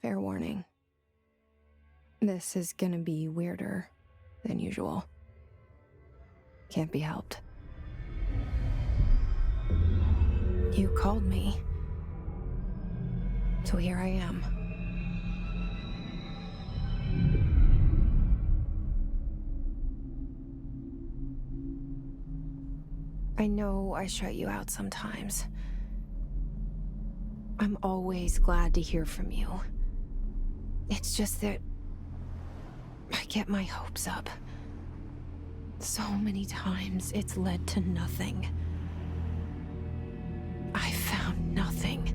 Fair warning. This is gonna be weirder than usual. Can't be helped. You called me. So here I am. I know I shut you out sometimes. I'm always glad to hear from you. It's just that I get my hopes up. So many times it's led to nothing. I found nothing.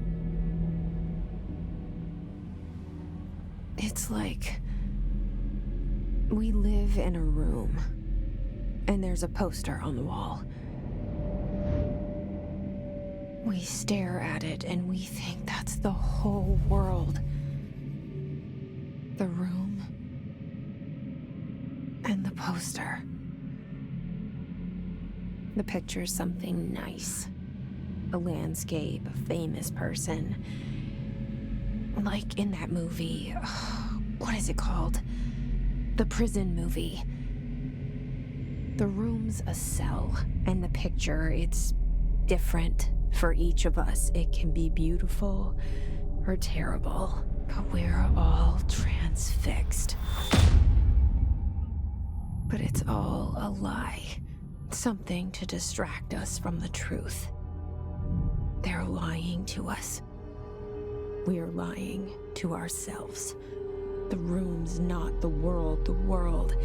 It's like we live in a room, and there's a poster on the wall. We stare at it and we think that's the whole world. The room and the poster. The picture's something nice. A landscape, a famous person. Like in that movie, what is it called? The prison movie. The room's a cell, and the picture, it's different for each of us. It can be beautiful or terrible, but we're all transfixed. But it's all a lie. Something to distract us from the truth. They're lying to us. We're lying to ourselves. The room's not the world. The world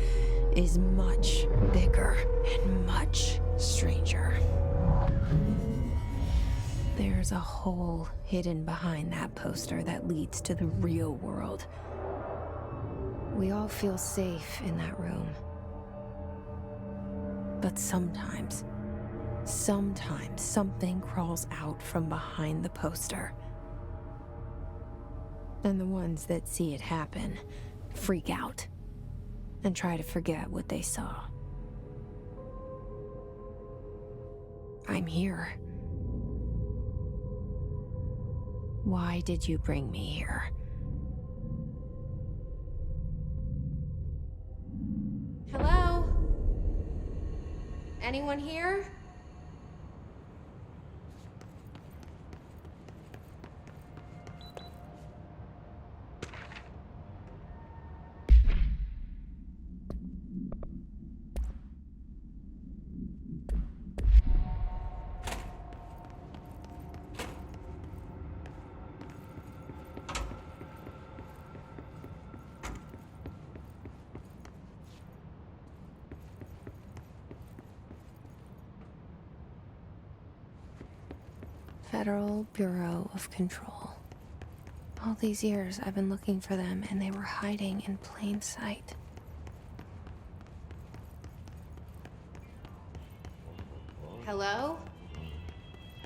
is much bigger and much stranger. There's a hole hidden behind that poster that leads to the real world. We all feel safe in that room. But sometimes something crawls out from behind the poster. And the ones that see it happen freak out and try to forget what they saw. I'm here. Why did you bring me here? Hello? Anyone here? Federal Bureau of Control. All these years I've been looking for them, and they were hiding in plain sight. Hello?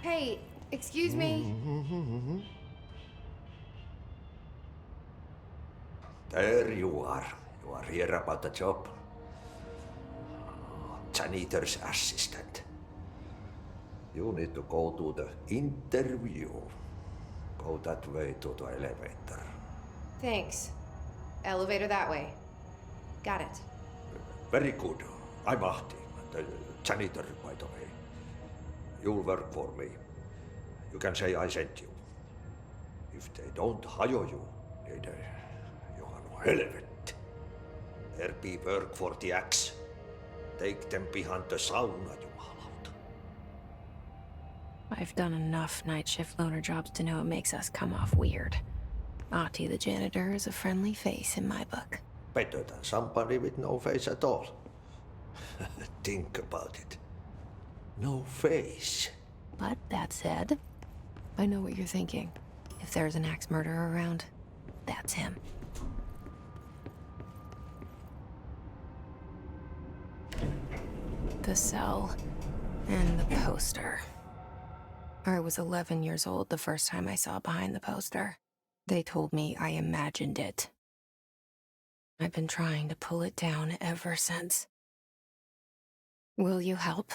Hey, excuse me? There you are. You are here about the job. Janitor's assistant. You need to go to the interview. Go that way to the elevator. Thanks. Elevator that way. Got it. Very good. I'm Ahti, the janitor, by the way. You'll work for me. You can say I sent you. If they don't hire you, niin Johan on helvet. There be work for the axe. Take them behind the sauna, jumalauta. I've done enough night shift loner jobs to know it makes us come off weird. Ahti the janitor is a friendly face in my book. Better than somebody with no face at all. Think about it. No face. But that said, I know what you're thinking. If there's an axe murderer around, that's him. The cell and the poster. I was 11 years old the first time I saw behind the poster. They told me I imagined it. I've been trying to pull it down ever since. Will you help?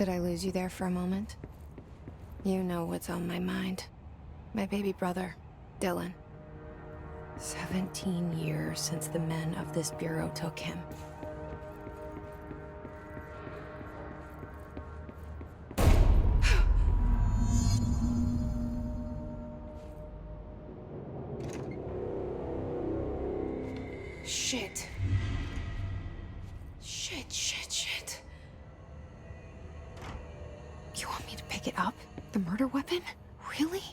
Did I lose you there for a moment? You know what's on my mind. My baby brother, Dylan. 17 years since the men of this bureau took him. Shit. Shit. You want me to pick it up? The murder weapon? Really?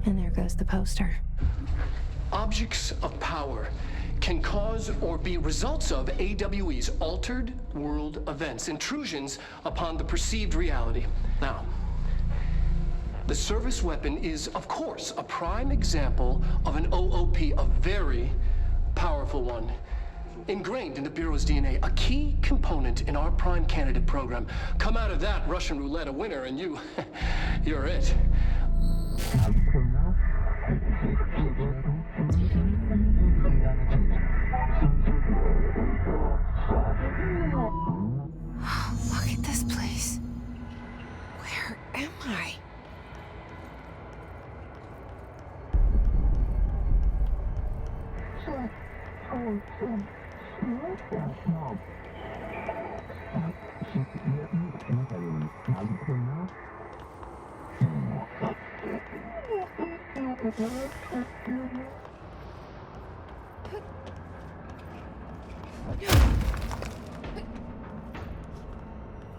And there goes the poster. Objects of power can cause or be results of AWE's altered world events, intrusions upon the perceived reality. Now, the service weapon is, of course, a prime example of an OOP, a very powerful one. Ingrained in the Bureau's DNA, a key component in our prime candidate program. Come out of that Russian roulette a winner and you're it. Look at this place. Where am I?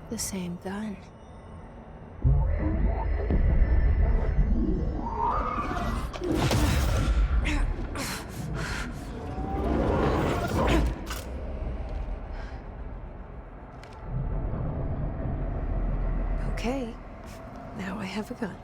The same gun. Okay, now I have a gun.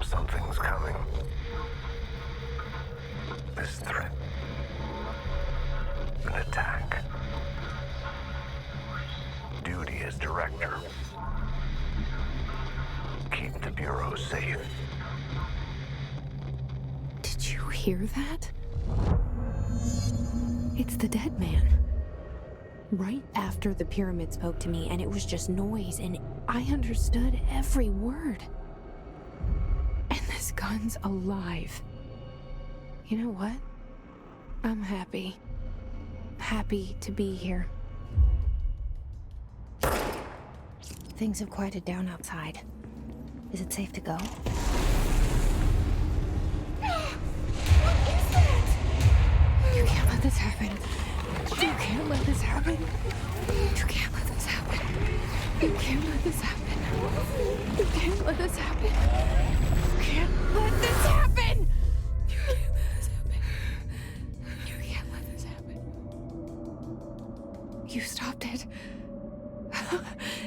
Something's coming. This threat. An attack. Duty as director. Keep the Bureau safe. Did you hear that? It's the dead man. Right after the pyramid spoke to me, and it was just noise, and I understood every word. And this gun's alive. You know what? I'm happy. Happy to be here. Things have quieted down outside. Is it safe to go? You can't let this happen. You can't let this happen. You can't let this happen. You can't let this happen. You can't let this happen. You can't let this happen. You can't let this happen. You can't let this happen. You stopped it.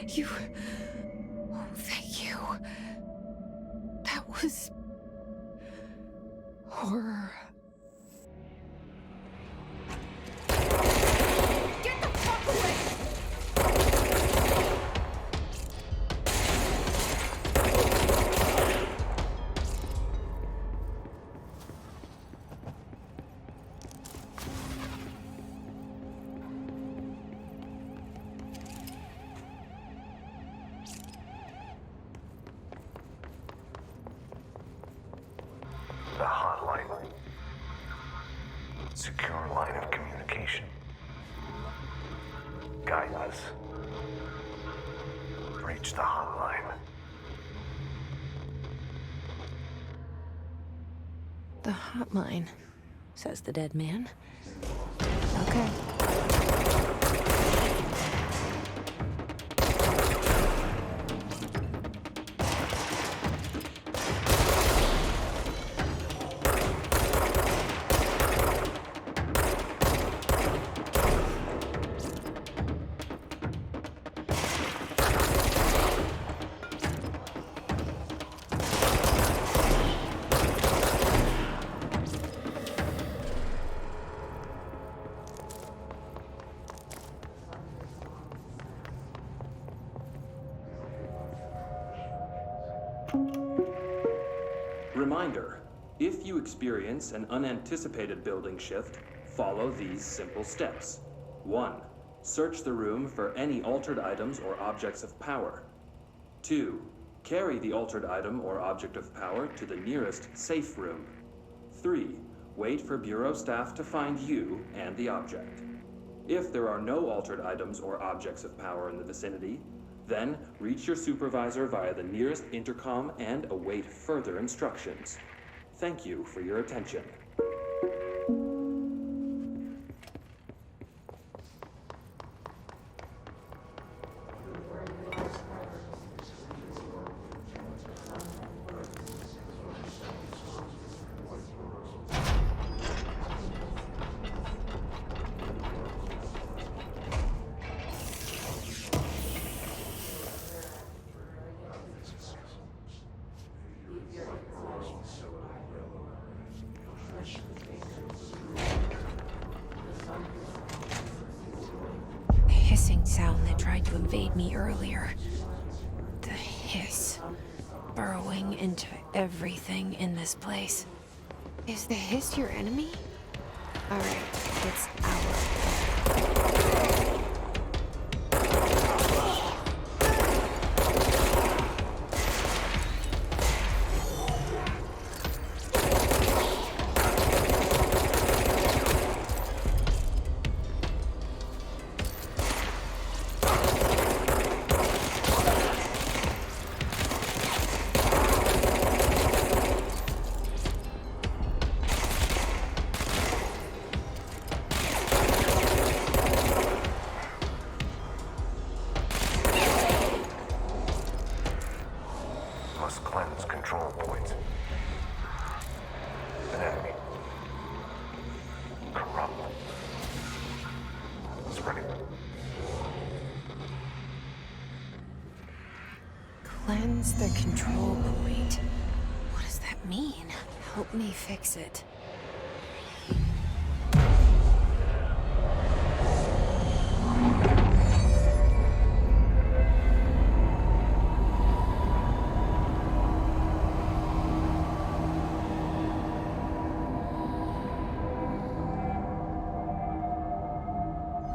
You... Oh, thank you. That was Horror. The hotline. Secure line of communication. Guidance. Reach the hotline. The hotline, says the dead man. Okay. Reminder, if you experience an unanticipated building shift, follow these simple steps. 1. Search the room for any altered items or objects of power. 2. Carry the altered item or object of power to the nearest safe room. 3. Wait for Bureau staff to find you and the object. If there are no altered items or objects of power in the vicinity, then reach your supervisor via the nearest intercom and await further instructions. Thank you for your attention. The hissing sound that tried to invade me earlier. The hiss. Burrowing into everything in this place. Is the hiss your enemy? Alright, it's our. Must cleanse control points. An enemy. Corrupt. Spreading. Cleanse the control point. What does that mean? Help me fix it.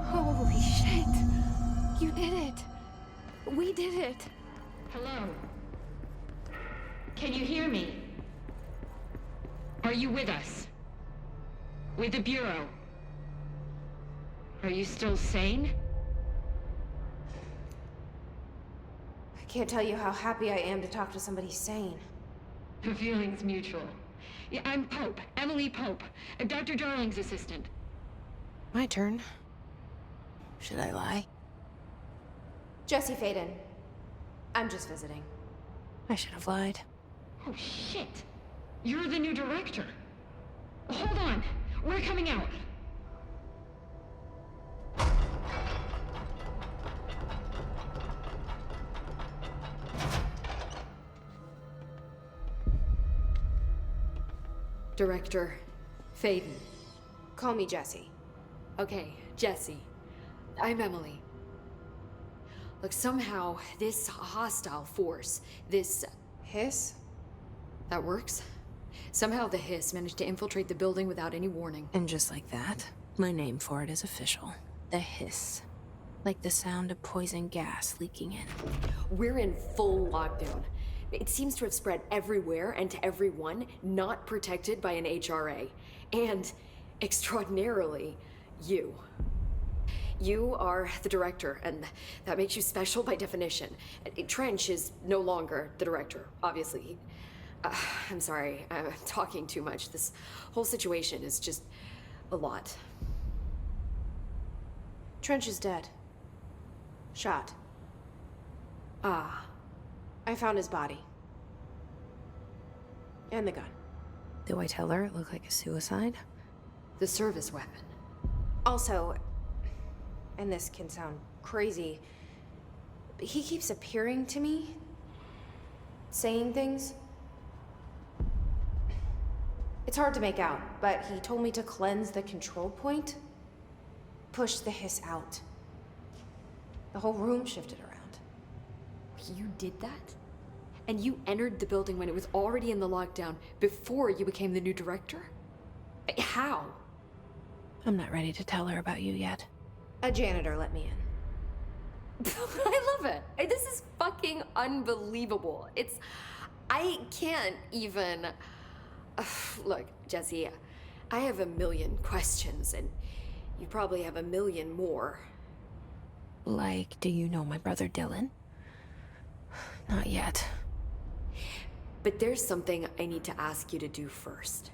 Holy shit! You did it! We did it! Hello? Can you hear me? Are you with us? With the Bureau? Are you still sane? I can't tell you how happy I am to talk to somebody sane. The feeling's mutual. Yeah, I'm Pope, Emily Pope, Dr. Darling's assistant. My turn. Should I lie? Jesse Faden. I'm just visiting. I should have lied. Oh, shit. You're the new director. Hold on. We're coming out. Director Faden. Call me Jesse. Okay, Jesse. I'm Emily. Look, somehow this hostile force, this... Hiss? That works? Somehow the hiss managed to infiltrate the building without any warning. And just like that, my name for it is official. The hiss. Like the sound of poison gas leaking in. We're in full lockdown. It seems to have spread everywhere and to everyone not protected by an HRA. And, extraordinarily, you. You are the director, and that makes you special by definition. Trench is no longer the director, obviously. I'm sorry, I'm talking too much. This whole situation is just a lot. Trench is dead. Shot. Ah. I found his body. And the gun. Do I tell her it looked like a suicide? The service weapon. Also, and this can sound crazy, but he keeps appearing to me, saying things. It's hard to make out, but he told me to cleanse the control point, push the hiss out. The whole room shifted around. You did that? And you entered the building when it was already in the lockdown before you became the new director? How? I'm not ready to tell her about you yet. A janitor let me in. I love it. This is fucking unbelievable. I can't even... Look, Jesse, I have a million questions, and you probably have a million more. Like, do you know my brother Dylan? Not yet. But there's something I need to ask you to do first.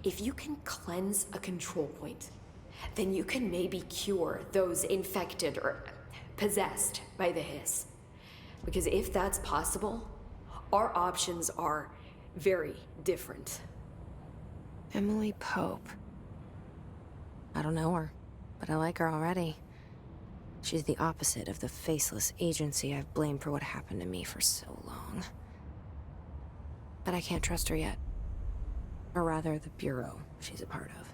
If you can cleanse a control point, then you can maybe cure those infected or possessed by the hiss. Because if that's possible, our options are very different. Emily Pope. I don't know her, but I like her already. She's the opposite of the faceless agency I've blamed for what happened to me for so long. But I can't trust her yet. Or rather, the Bureau she's a part of.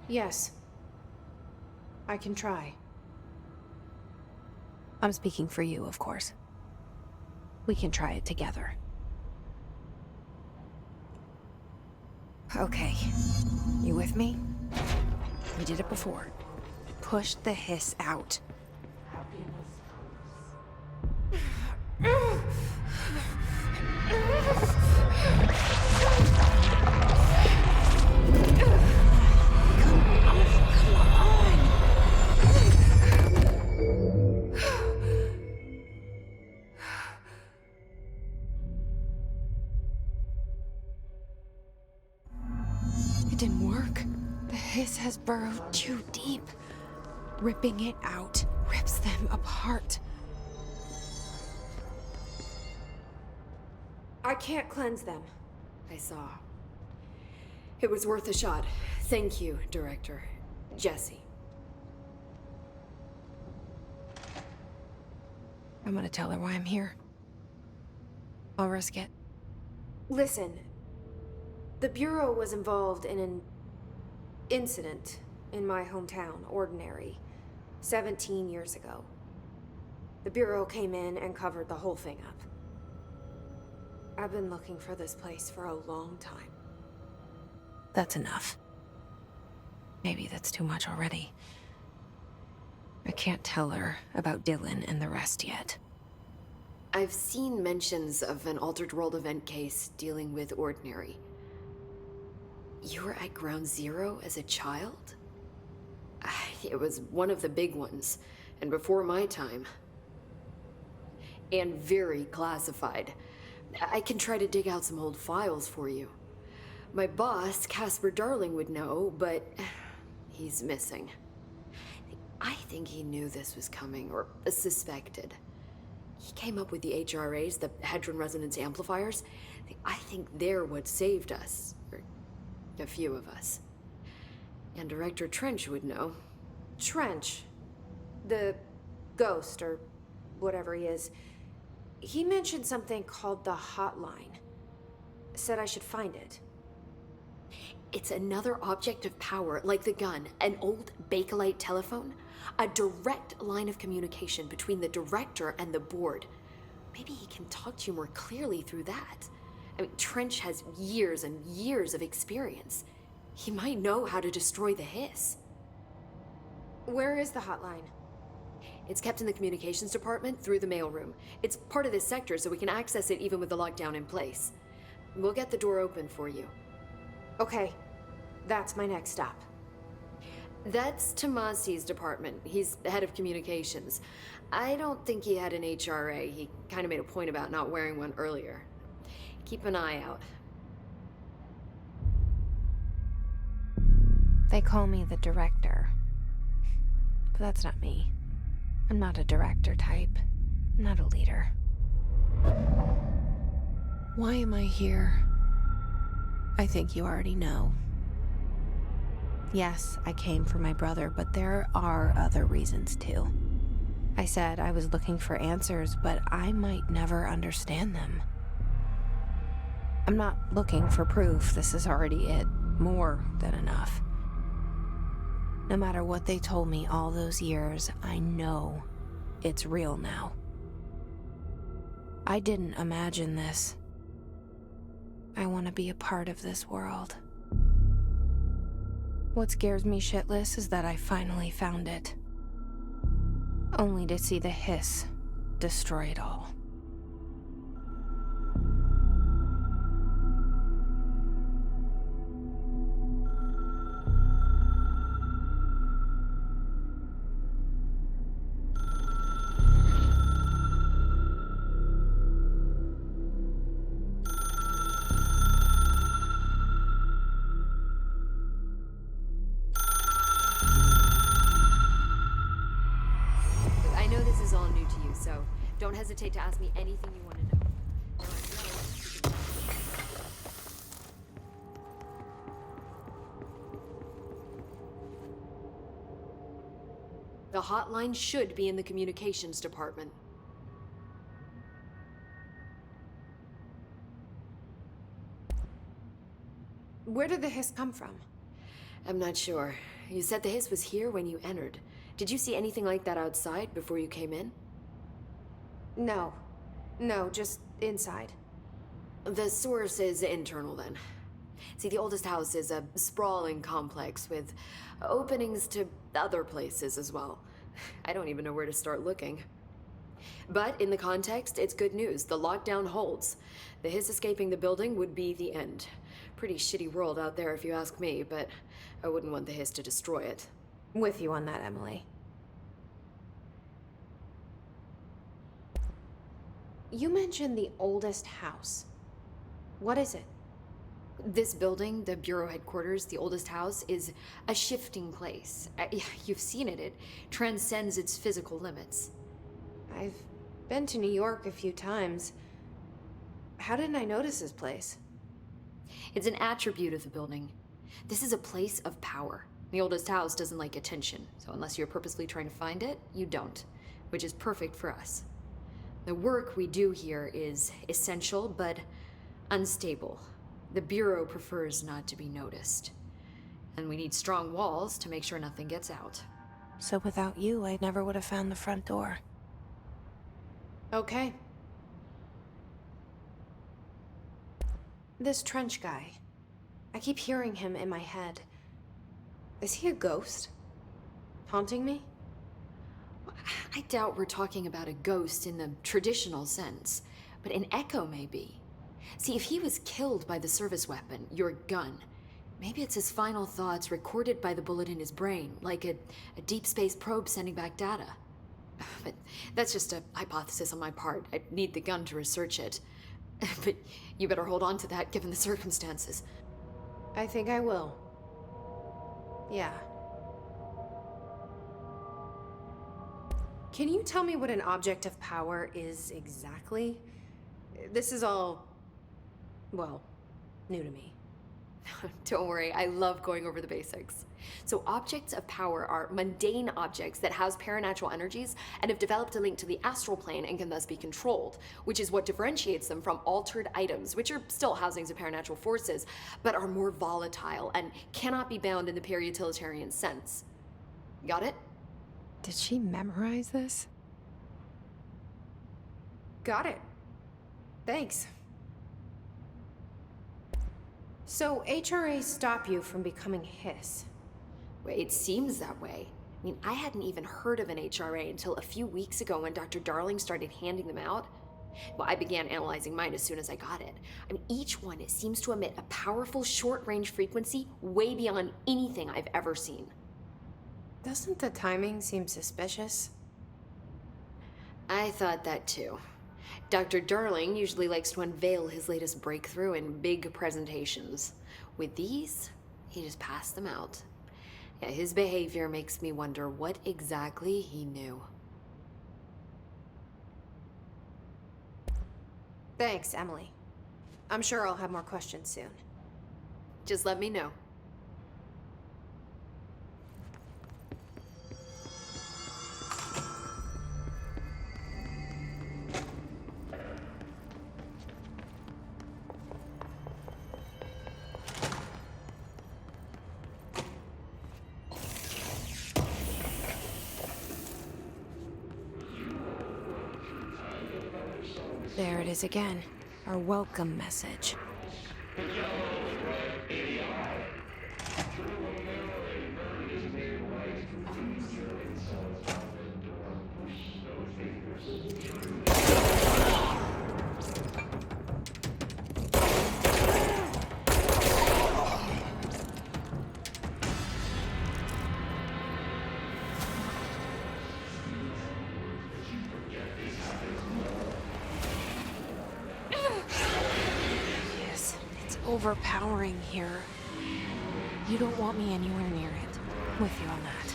Yes. I can try. I'm speaking for you, of course. We can try it together. Okay. You with me? We did it before. Push the hiss out. It didn't work. The hiss has burrowed too deep. Ripping it out rips them apart. I can't cleanse them. I saw. It was worth a shot. Thank you, Director. Jesse. I'm gonna tell her why I'm here. I'll risk it. Listen. The Bureau was involved in an incident in my hometown, Ordinary, 17 years ago. The Bureau came in and covered the whole thing up. I've been looking for this place for a long time. That's enough. Maybe that's too much already. I can't tell her about Dylan and the rest yet. I've seen mentions of an Altered World event case dealing with Ordinary. You were at Ground Zero as a child? It was one of the big ones, and before my time. And very classified. I can try to dig out some old files for you. My boss, Casper Darling, would know, but he's missing. I think he knew this was coming, or suspected. He came up with the HRAs, the Hadron Resonance Amplifiers. I think they're what saved us, or a few of us. And Director Trench would know. Trench, the ghost, or whatever he is, he mentioned something called the hotline. Said I should find it. It's another object of power, like the gun, an old Bakelite telephone, a direct line of communication between the director and the board. Maybe he can talk to you more clearly through that. I mean, Trench has years and years of experience. He might know how to destroy the hiss. Where is the hotline? It's kept in the communications department through the mailroom. It's part of this sector, so we can access it even with the lockdown in place. We'll get the door open for you. Okay, that's my next stop. That's Tomasi's department. He's the head of communications. I don't think he had an HRA. He kind of made a point about not wearing one earlier. Keep an eye out. They call me the director. But that's not me. I'm not a director type. I'm not a leader. Why am I here? I think you already know. Yes, I came for my brother, but there are other reasons too. I said I was looking for answers, but I might never understand them. I'm not looking for proof. This is already it. More than enough. No matter what they told me all those years, I know it's real now. I didn't imagine this. I want to be a part of this world. What scares me shitless is that I finally found it. Only to see the hiss destroy it all. I know this is all new to you, so don't hesitate to ask me anything you want to know. The hotline should be in the communications department. Where did the hiss come from? I'm not sure. You said the hiss was here when you entered. Did you see anything like that outside before you came in? No. No, just inside. The source is internal then. See, the oldest house is a sprawling complex with openings to other places as well. I don't even know where to start looking. But in the context, it's good news. The lockdown holds. The hiss escaping the building would be the end. Pretty shitty world out there if you ask me, but I wouldn't want the hiss to destroy it. With you on that, Emily. You mentioned the oldest house. What is it? This building, the Bureau headquarters, the oldest house, is a shifting place. You've seen it. It transcends its physical limits. I've been to New York a few times. How didn't I notice this place? It's an attribute of the building. This is a place of power. The oldest house doesn't like attention, so unless you're purposely trying to find it, you don't, which is perfect for us. The work we do here is essential, but unstable. The Bureau prefers not to be noticed. And we need strong walls to make sure nothing gets out. So without you, I never would have found the front door. Okay. This Trench guy. I keep hearing him in my head. Is he a ghost? Haunting me? I doubt we're talking about a ghost in the traditional sense, but an echo maybe. See, if he was killed by the service weapon, your gun, maybe it's his final thoughts recorded by the bullet in his brain, like a deep space probe sending back data. But that's just a hypothesis on my part. I'd need the gun to research it. But you better hold on to that given the circumstances. I think I will. Yeah. Can you tell me what an object of power is exactly? This is all, well, new to me. Don't worry, I love going over the basics. So objects of power are mundane objects that house paranatural energies and have developed a link to the astral plane and can thus be controlled, which is what differentiates them from altered items, which are still housings of paranatural forces, but are more volatile and cannot be bound in the pure utilitarian sense. Got it? Did she memorize this? Got it. Thanks. So HRA stop you from becoming Hiss? Well, it seems that way. I mean, I hadn't even heard of an HRA until a few weeks ago when Dr. Darling started handing them out. Well, I began analyzing mine as soon as I got it. I mean, each one seems to emit a powerful short-range frequency way beyond anything I've ever seen. Doesn't the timing seem suspicious? I thought that too. Dr. Darling usually likes to unveil his latest breakthrough in big presentations. With these, he just passed them out. Yeah, his behavior makes me wonder what exactly he knew. Thanks, Emily. I'm sure I'll have more questions soon. Just let me know. There it is again. Our welcome message. Overpowering here. You don't want me anywhere near it. With you on that.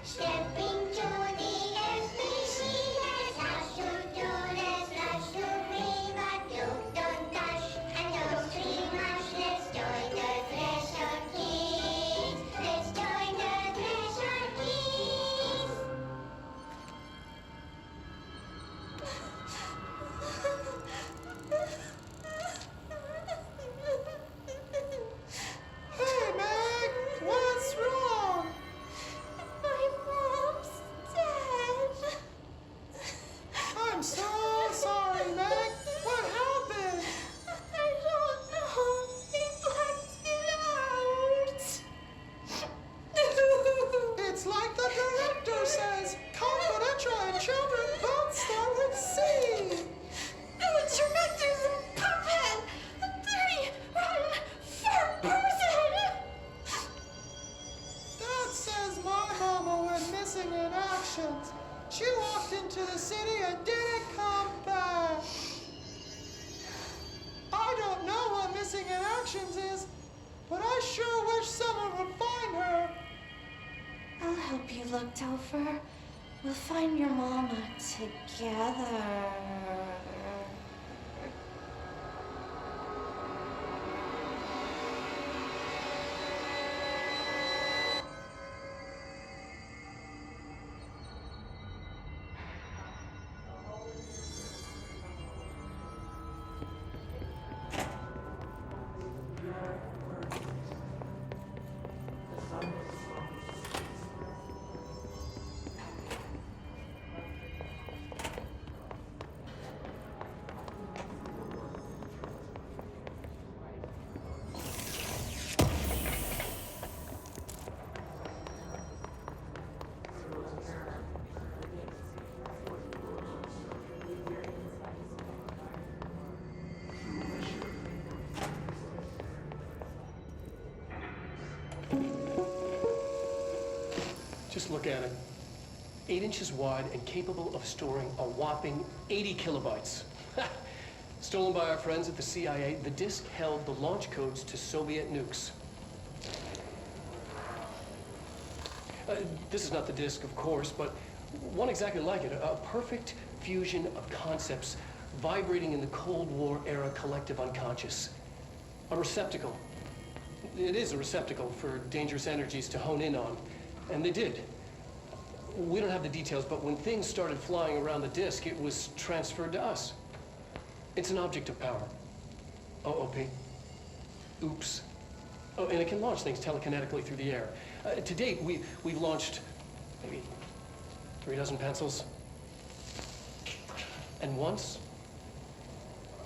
Stepping to the SBC, let's rush to do, let's rush to me, but you don't dash and don't scream much. Let's join the Thresher Kids. Let's join the Thresher Kids. Hey, Meg! What's wrong? My mom's dead. I'm so sorry, Meg. What happened? I don't know. They blacked it out. It's like the director says. Confidential and children both start with C. The director's a puppet. The dirty, rotten, fat person. Dad says my mama went missing in actions. She walked into the city and didn't come back. I don't know what missing in actions is, but I sure wish someone would find her. I'll help you look, Topher. We'll find your mama together. Just look at it. 8 inches wide and capable of storing a whopping 80 kilobytes. Stolen by our friends at the CIA, the disk held the launch codes to Soviet nukes. This is not the disk, of course, but one exactly like it. A perfect fusion of concepts vibrating in the Cold War era collective unconscious. A receptacle. It is a receptacle for dangerous energies to hone in on. And they did. We don't have the details, but when things started flying around the disk, it was transferred to us. It's an object of power. OOP. Oops. Oh, and it can launch things telekinetically through the air. To date, we've launched maybe 3 dozen pencils. And once,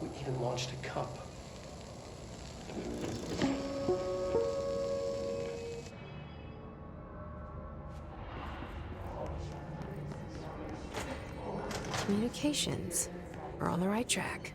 we even launched a cup. Communications. We're on the right track.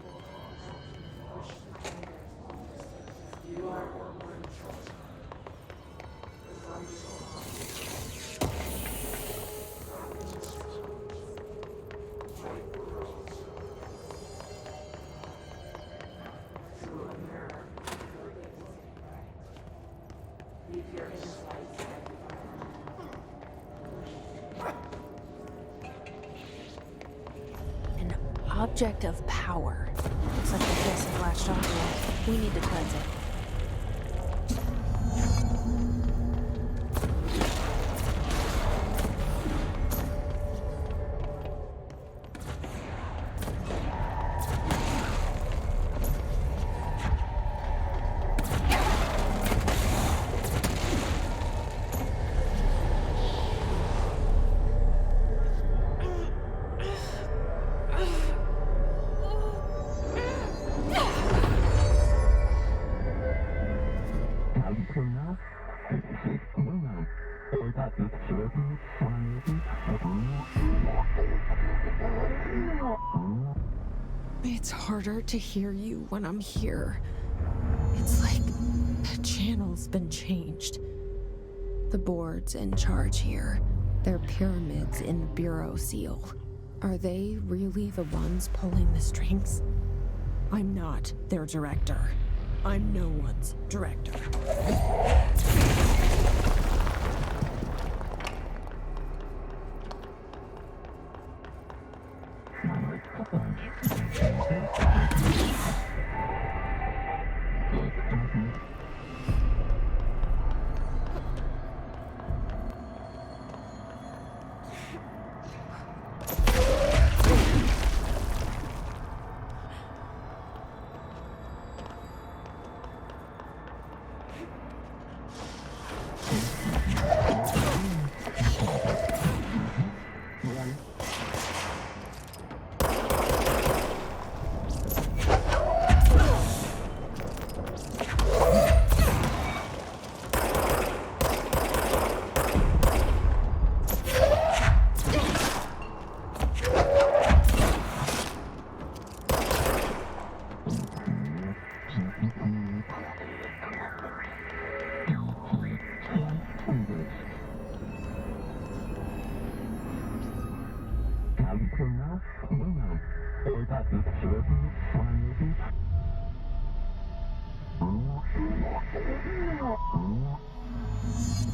Object of power. Looks like the place is latched onto it. We need to cleanse it. It's harder to hear you when I'm here. It's like the channel's been changed. The board's in charge here. They're pyramids in the Bureau seal. Are they really the ones pulling the strings? I'm not their director. I'm no one's director.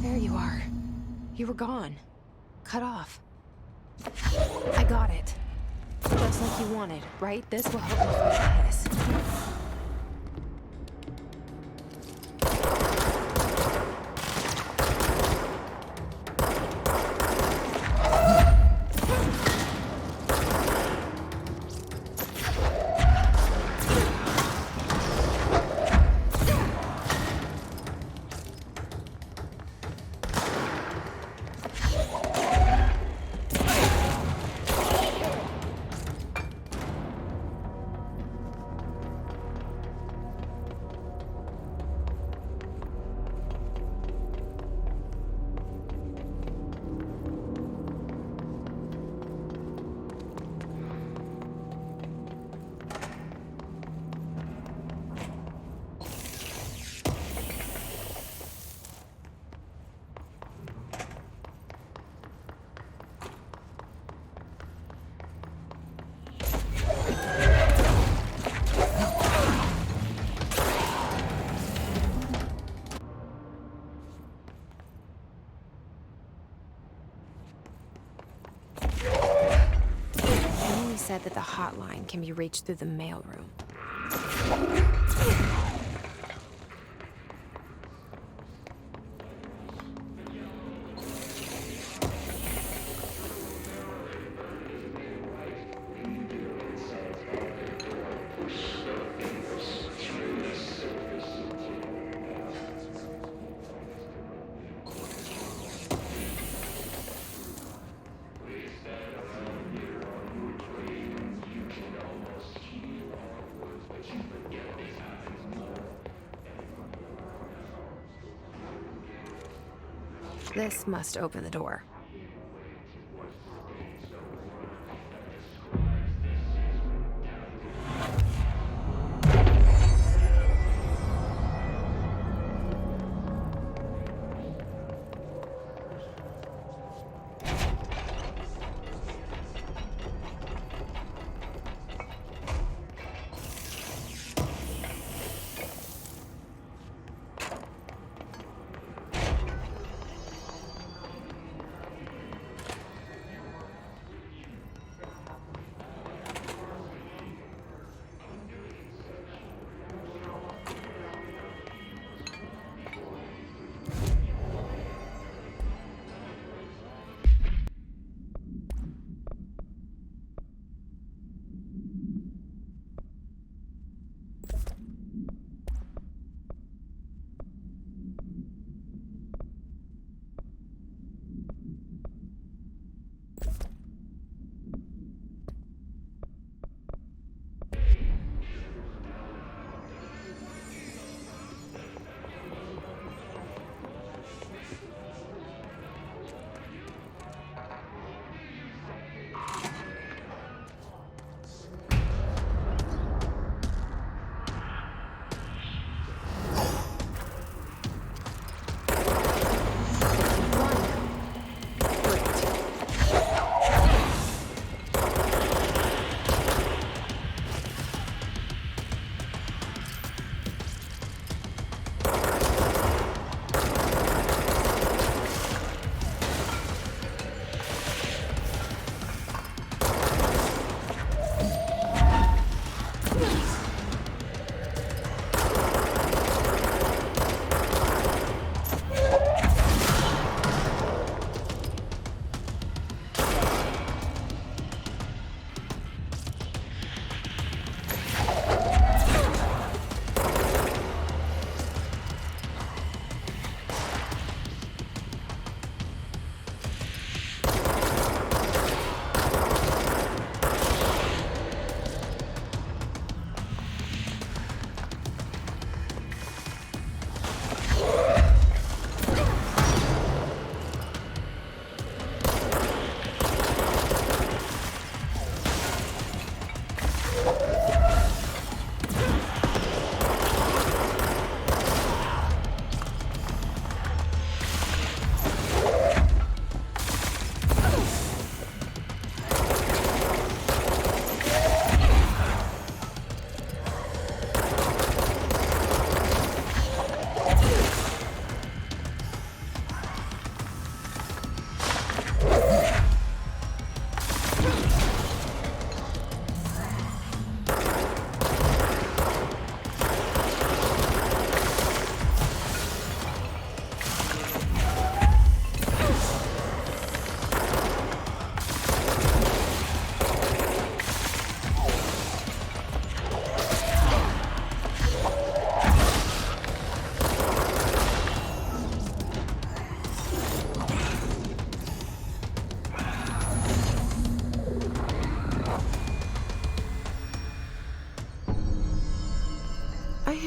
There you are. You were gone. Cut off. I got it. Just like you wanted, right? This will help me fight this. Said that the hotline can be reached through the mailroom. This must open the door.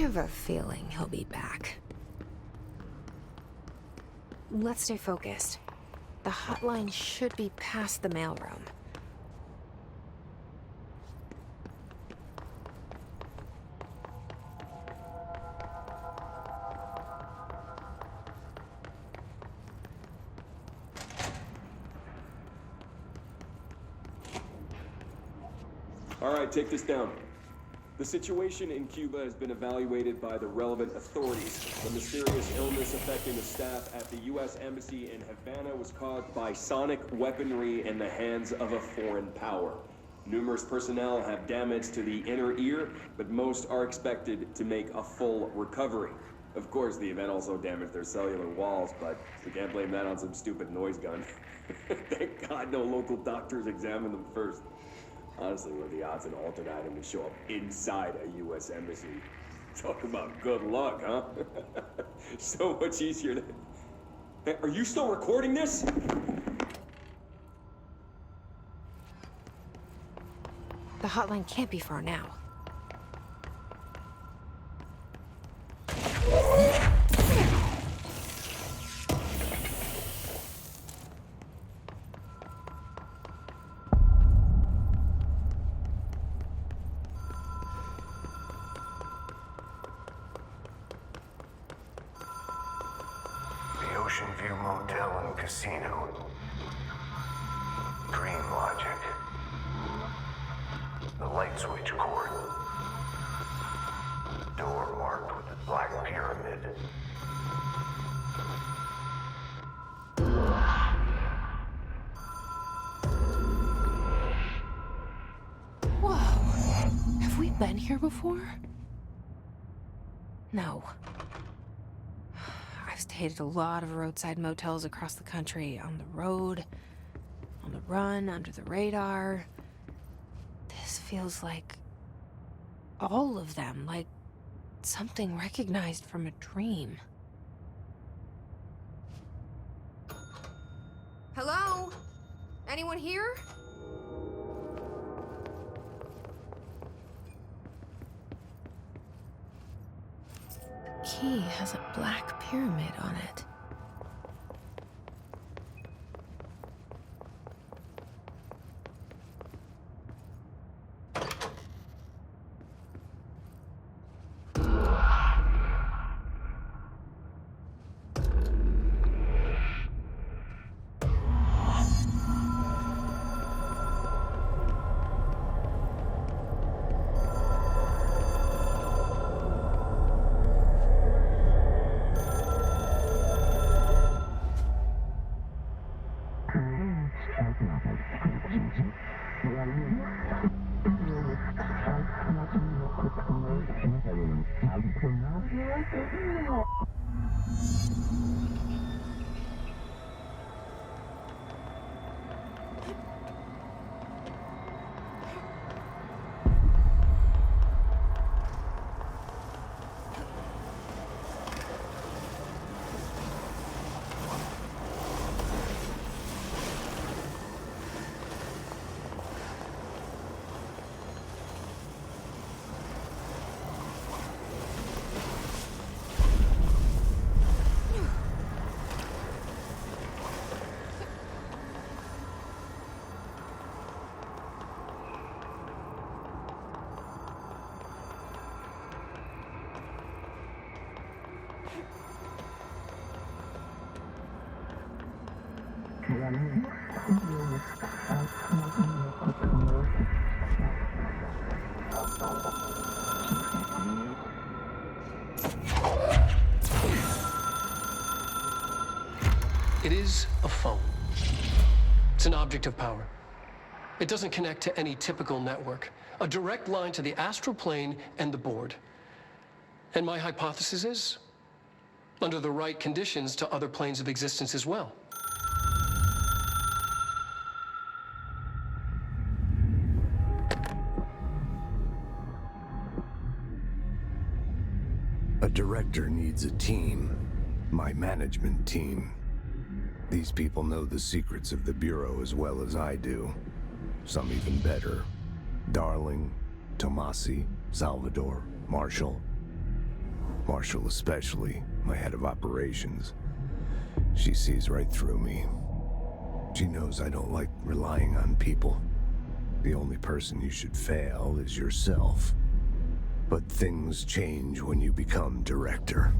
have a feeling he'll be back. Let's stay focused. The hotline should be past the mailroom. All right, take this down. The situation in Cuba has been evaluated by the relevant authorities. The mysterious illness affecting the staff at the U.S. Embassy in Havana was caused by sonic weaponry in the hands of a foreign power. Numerous personnel have damage to the inner ear, but most are expected to make a full recovery. Of course, the event also damaged their cellular walls, but we can't blame that on some stupid noise gun. Thank God no local doctors examined them first. Honestly, what are the odds an altered item would show up inside a U.S. embassy? Talk about good luck, huh? So much easier to... Hey, are you still recording this? The hotline can't be far now. Ocean View Motel and Casino. Dream logic. The light switch cord. Door marked with the black pyramid. Whoa. Have we been here before? No. I've stayed at a lot of roadside motels across the country, on the road, on the run, under the radar. This feels like all of them, like something recognized from a dream. Hello? Anyone here? The key has a black pyramid on it. It is a phone. It's an object of power. It doesn't connect to any typical network. A direct line to the astral plane and the board. And my hypothesis is, under the right conditions, to other planes of existence as well. A director needs a team. My management team. These people know the secrets of the Bureau as well as I do. Some even better. Darling, Tomasi, Salvador, Marshall. Marshall especially, my head of operations. She sees right through me. She knows I don't like relying on people. The only person you should fail is yourself. But things change when you become director.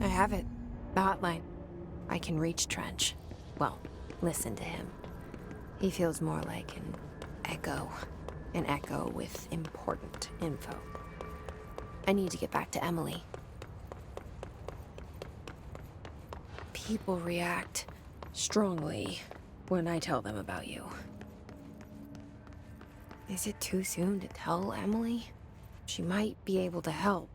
I have it. The hotline. I can reach Trench. Well, listen to him. He feels more like an echo. An echo with important info. I need to get back to Emily. People react strongly when I tell them about you. Is it too soon to tell Emily? She might be able to help.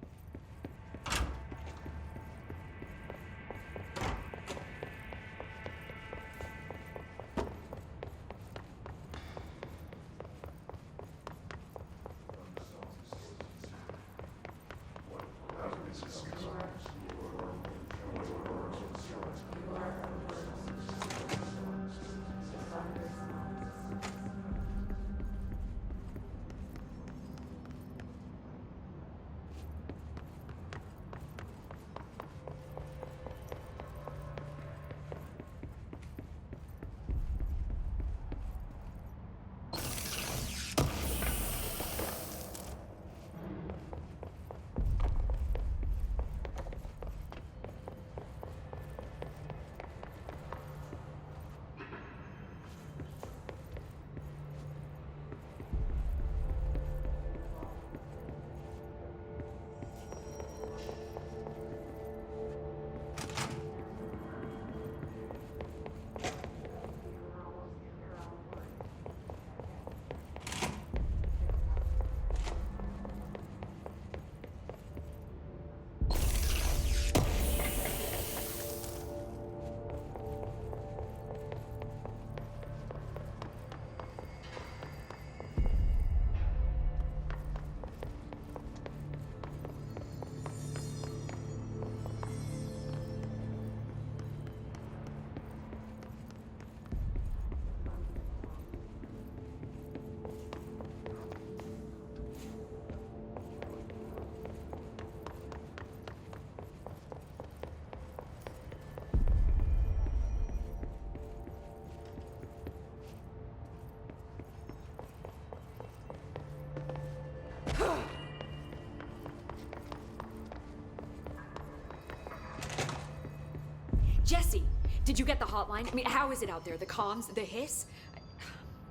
Jesse, did you get the hotline? I mean, how is it out there? The comms, the hiss?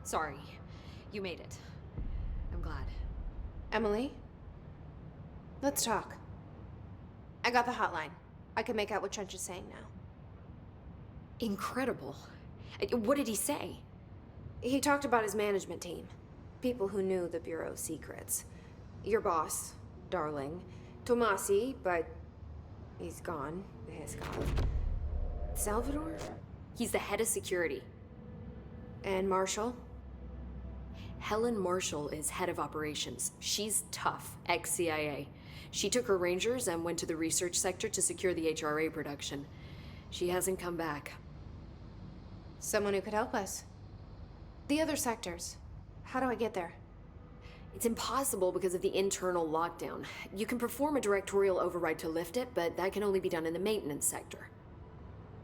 Sorry, you made it. I'm glad. Emily? Let's talk. I got the hotline. I can make out what Trench is saying now. Incredible. What did he say? He talked about his management team. People who knew the Bureau's secrets. Your boss, Darling. Tomasi, but he's gone. He's gone. Salvador? He's the head of security. And Marshall? Helen Marshall is head of operations. She's tough, ex-CIA. She took her Rangers and went to the research sector to secure the HRA production. She hasn't come back. Someone who could help us. The other sectors. How do I get there? It's impossible because of the internal lockdown. You can perform a directorial override to lift it, but that can only be done in the maintenance sector.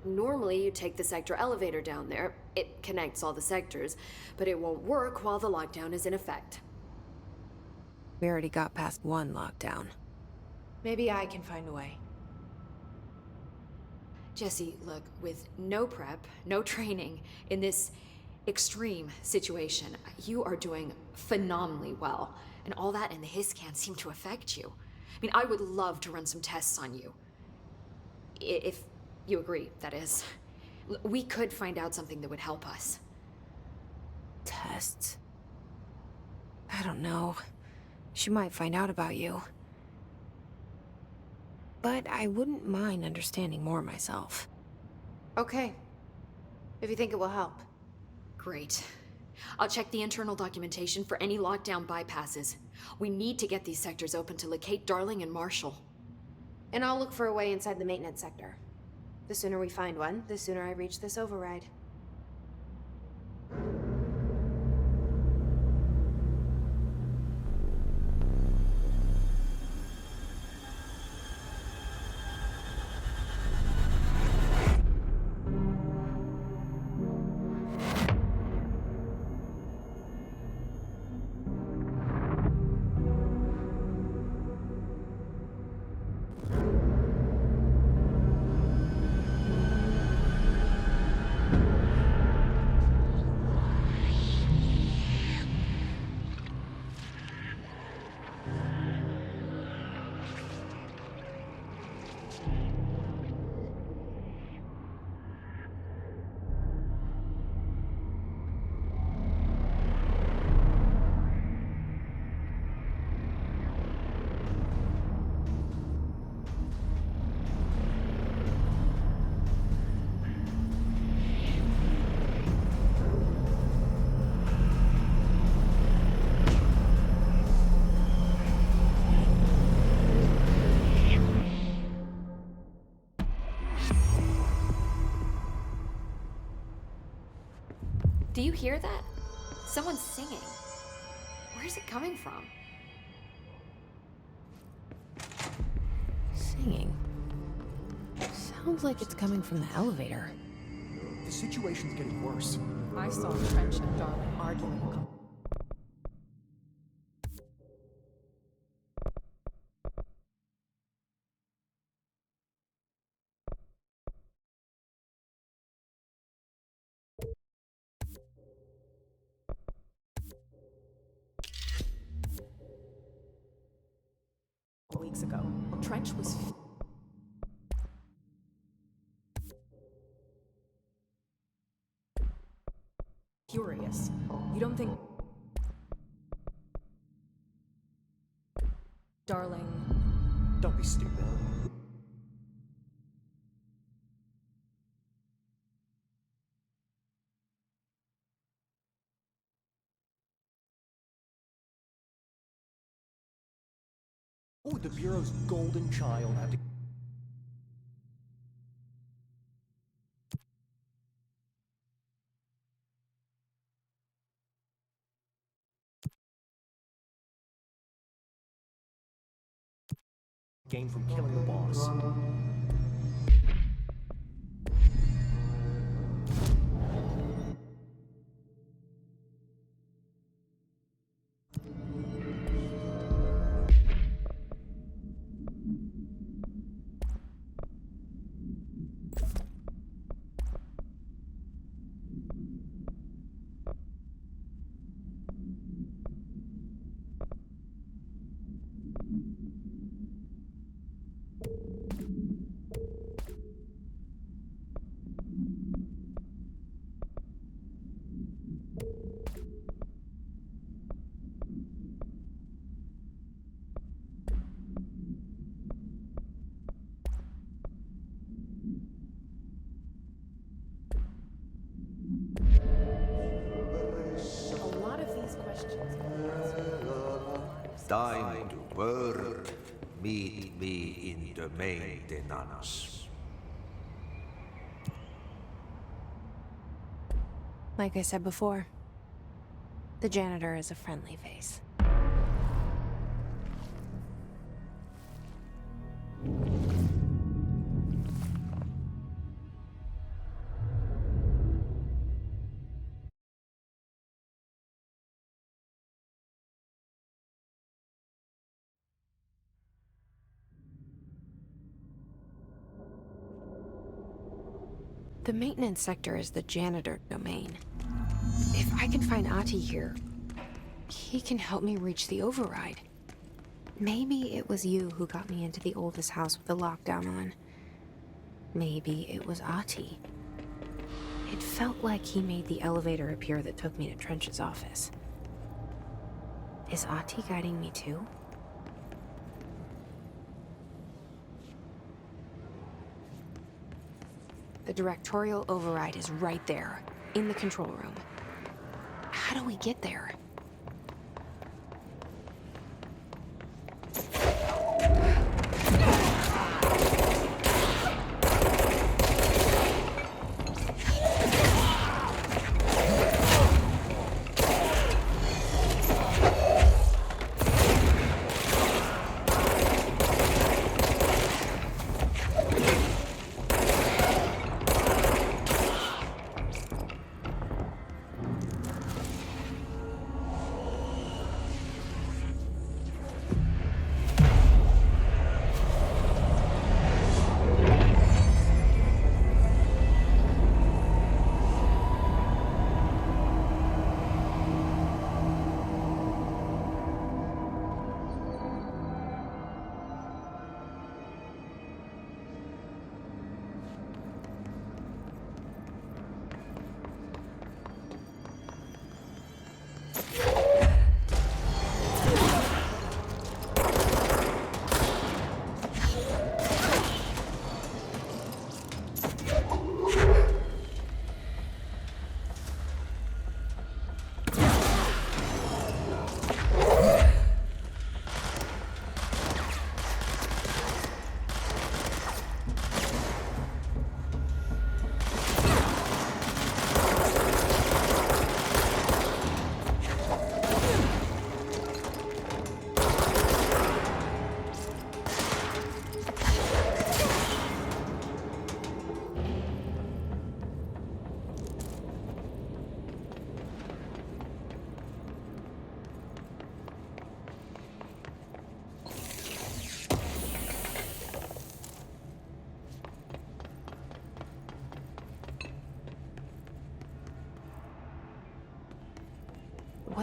Normally, you take the sector elevator down there. It connects all the sectors, but it won't work while the lockdown is in effect. We already got past one lockdown. Maybe I can find a way. Jesse, look, with no prep, no training, in this extreme situation, you are doing phenomenally well. And all that and the hiss can't seem to affect you. I mean, I would love to run some tests on you. If you agree, that is. We could find out something that would help us. Tests? I don't know. She might find out about you. But I wouldn't mind understanding more myself. Okay. If you think it will help. Great. I'll check the internal documentation for any lockdown bypasses. We need to get these sectors open to locate Darling and Marshall. And I'll look for a way inside the maintenance sector. The sooner we find one, the sooner I reach this override. Do you hear that? Someone's singing. Where's it coming from? Singing. Sounds like it's coming from the elevator. The situation's getting worse. I saw Trench and Darling arguing a couple. Weeks ago. Trench was furious. You don't think Darling? Don't be stupid. Oh, the Bureau's golden child had to... gain from killing the boss. Time to work. Meet me in the maintenance. Like I said before, the janitor is a friendly face. The maintenance sector is the janitor domain. If I can find Ahti here, he can help me reach the override. Maybe it was you who got me into the oldest house with the lockdown on. Maybe it was Ahti. It felt like he made the elevator appear that took me to Trench's office. Is Ahti guiding me too? The directorial override is right there, in the control room. How do we get there?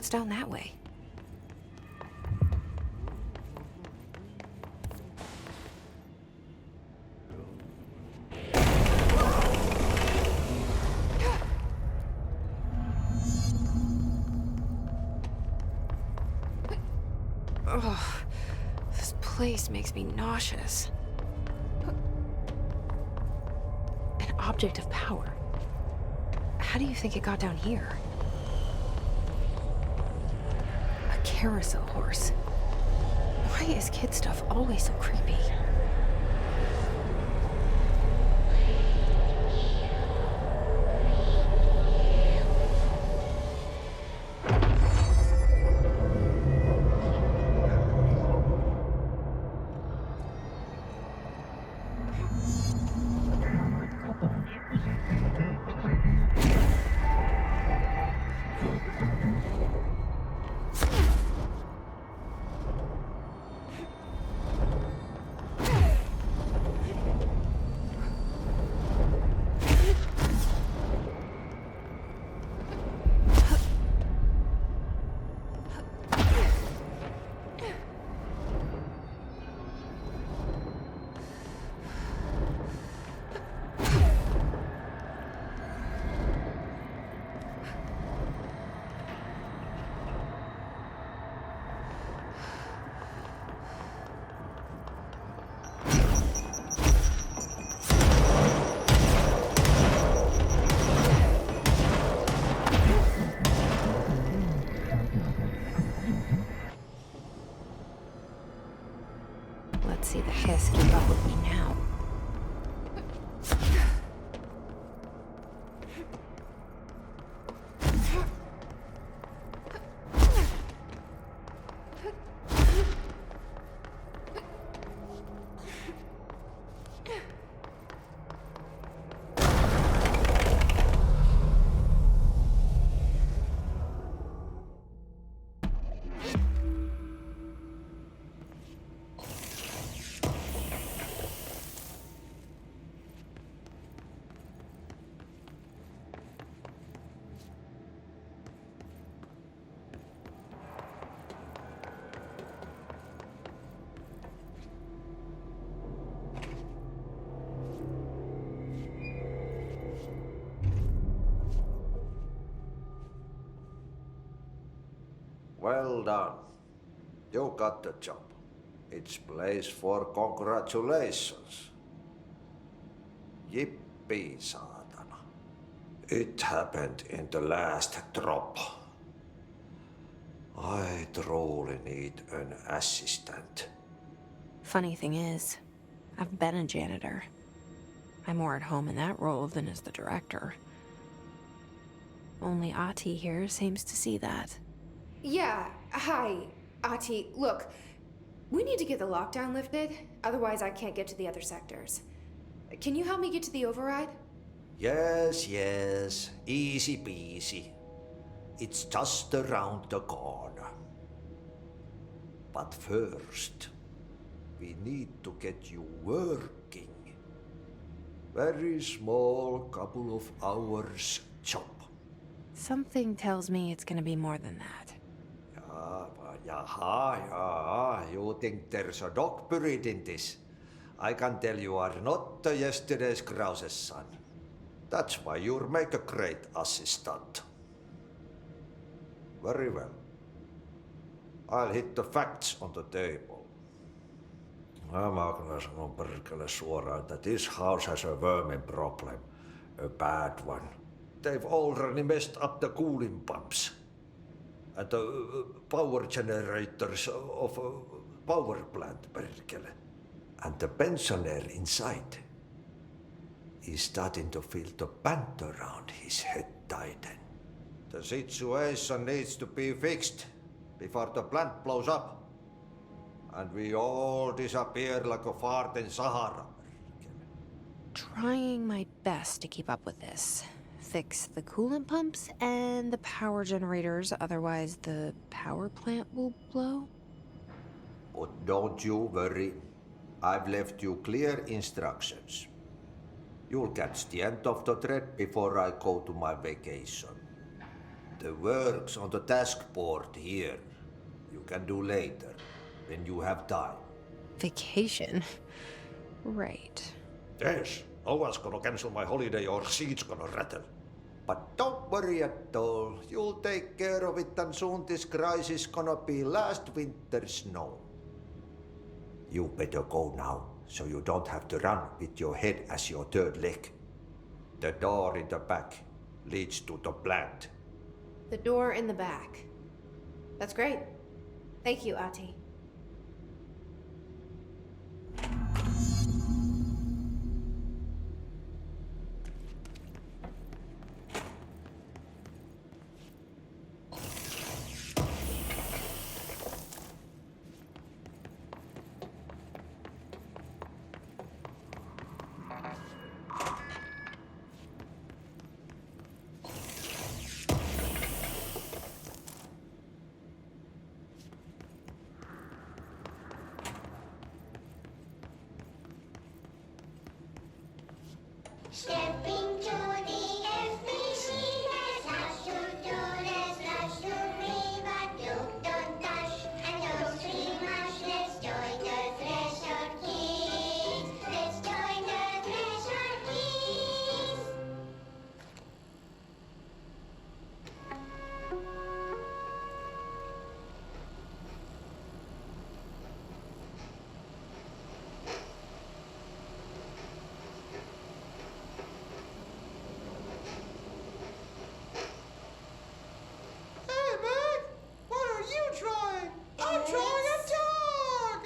What's down that way? Ugh, this place makes me nauseous. An object of power. How do you think it got down here? A carousel horse. Why is kid stuff always so creepy? Let's see the hiss keep up with me now. Well done. You got the job. It's place for congratulations. Yippee, saatana. It happened in the last drop. I truly need an assistant. Funny thing is, I've been a janitor. I'm more at home in that role than as the director. Only Ahti here seems to see that. Yeah, hi, Ahti. Look, we need to get the lockdown lifted, otherwise I can't get to the other sectors. Can you help me get to the override? Yes, yes. Easy peasy. It's just around the corner. But first, we need to get you working. Very small, couple of hours job. Something tells me it's gonna be more than that. Yaha, you think there's a dog buried in this? I can tell you are not yesterday's Krause's son. That's why you'll make a great assistant. Very well. I'll hit the facts on the table. Mä kyllä sanon perkele suoraan, that this house has a vermin problem. A bad one. They've already messed up the cooling pumps. And the power generators of a power plant, perkele. And the pensioner inside is starting to feel the band around his head tighten. The situation needs to be fixed before the plant blows up. And we all disappear like a fart in Sahara. Trying my best to keep up with this. Fix the coolant pumps and the power generators, otherwise the power plant will blow. But don't you worry. I've left you clear instructions. You'll catch the end of the thread before I go to my vacation. The works on the task board here. You can do later, when you have time. Vacation? Right. Yes, no one's gonna cancel my holiday or seat's gonna rattle. But don't worry at all. You'll take care of it, and soon this crisis gonna be last winter's snow. You better go now, so you don't have to run with your head as your third leg. The door in the back leads to the plant. The door in the back. That's great. Thank you, Ati. Stepping to the earth machine has rush to do this, rush to me, but you don't touch. And don't scream much, let's join the Thresher Kids. Let's join the Thresher Kids. Hey, Meg! What are you drawing? I'm drawing a dog!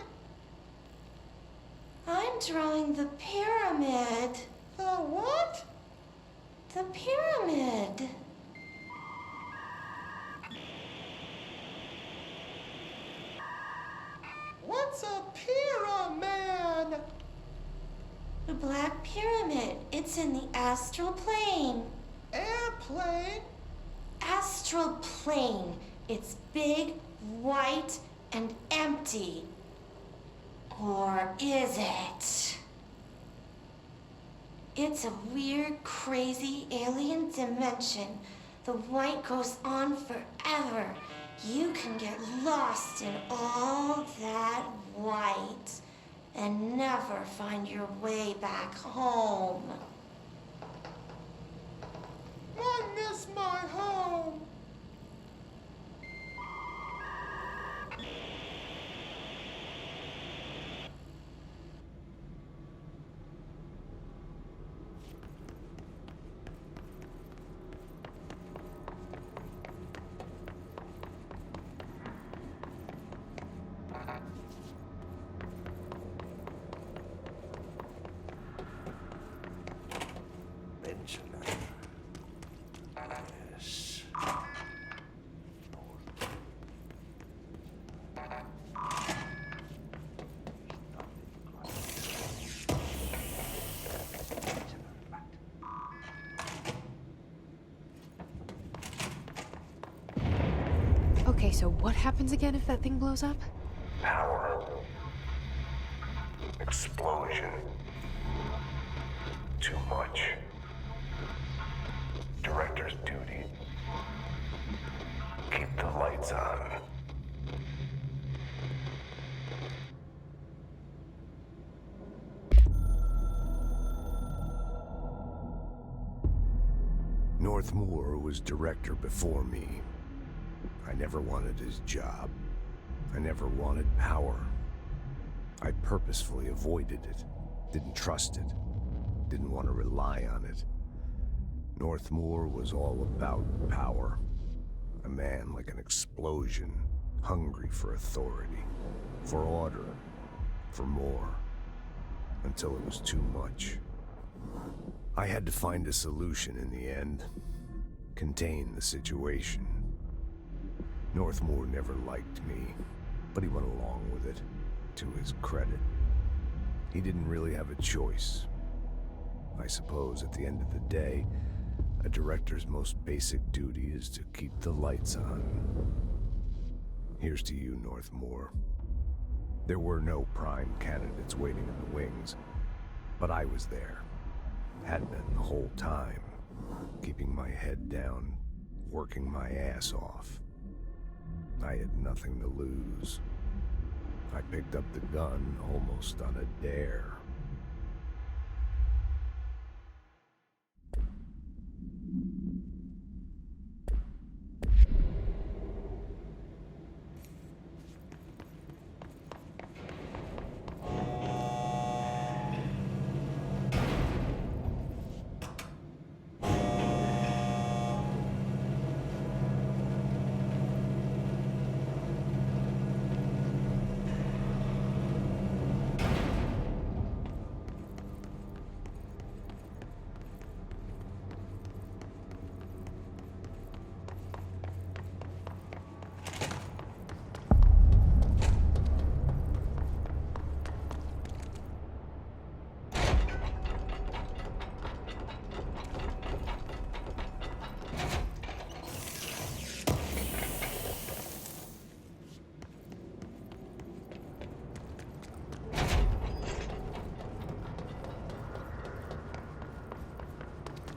I'm drawing the pyramid. The what? The pyramid. What's a pyramid? The Black Pyramid. It's in the astral plane. Airplane? Astral plane. It's big, white, and empty. Or is it? It's a weird, crazy alien dimension. The white goes on forever. You can get lost in all that white and never find your way back home. I miss my home. Pensioner. Yes. Okay, so what happens again if that thing blows up? Power. Explosion. Too much. Director's duty. Keep the lights on. Northmoor was director before me. I never wanted his job. I never wanted power. I purposefully avoided it. Didn't trust it. Didn't want to rely on it. Northmoor was all about power. A man like an explosion, hungry for authority, for order, for more, until it was too much. I had to find a solution in the end. Contain the situation. Northmoor never liked me, but he went along with it, to his credit. He didn't really have a choice. I suppose at the end of the day, a director's most basic duty is to keep the lights on. Here's to you, Northmoor. There were no prime candidates waiting in the wings, but I was there. Had been the whole time, keeping my head down, working my ass off. I had nothing to lose. I picked up the gun almost on a dare.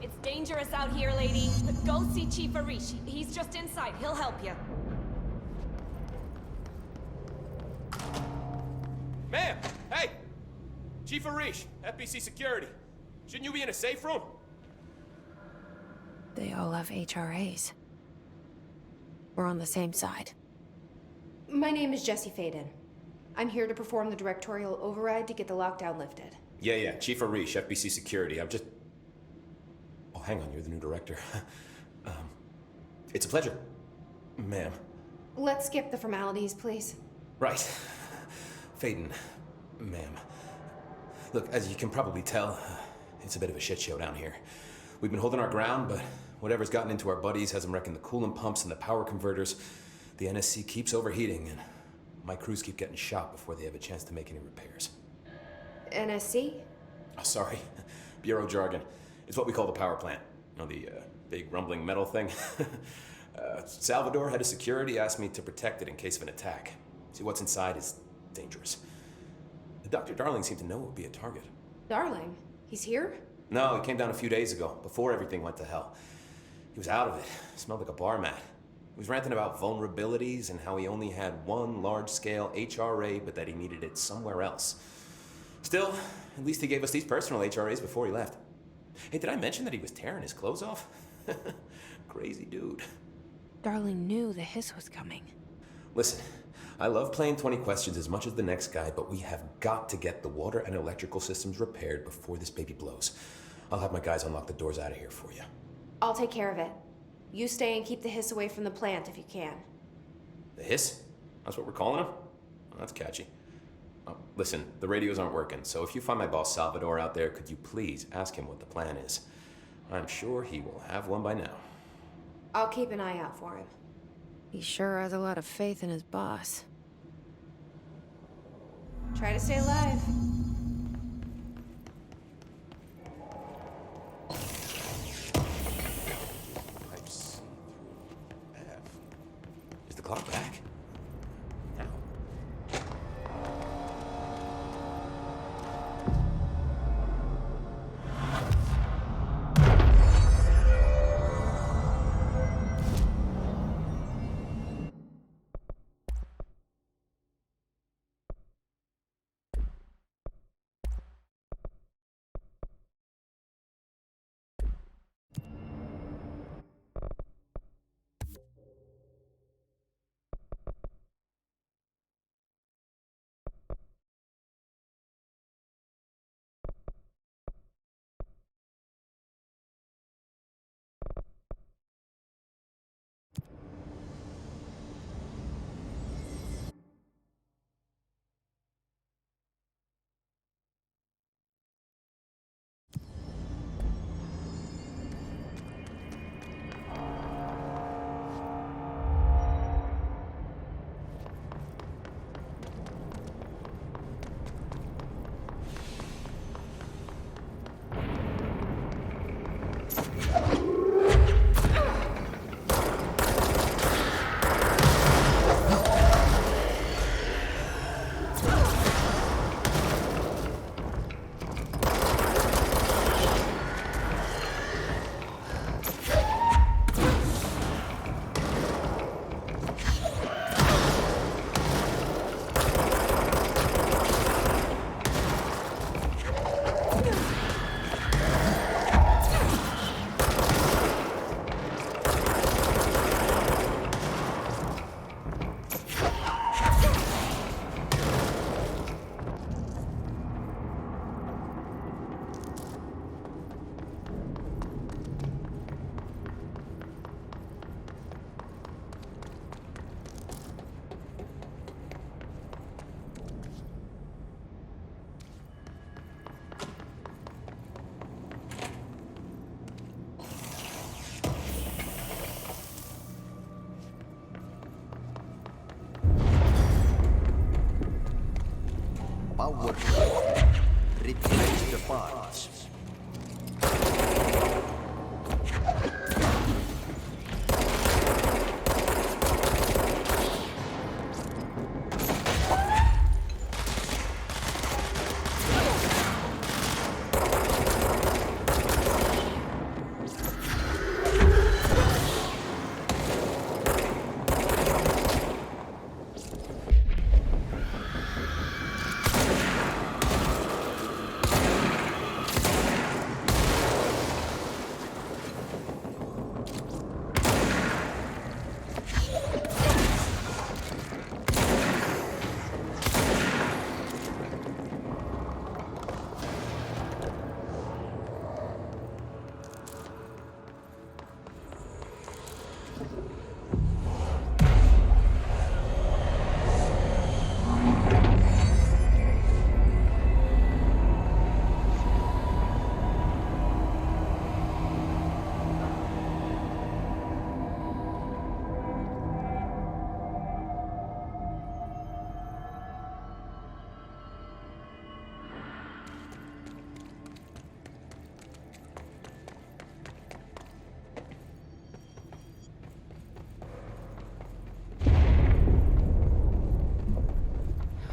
It's dangerous out here, lady. Go see Chief Arish. He's just inside. He'll help you. Ma'am! Hey! Chief Arish, FBC Security. Shouldn't you be in a safe room? They all have HRAs. We're on the same side. My name is Jesse Faden. I'm here to perform the directorial override to get the lockdown lifted. Yeah, Chief Arish, FBC Security. I'm just... Oh, hang on, you're the new director. It's a pleasure, ma'am. Let's skip the formalities, please. Right. Faden, ma'am. Look, as you can probably tell, it's a bit of a shit show down here. We've been holding our ground, but whatever's gotten into our buddies has them wrecking the coolant pumps and the power converters. The NSC keeps overheating, and my crews keep getting shot before they have a chance to make any repairs. NSC? Oh, sorry. Bureau jargon. It's what we call the power plant. You know, the big rumbling metal thing? Salvador, head of security, asked me to protect it in case of an attack. See, what's inside is dangerous. Dr. Darling seemed to know it would be a target. Darling? He's here? No, he came down a few days ago, before everything went to hell. He was out of it. Smelled like a bar mat. He was ranting about vulnerabilities and how he only had one large-scale HRA, but that he needed it somewhere else. Still, at least he gave us these personal HRAs before he left. Hey, did I mention that he was tearing his clothes off? Crazy dude. Darling knew the hiss was coming. Listen, I love playing 20 questions as much as the next guy, but we have got to get the water and electrical systems repaired before this baby blows. I'll have my guys unlock the doors out of here for you. I'll take care of it. You stay and keep the hiss away from the plant if you can. The hiss? That's what we're calling him? Oh, that's catchy. Oh, listen, the radios aren't working, so if you find my boss Salvador out there, could you please ask him what the plan is? I'm sure he will have one by now. I'll keep an eye out for him. He sure has a lot of faith in his boss. Try to stay alive. Type C through F. Is the clock back? Now. our replace the parts.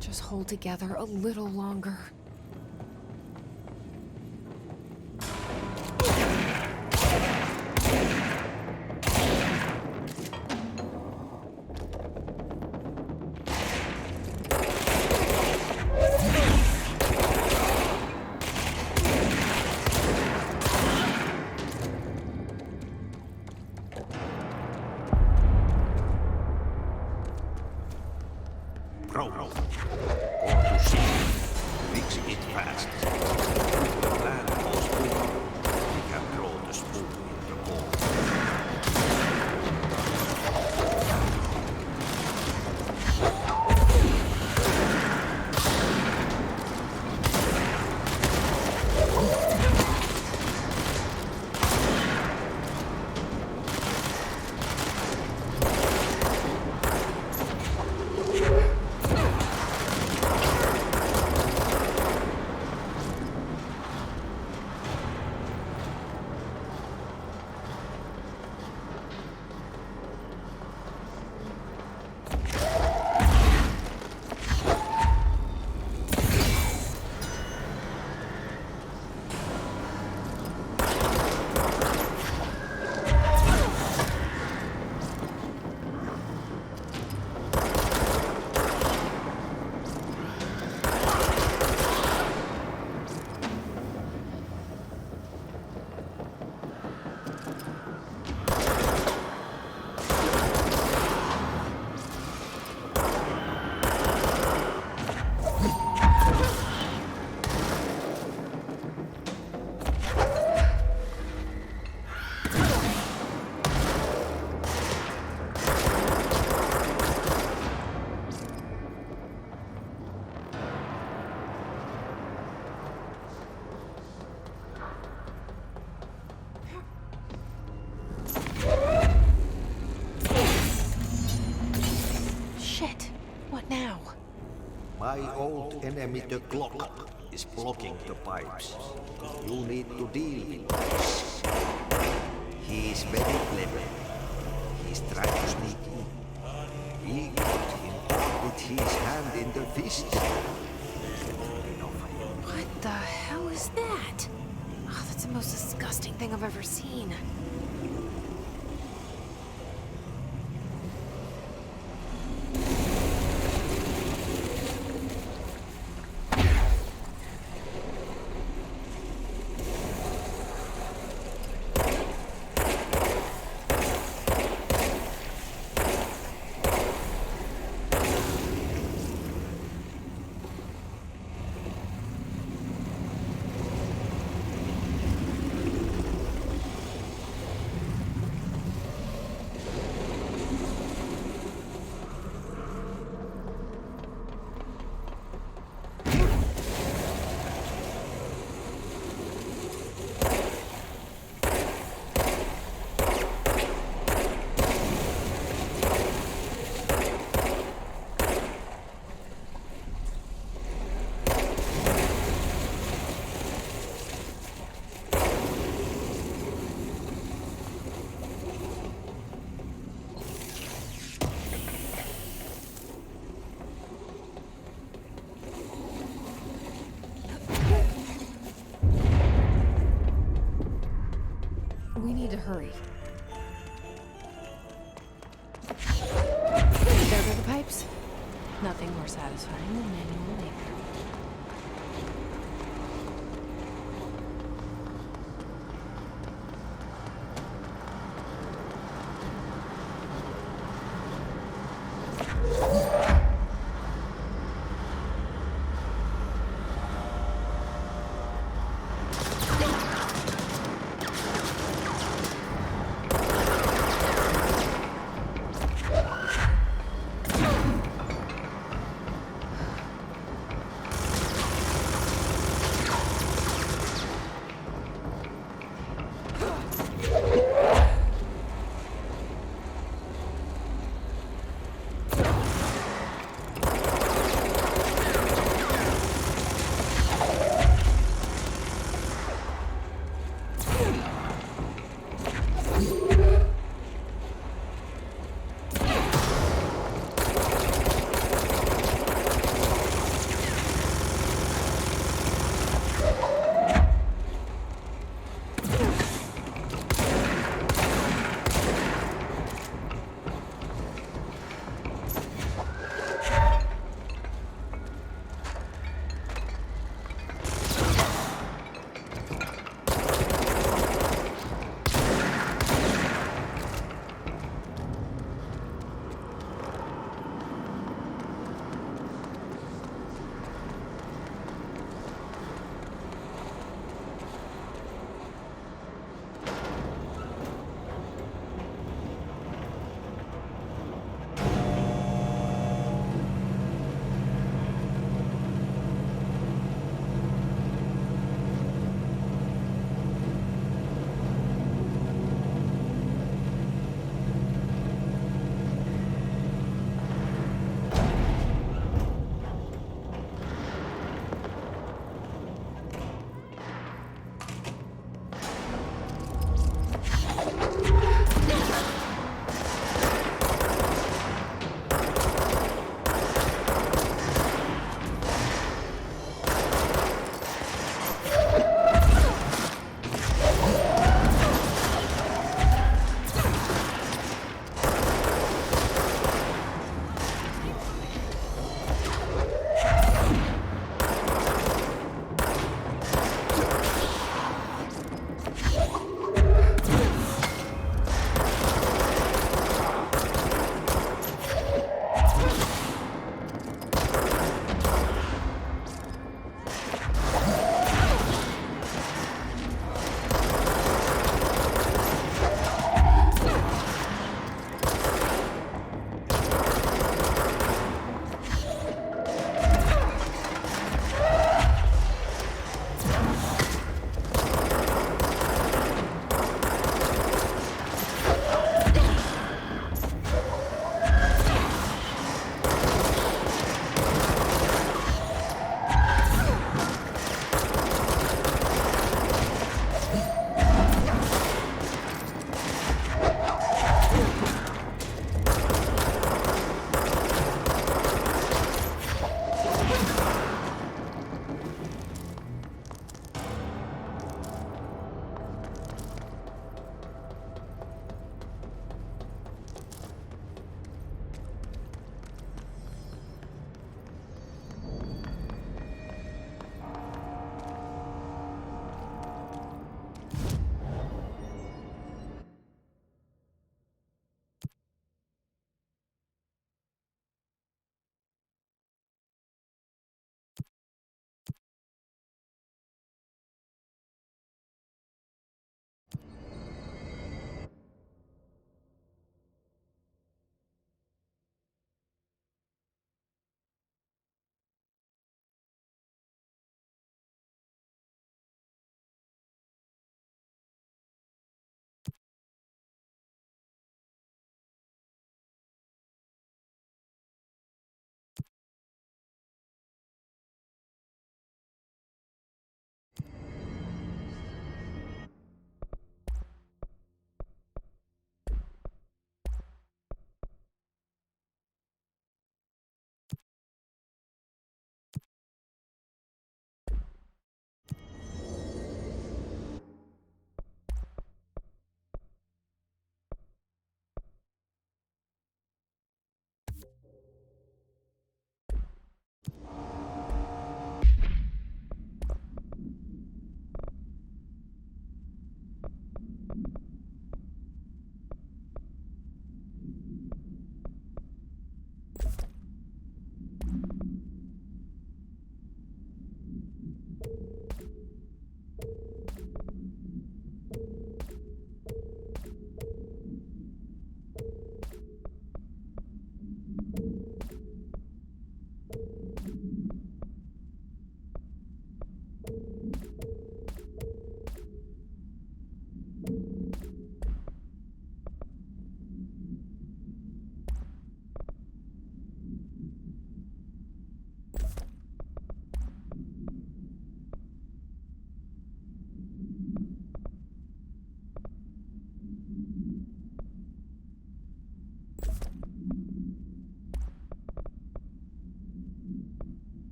Just hold together a little longer. Bro, go to see. Fix it fast. If the plan goes wrong, we can throw the spoon in the bowl. My old enemy, the clock, is blocking the pipes. You need to deal with this. He is very clever. He's trying to sneak in. We got him with his hand in the fist. What the hell is that? Oh, that's the most disgusting thing I've ever seen. hurry. There go the pipes. Nothing more satisfying than manual labor.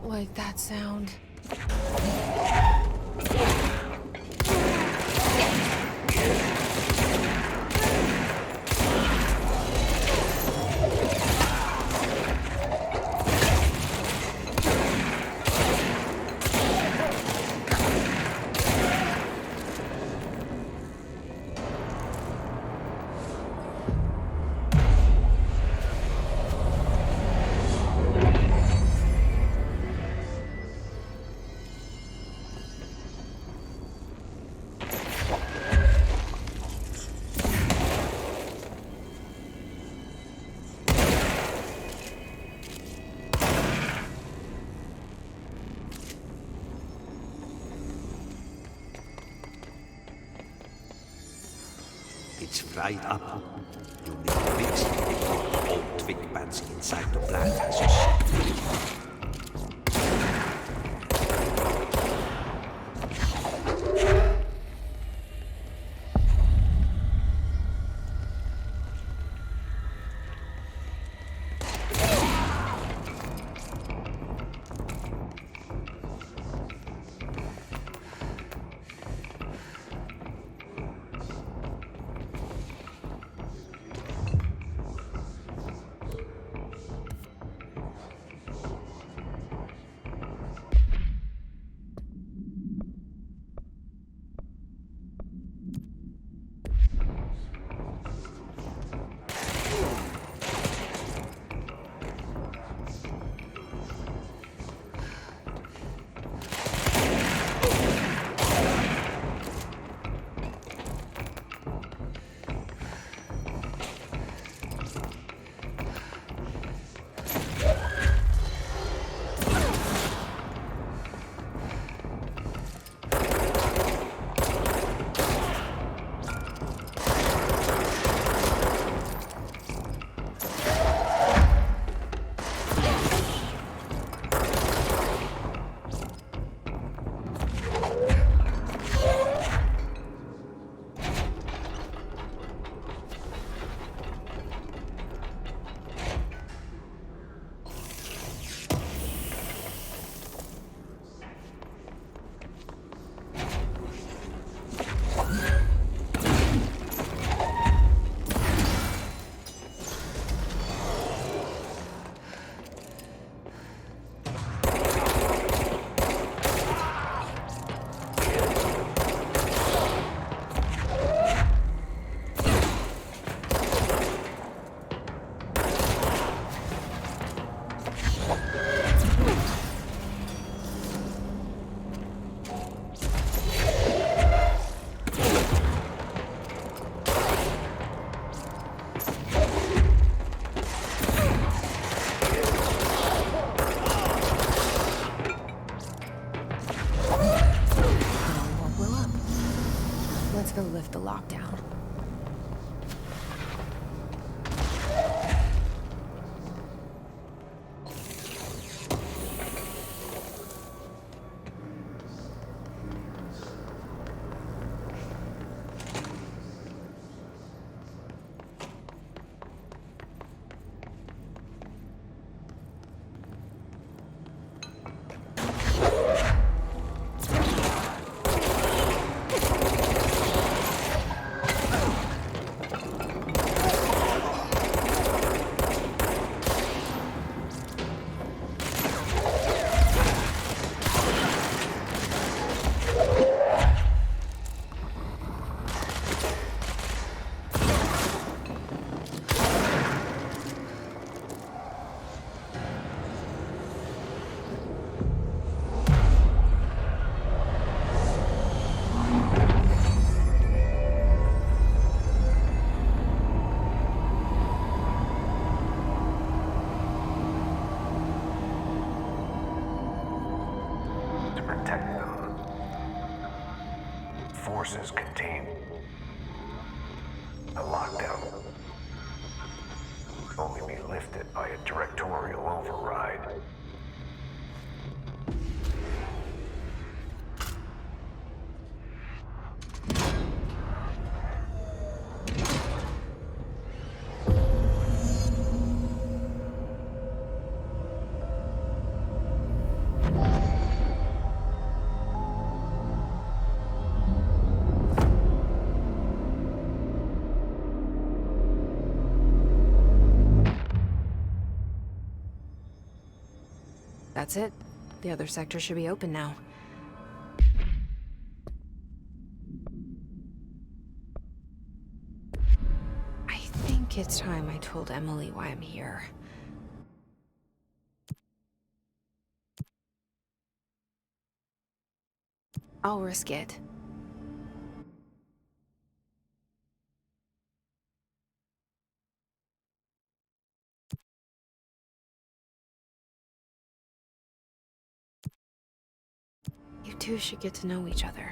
like that sound. It's fried up. You need to mix it before the old twig bands inside the plant has a shit. Let's go lift the lockdown. Forces contain a lockdown. Only be lifted by a directorial override. That's it. The other sector should be open now. I think it's time I told Emily why I'm here. I'll risk it. You two should get to know each other.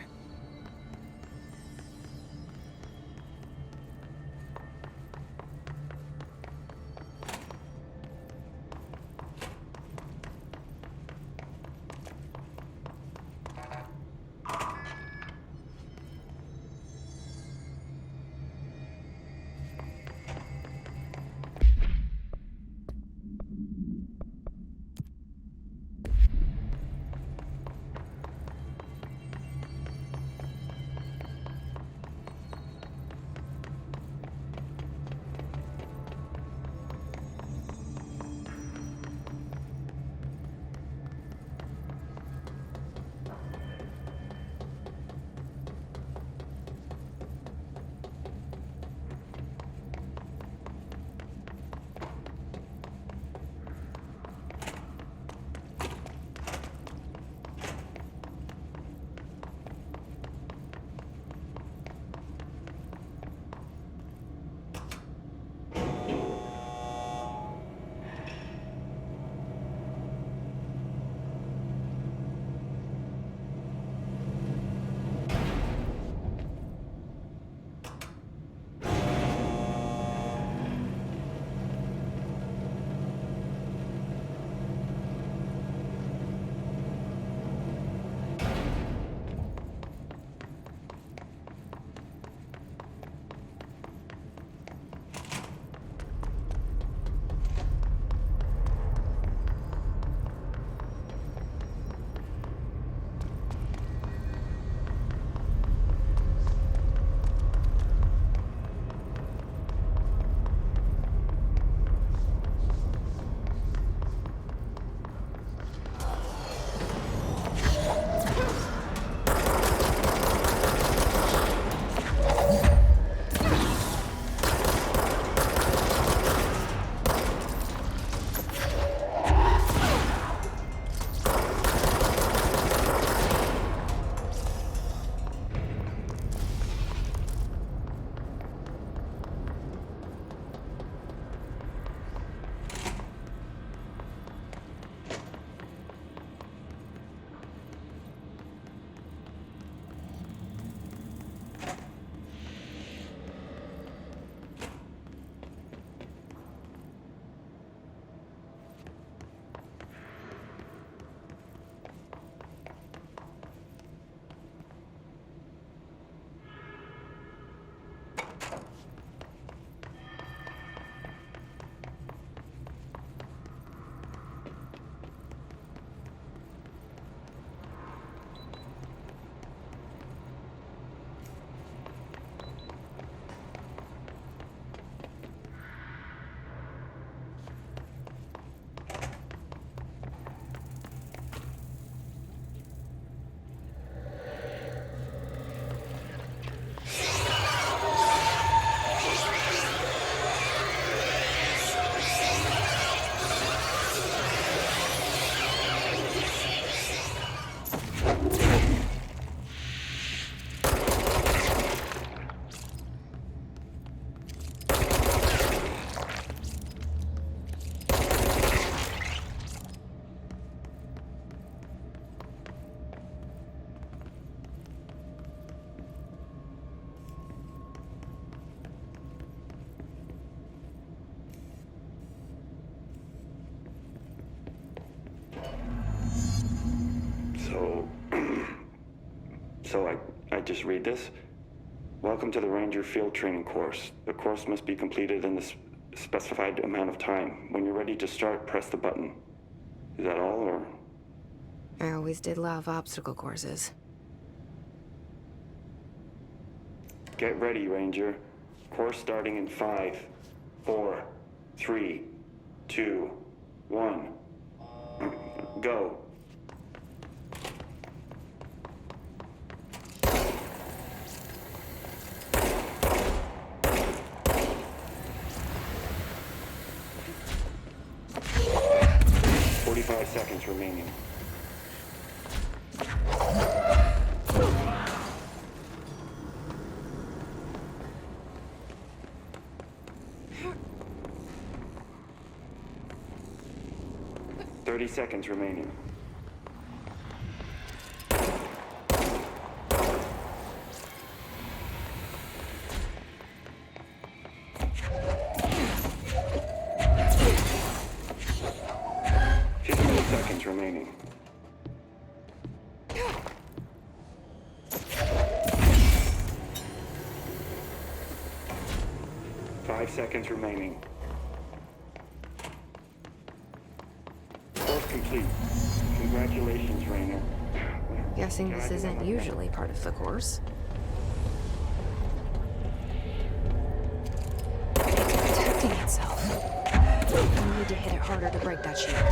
So I just read this. Welcome to the Ranger Field Training course. The course must be completed in the specified amount of time. When you're ready to start, press the button. Is that all, or? I always did love obstacle courses. Get ready, Ranger. Course starting in 5, 4, 3, 2, 1. go. "45 seconds remaining. "30 seconds remaining. Seconds remaining. 5 seconds remaining. Course complete. Congratulations, Rainer. Guessing this isn't usually part of the course. It's protecting itself. I need to hit it harder to break that shield.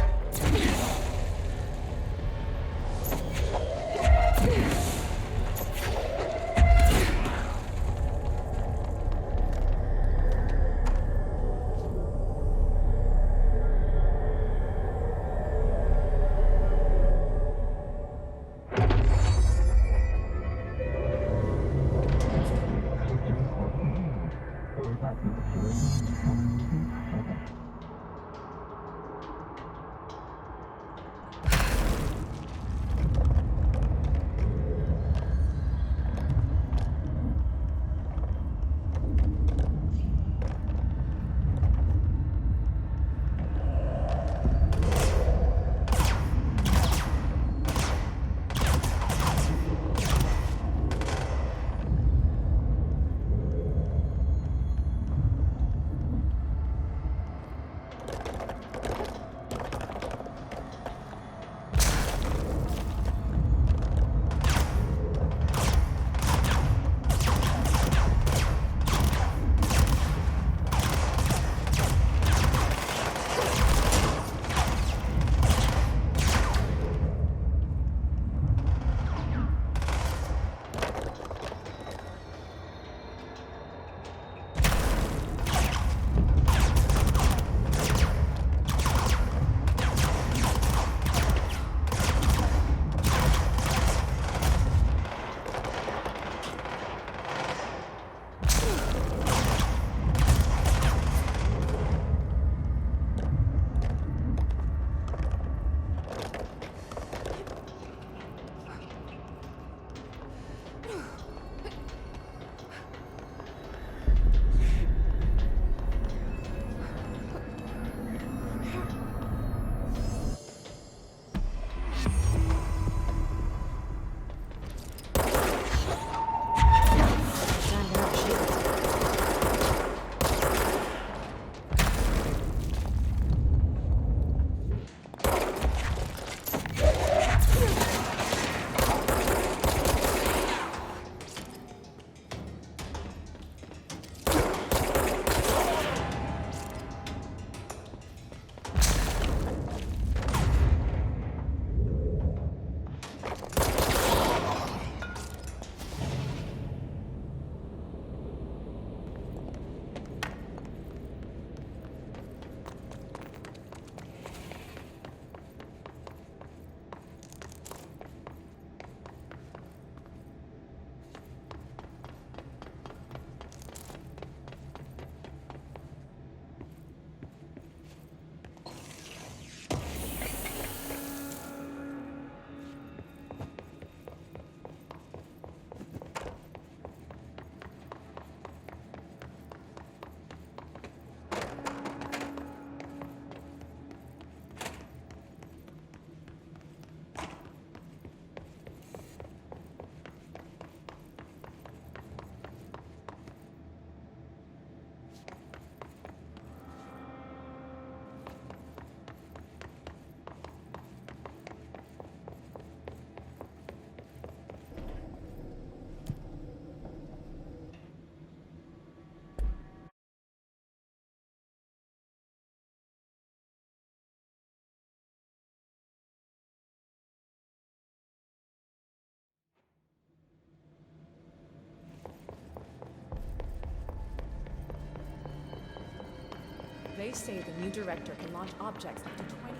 They say the new director can launch objects up to 20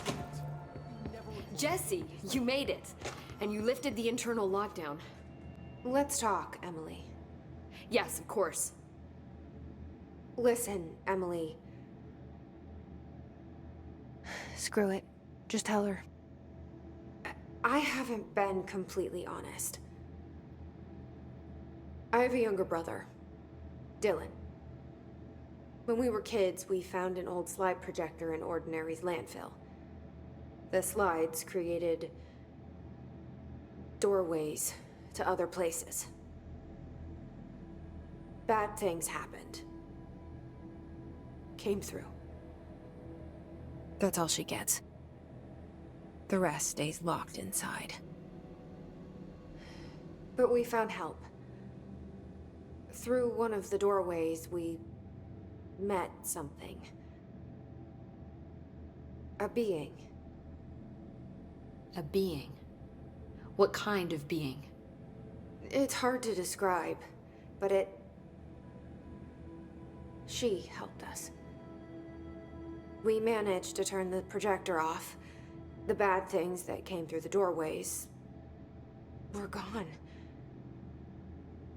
feet. Jesse, you made it. And you lifted the internal lockdown. Let's talk, Emily. Yes, of course. Listen, Emily. Screw it. Just tell her. I haven't been completely honest. I have a younger brother, Dylan. When we were kids, we found an old slide projector in Ordinary's landfill. The slides created doorways to other places. Bad things happened. Came through. That's all she gets. The rest stays locked inside. But we found help. Through one of the doorways, we met something. A being. A being? What kind of being? It's hard to describe, but she helped us. We managed to turn the projector off. The bad things that came through the doorways were gone.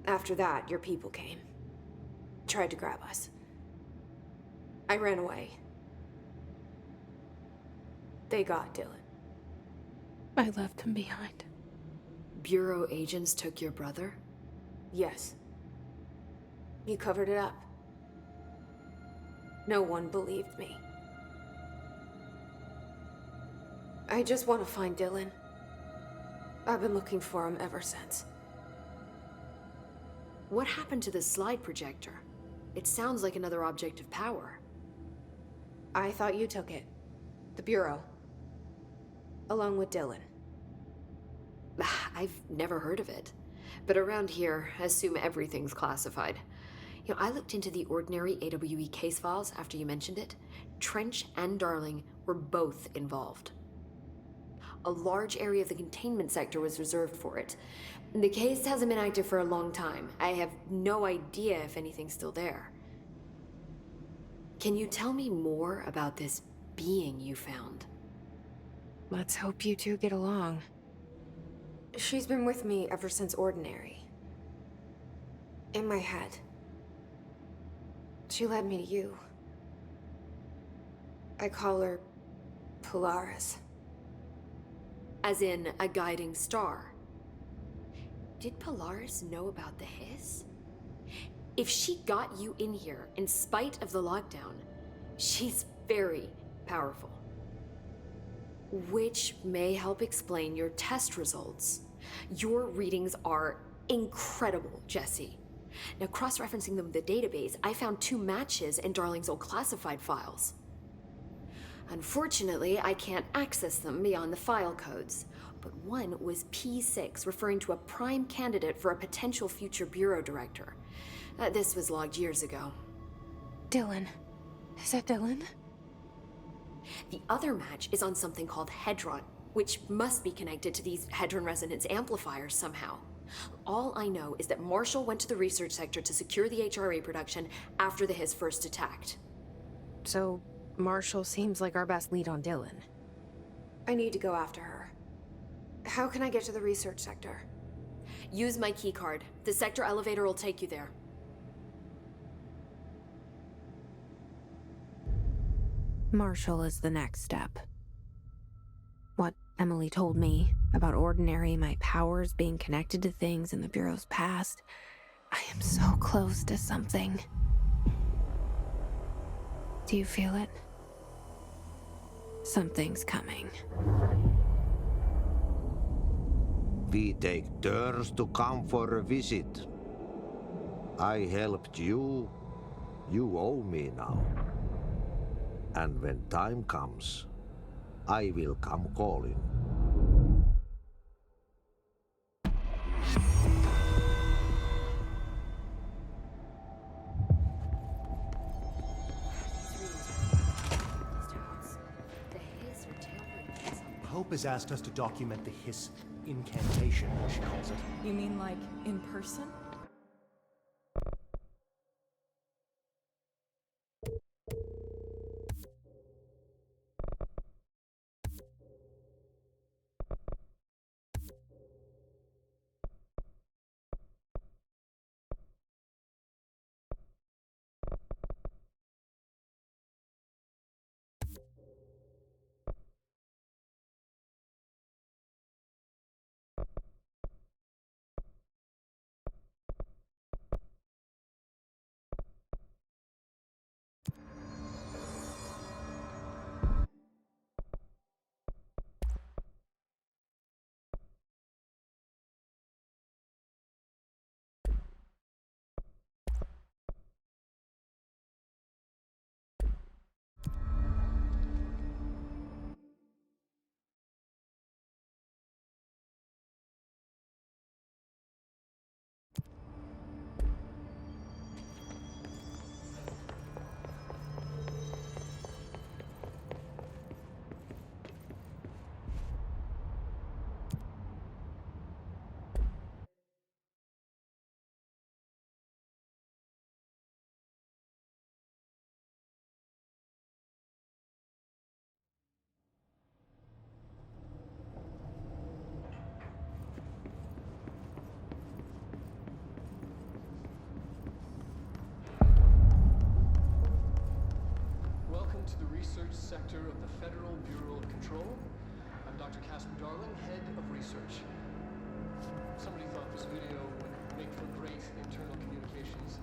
After that, your people came. Tried to grab us. I ran away. They got Dylan. I left him behind. Bureau agents took your brother? Yes. You covered it up. No one believed me. I just want to find Dylan. I've been looking for him ever since. What happened to the slide projector? It sounds like another object of power. I thought you took it. The Bureau. Along with Dylan. I've never heard of it. But around here, I assume everything's classified. You know, I looked into the Ordinary AWE case files after you mentioned it. Trench and Darling were both involved. A large area of the containment sector was reserved for it. The case hasn't been active for a long time. I have no idea if anything's still there. Can you tell me more about this being you found? Let's hope you two get along. She's been with me ever since Ordinary. In my head. She led me to you. I call her Polaris. As in a guiding star. Did Polaris know about the hiss? If she got you in here in spite of the lockdown, she's very powerful. Which may help explain your test results. Your readings are incredible, Jesse. Now, cross-referencing them with the database, I found 2 matches in Darling's old classified files. Unfortunately, I can't access them beyond the file codes, but one was P6, referring to a prime candidate for a potential future bureau director. This was logged years ago. Dylan. Is that Dylan? The other match is on something called Hedron, which must be connected to these Hedron resonance amplifiers somehow. All I know is that Marshall went to the research sector to secure the HRA production after the Hiss first attacked. So, Marshall seems like our best lead on Dylan. I need to go after her. How can I get to the research sector? Use my keycard. The sector elevator will take you there. Marshall is the next step. What Emily told me about Ordinary, my powers being connected to things in the Bureau's past, I am so close to something. Do you feel it? Something's coming. We take turns to come for a visit. I helped you. You owe me now. And when time comes, I will come calling. Hope has asked us to document the Hiss incantation, as she calls it. You mean like in person? Research Sector of the Federal Bureau of Control. I'm Dr. Casper Darling, Head of Research. Somebody thought this video would make for great internal communications.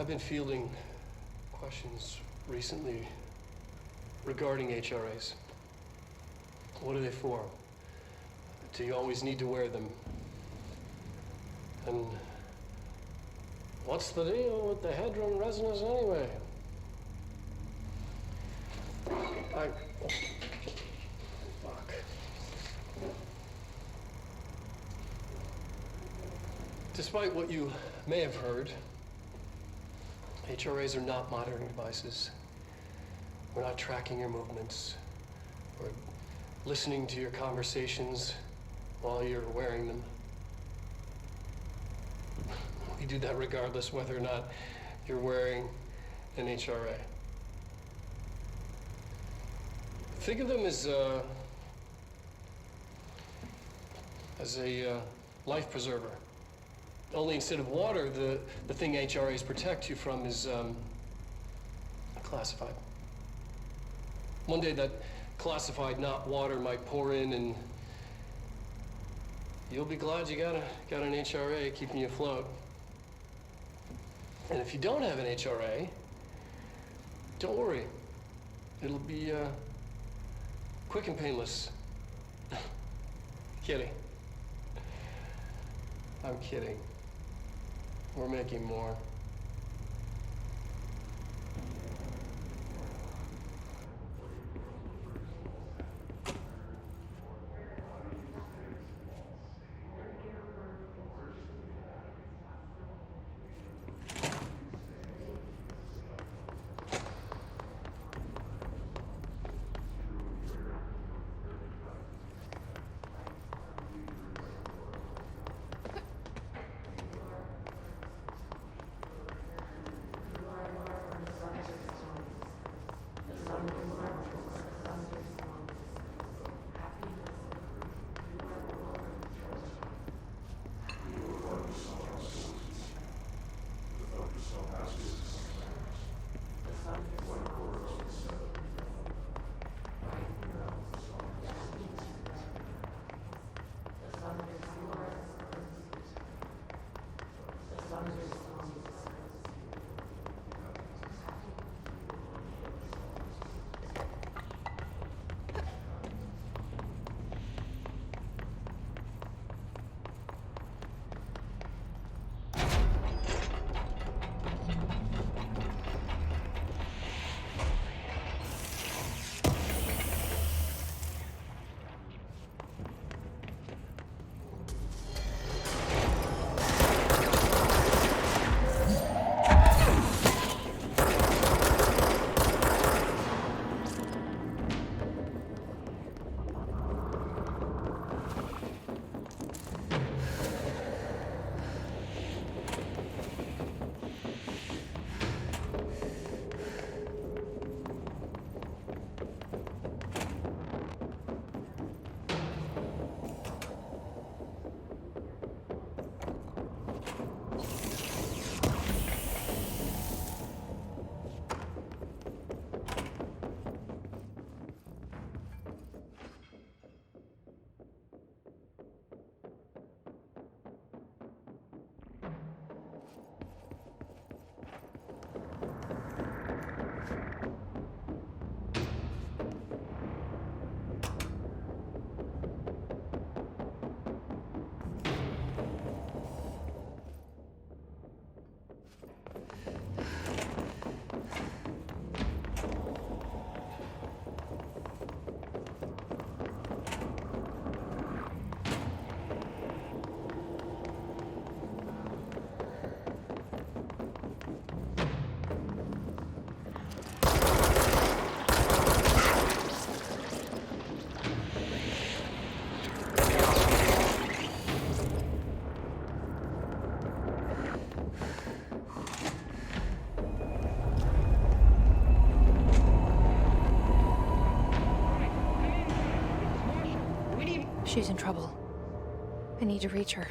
I've been fielding questions recently regarding HRAs. What are they for? Do you always need to wear them? And what's the deal with the headroom resonance anyway? Fuck. Despite what you may have heard, HRAs are not monitoring devices. We're not tracking your movements. We're listening to your conversations while you're wearing them. You do that regardless whether or not you're wearing an HRA. Think of them as a life preserver. Only instead of water, the thing HRAs protect you from is classified. One day that classified, not water, might pour in, and you'll be glad you got an HRA keeping you afloat. And if you don't have an HRA, don't worry. It'll be quick and painless. Kidding. I'm kidding. We're making more. She's in trouble. I need to reach her.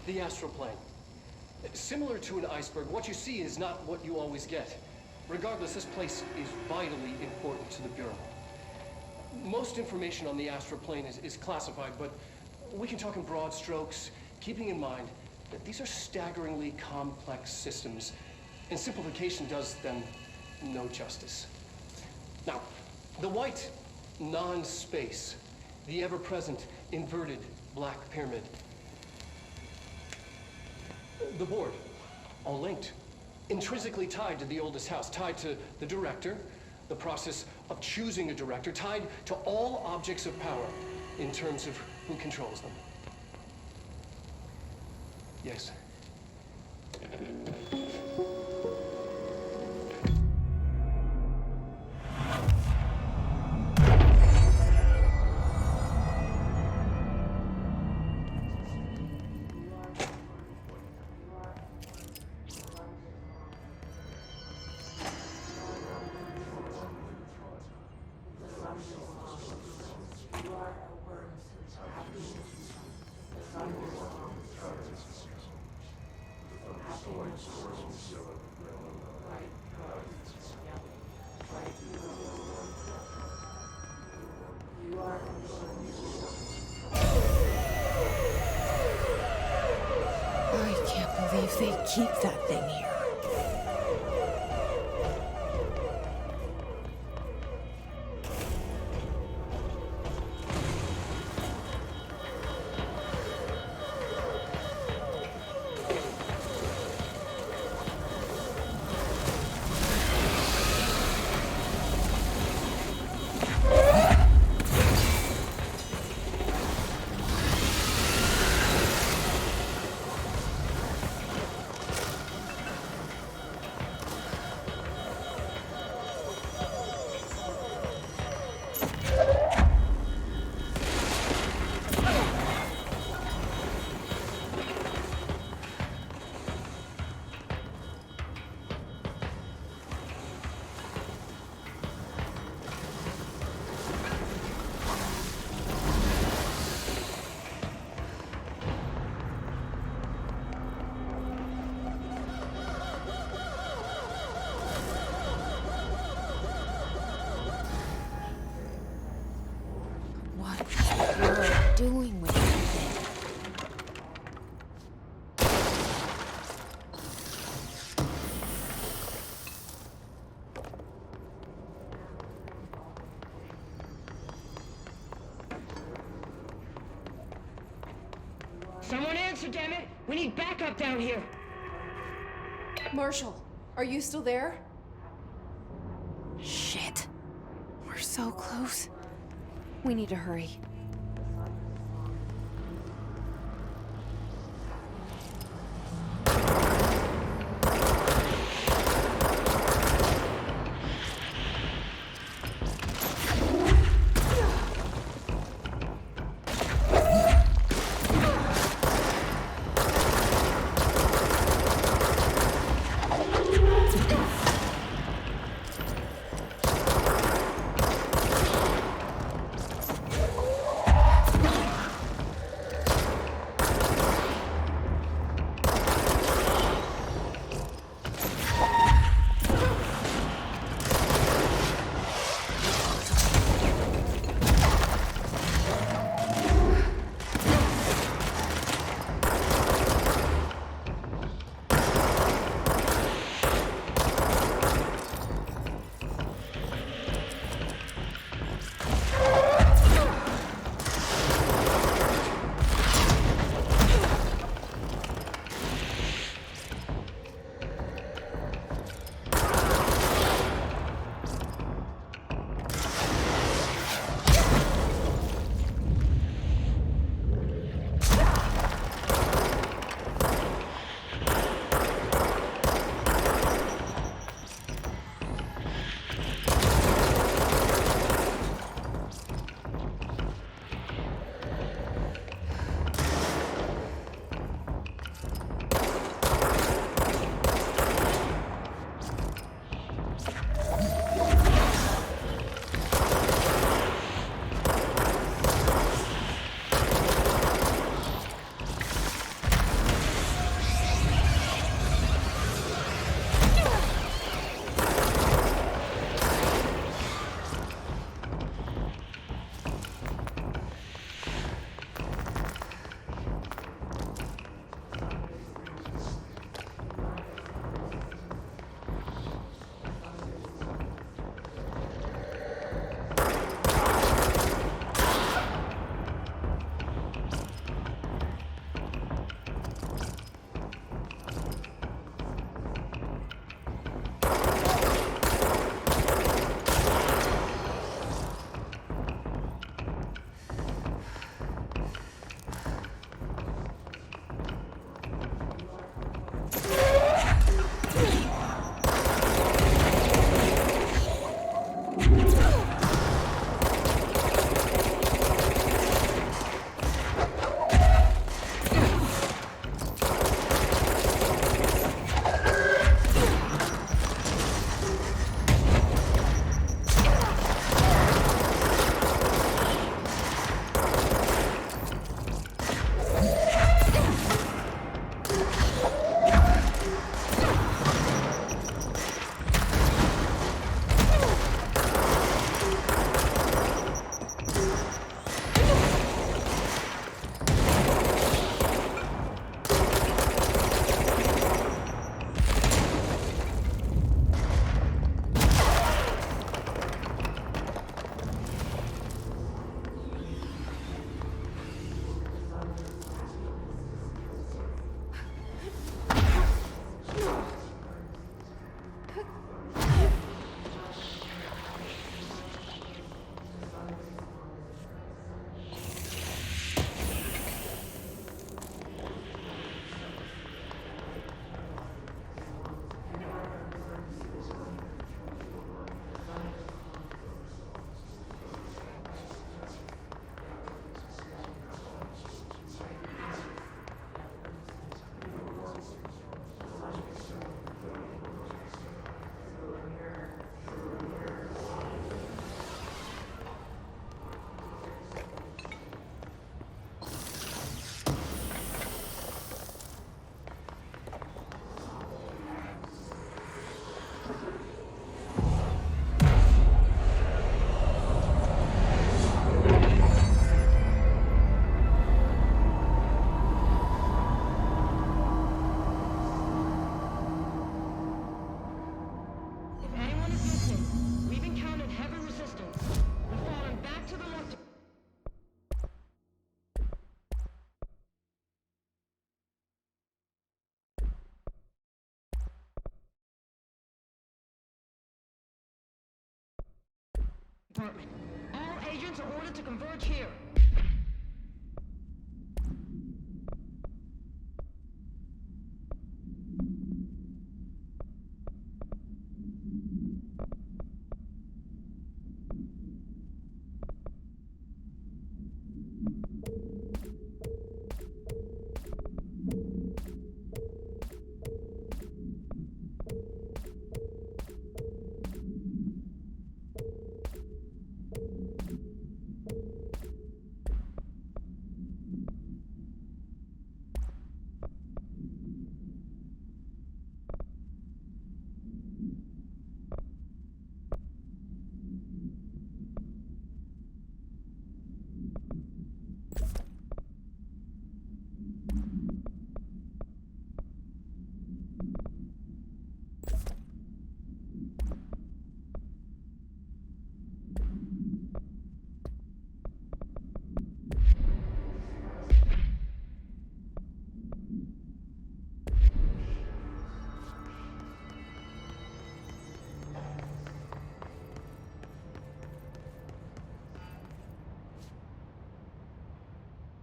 the astral plane. Similar to an iceberg, what you see is not what you always get. Regardless, this place is vitally important to the Bureau. Most information on the astral plane is classified, but we can talk in broad strokes, keeping in mind that these are staggeringly complex systems, and simplification does them no justice. Now, the white non-space, the ever-present inverted black pyramid, the board, all linked, intrinsically tied to the oldest house, tied to the director, the process of choosing a director, tied to all objects of power in terms of who controls them. Yes. I can't believe they keep that thing here. Doing with everything. Someone answer, damn it! We need backup down here! Marshall, are you still there? Shit. We're so close. We need to hurry. Department. All agents are ordered to converge here.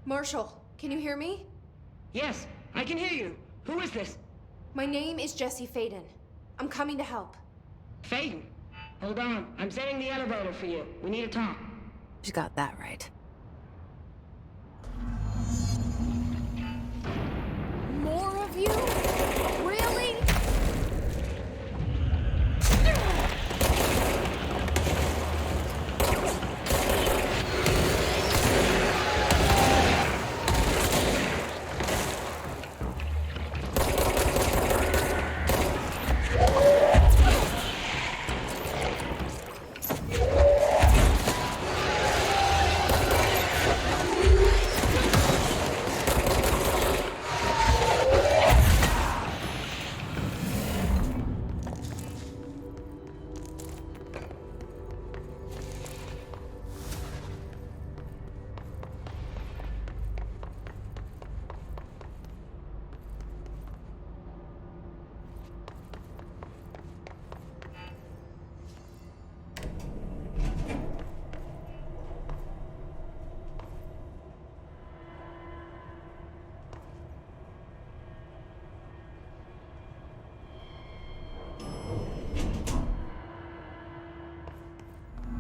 Marshall, can you hear me? Yes, I can hear you. Who is this? My name is Jesse Faden. I'm coming to help. Faden. Hold on. I'm setting the elevator for you. We need to talk. She's got that right. More of you? Really?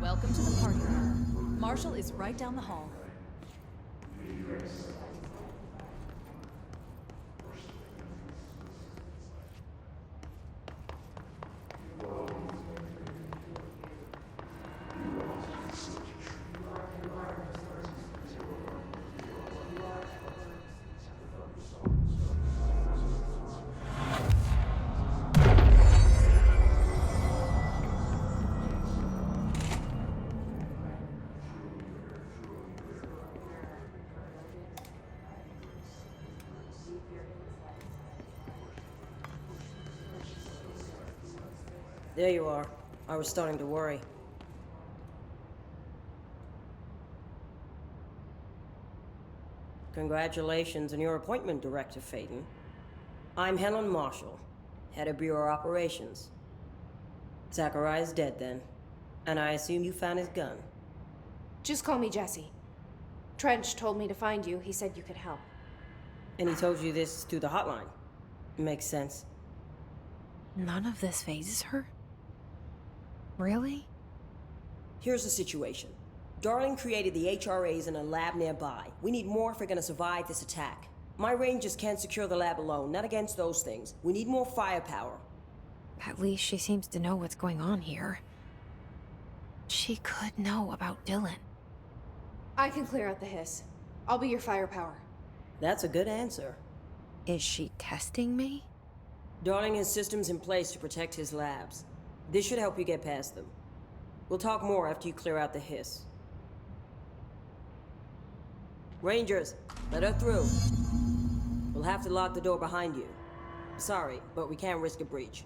Welcome to the party room. Marshall is right down the hall. There you are. I was starting to worry. Congratulations on your appointment, Director Faden. I'm Helen Marshall, head of Bureau Operations. Zachariah's dead then, and I assume you found his gun. Just call me Jesse. Trench told me to find you. He said you could help. And he told you this through the hotline. Makes sense. None of this phases her? Really? Here's the situation. Darling created the HRAs in a lab nearby. We need more if we're gonna survive this attack. My rangers can't secure the lab alone, not against those things. We need more firepower. At least she seems to know what's going on here. She could know about Dylan. I can clear out the hiss. I'll be your firepower. That's a good answer. Is she testing me? Darling has systems in place to protect his labs. This should help you get past them. We'll talk more after you clear out the hiss. Rangers, let her through. We'll have to lock the door behind you. Sorry, but we can't risk a breach.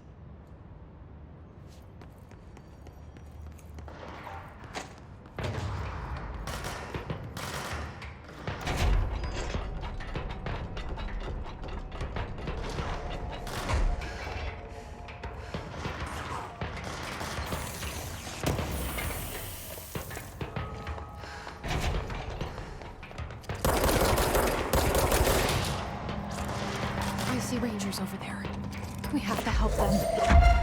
over there. We have to help them.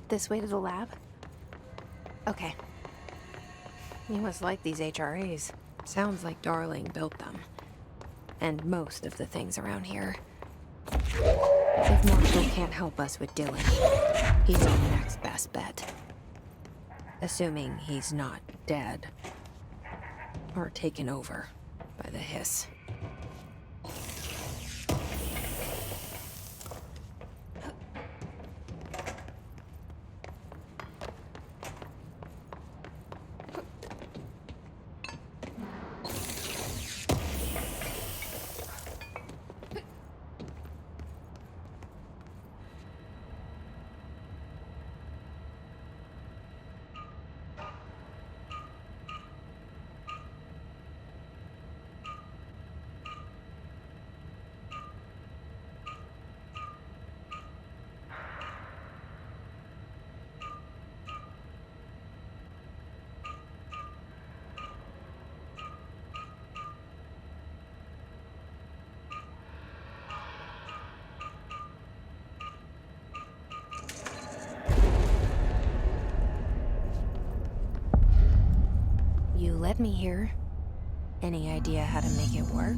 This way to the lab? Okay. You must like these HRAs. Sounds like Darling built them. And most of the things around here. If Marshall can't help us with Dylan, he's our next best bet. Assuming he's not dead. Or taken over by the hiss. You let me here. Any idea how to make it work?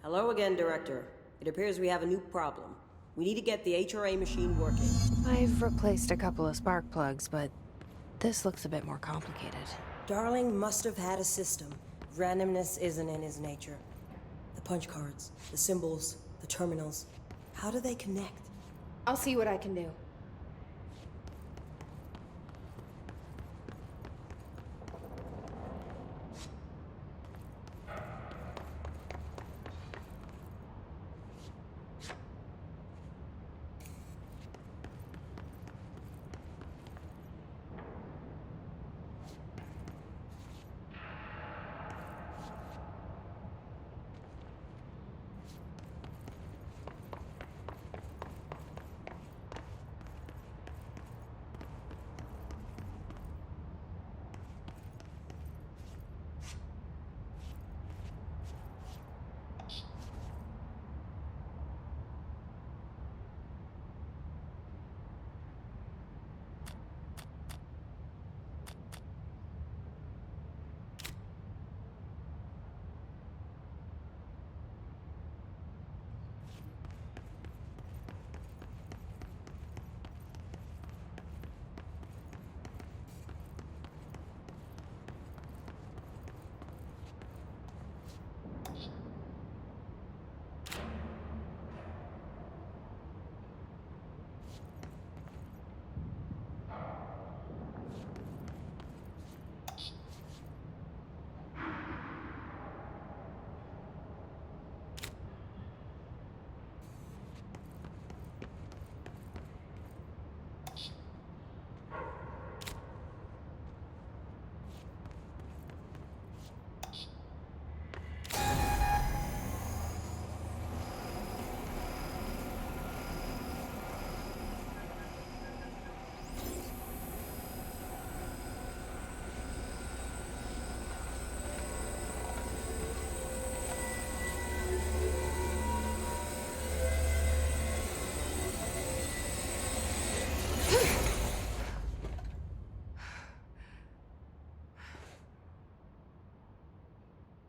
Hello again, Director. It appears we have a new problem. We need to get the HRA machine working. I've replaced a couple of spark plugs, but this looks a bit more complicated. Darling must have had a system. Randomness isn't in his nature. The punch cards, the symbols, the terminals. How do they connect? I'll see what I can do.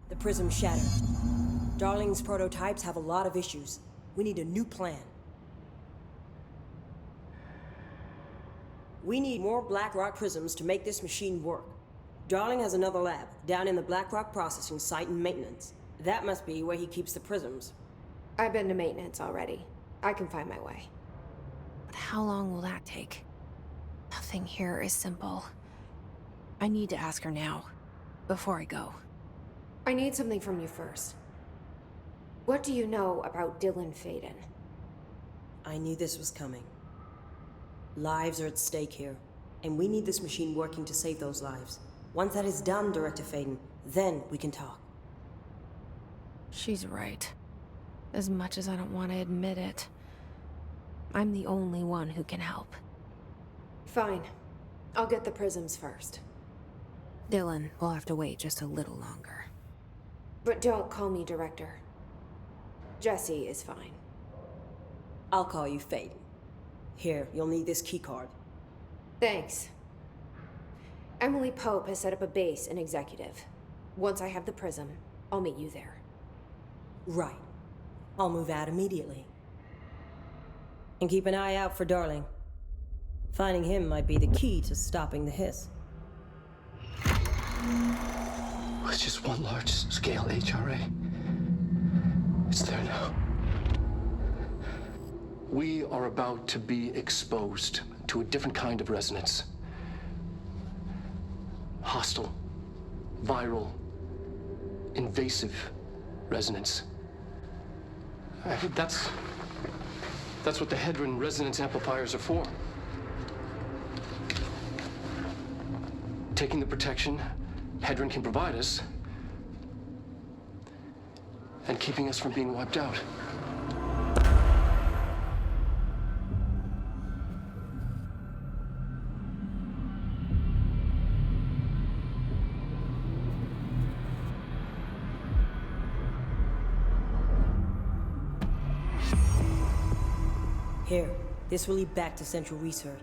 The prism shattered. Darling's prototypes have a lot of issues. We need a new plan. We need more Black Rock prisms to make this machine work. Darling has another lab, down in the Black Rock processing site in maintenance. That must be where he keeps the prisms. I've been to maintenance already. I can find my way. But how long will that take? Nothing here is simple. I need to ask her now, before I go. I need something from you first. What do you know about Dylan Faden? I knew this was coming. Lives are at stake here, and we need this machine working to save those lives. Once that is done, Director Faden, then we can talk. She's right. As much as I don't want to admit it, I'm the only one who can help. Fine. I'll get the prisms first. Dylan will have to wait just a little longer. But don't call me Director. Jesse is fine. I'll call you Faden. Here, you'll need this keycard. Thanks. Emily Pope has set up a base in Executive. Once I have the prism, I'll meet you there. Right. I'll move out immediately. And keep an eye out for Darling. Finding him might be the key to stopping the hiss. With just one large-scale HRA. It's there now. We are about to be exposed to a different kind of resonance. Hostile, viral, invasive resonance. That's what the Hedron resonance amplifiers are for. Taking the protection Hedron can provide us, and keeping us from being wiped out. Here, this will lead back to Central Research.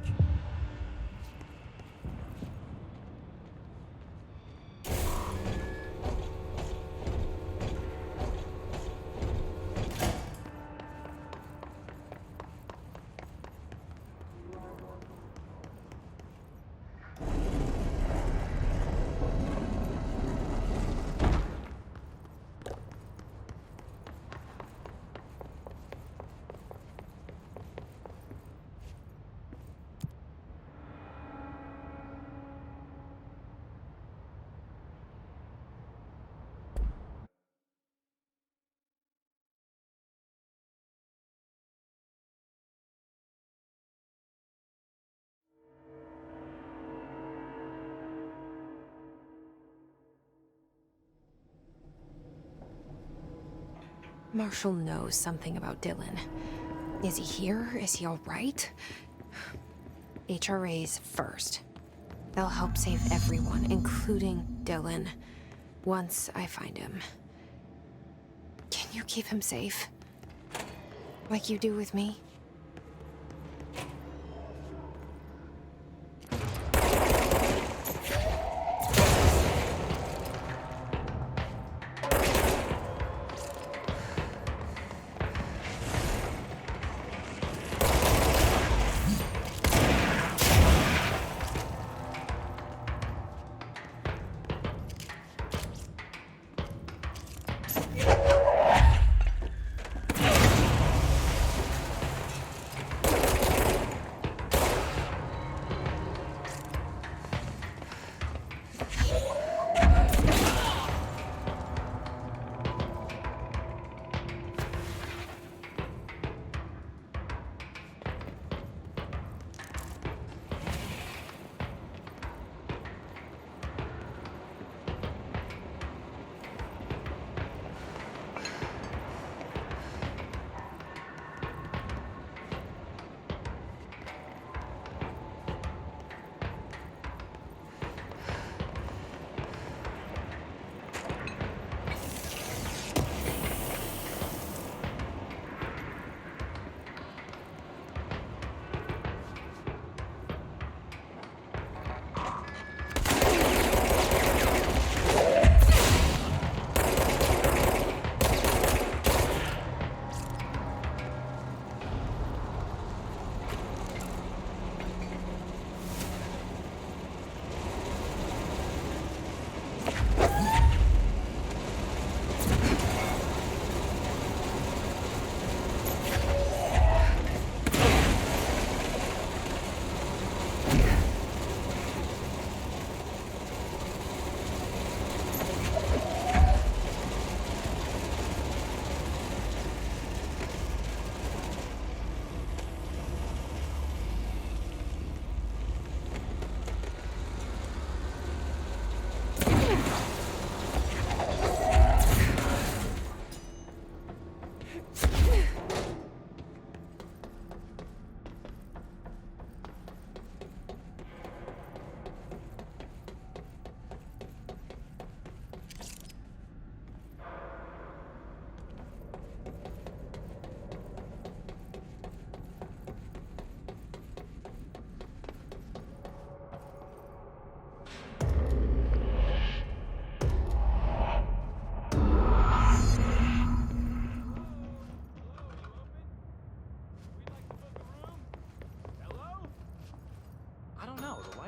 Marshall knows something about Dylan. Is he here? Is he all right? HRAs first. They'll help save everyone, including Dylan, once I find him. Can you keep him safe? Like you do with me?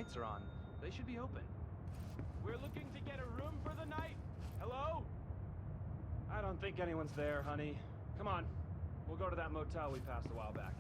lights are on. They should be open. We're looking to get a room for the night. Hello? I don't think anyone's there, honey. Come on. We'll go to that motel we passed a while back.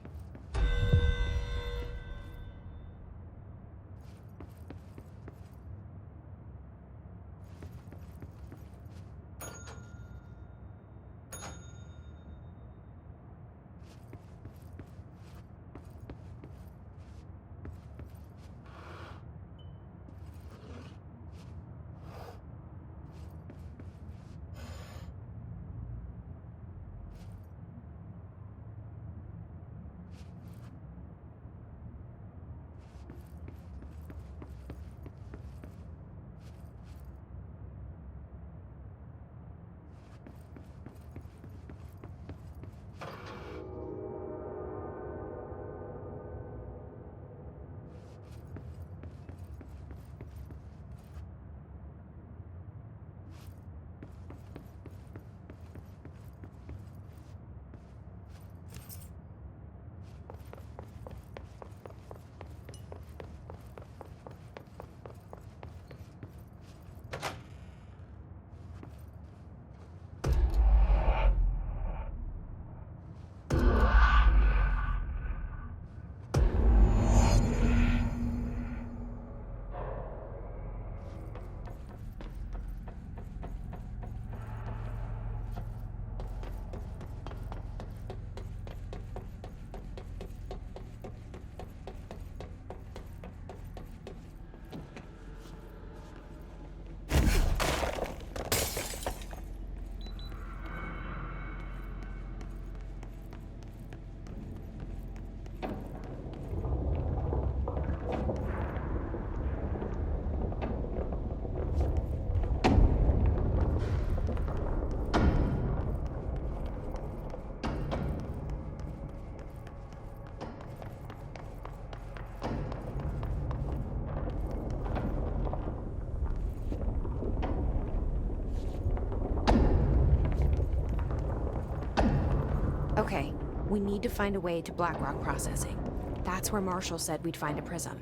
Okay, we need to find a way to Blackrock processing. That's where Marshall said we'd find a prism.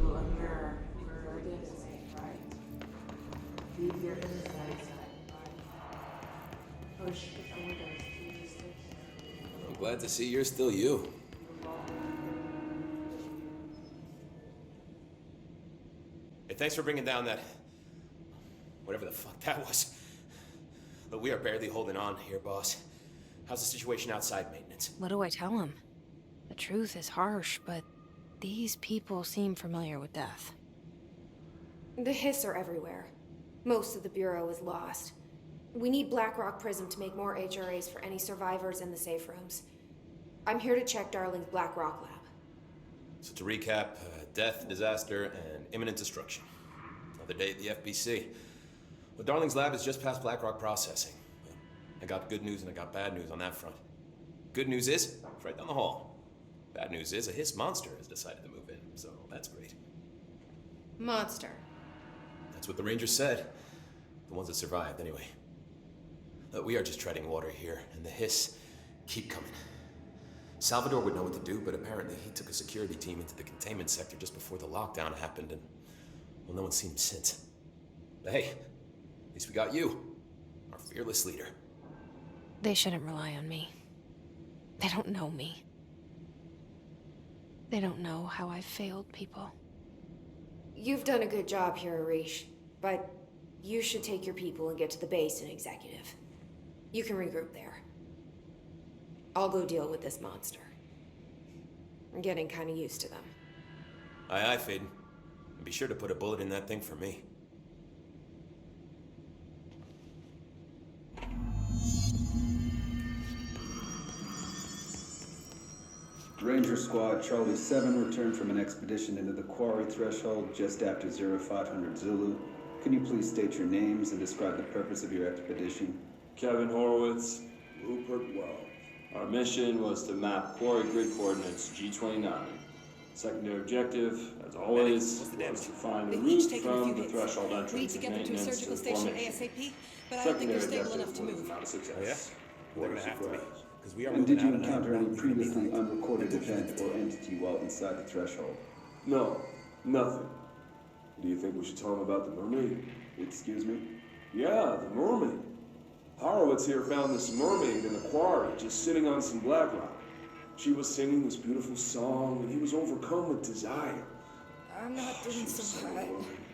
to a mirror for identity, right? Leave your insides. Push the fingers to the station. I'm glad to see you're still you. Hey, thanks for bringing down that... whatever the fuck that was. Look, we are barely holding on here, boss. How's the situation outside maintenance? What do I tell him? The truth is harsh, but these people seem familiar with death. The hiss are everywhere. Most of the Bureau is lost. We need Blackrock Prism to make more HRAs for any survivors in the safe rooms. I'm here to check Darling's Blackrock lab. So to recap, death, disaster, and imminent destruction. Another day at the FBC. Well, Darling's lab is just past Blackrock processing. I got good news and I got bad news on that front. Good news is, it's right down the hall. Bad news is, a hiss monster has decided to move in, so that's great. Monster. That's what the Rangers said. The ones that survived, anyway. We are just treading water here, and the hiss keep coming. Salvador would know what to do, but apparently he took a security team into the containment sector just before the lockdown happened, and, well, no one's seen him since. But hey, at least we got you, our fearless leader. They shouldn't rely on me. They don't know me. They don't know how I've failed people. You've done a good job here, Arish, but you should take your people and get to the base in Executive. You can regroup there. I'll go deal with this monster. I'm getting kind of used to them. Aye, aye, Faden. And be sure to put a bullet in that thing for me. Ranger Squad Charlie 7 returned from an expedition into the quarry threshold just after 0500 Zulu. Can you please state your names and describe the purpose of your expedition? Kevin Horowitz, Rupert Well. Our mission was to map quarry grid coordinates G29. Secondary objective, as always, was to find a route from the threshold entrance. We need to get them to a surgical station ASAP, but I don't think they're stable enough to move. Not a success. Oh, yeah? They're gonna have to be. Because we are And did you moving out encounter any and previously unrecorded event or entity while inside the threshold? No, nothing. Do you think we should tell him about the mermaid? Excuse me? Yeah, the mermaid. Horowitz here found this mermaid in the quarry, just sitting on some black rock. She was singing this beautiful song, and he was overcome with desire. I'm not doing so bad.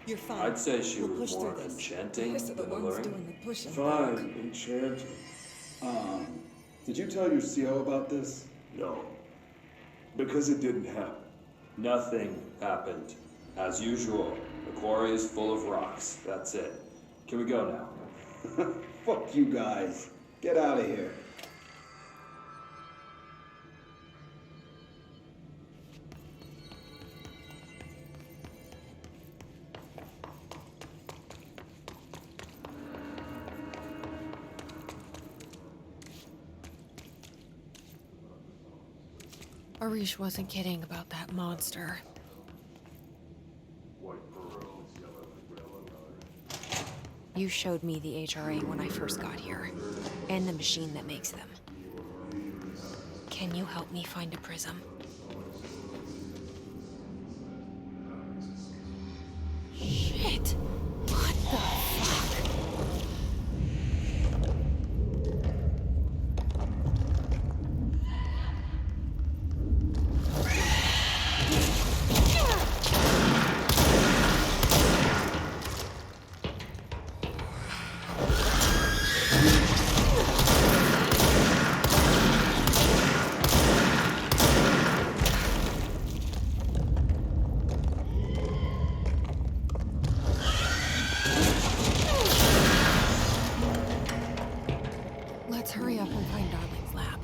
You're fine. I'd say she We'll was push more through this. enchanting Chris are the than ones alluring. doing the pushing. Fine, enchanting. Did you tell your CO about this? No. Because it didn't happen. Nothing happened. As usual, the quarry is full of rocks. That's it. Can we go now? Fuck you guys. Get out of here. Arish wasn't kidding about that monster. You showed me the HRA when I first got here, and the machine that makes them. Can you help me find a prism? Shit! What the fuck? Let's hurry up and find Darling's lab.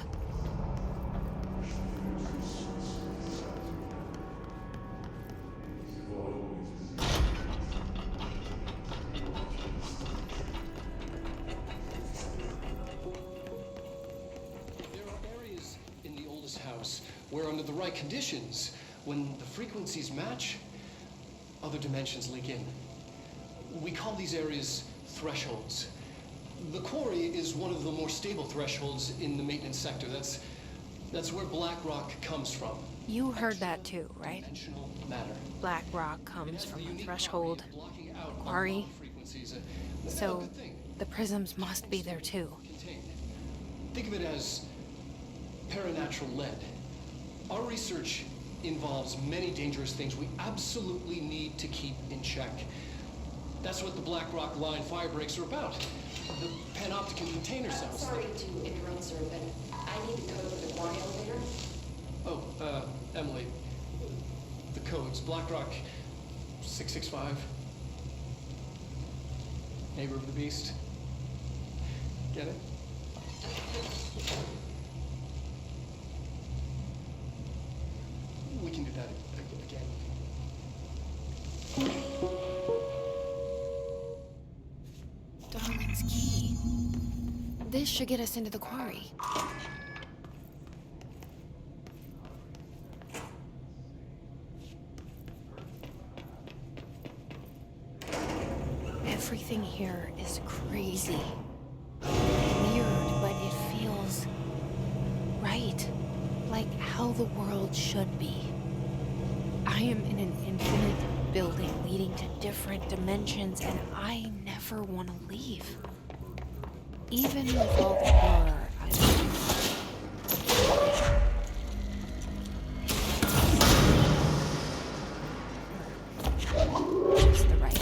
There are areas in the oldest house where, under the right conditions, when the frequencies match, other dimensions link in. We call these areas thresholds. The quarry is one of the more stable thresholds in the maintenance sector. That's where Blackrock comes from. You heard that too, right? Dimensional matter. Black rock comes from the threshold, the quarry. So the prisms must be there too. Think of it as paranatural lead. Our research involves many dangerous things we absolutely need to keep in check. That's what the Black Rock Line fire breaks are about. The panopticon container cells. Sorry to interrupt, sir, but I need the code for the quarry elevator. Oh, Emily. The codes. Black Rock 665. Neighbor of the Beast. Get it? We can do that again. Darling's key. This should get us into the quarry. Everything here is crazy. Weird, but it feels right. Like how the world should be. I am in an infinite building leading to different dimensions, and I never want to leave. Even with all the horror I've been just the right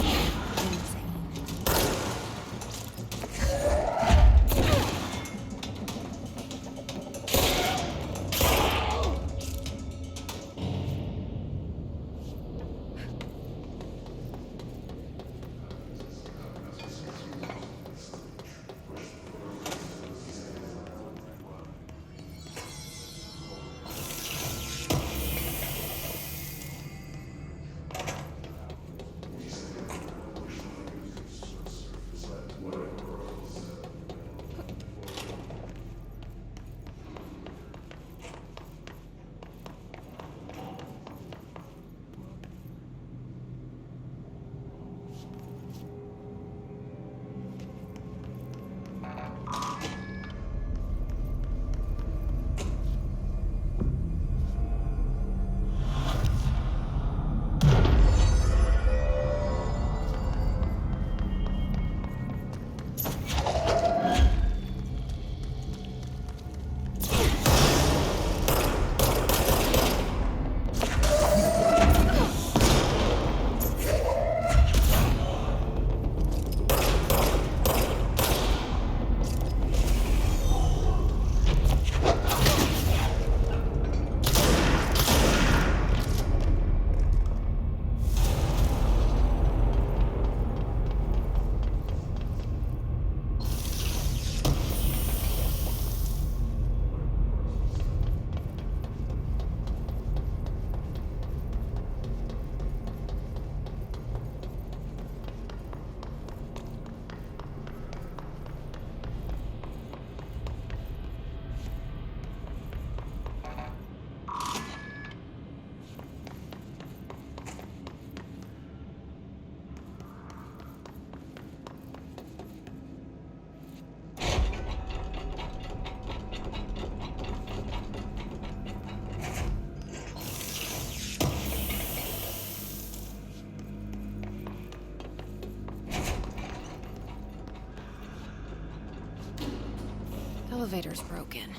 elevator's broken.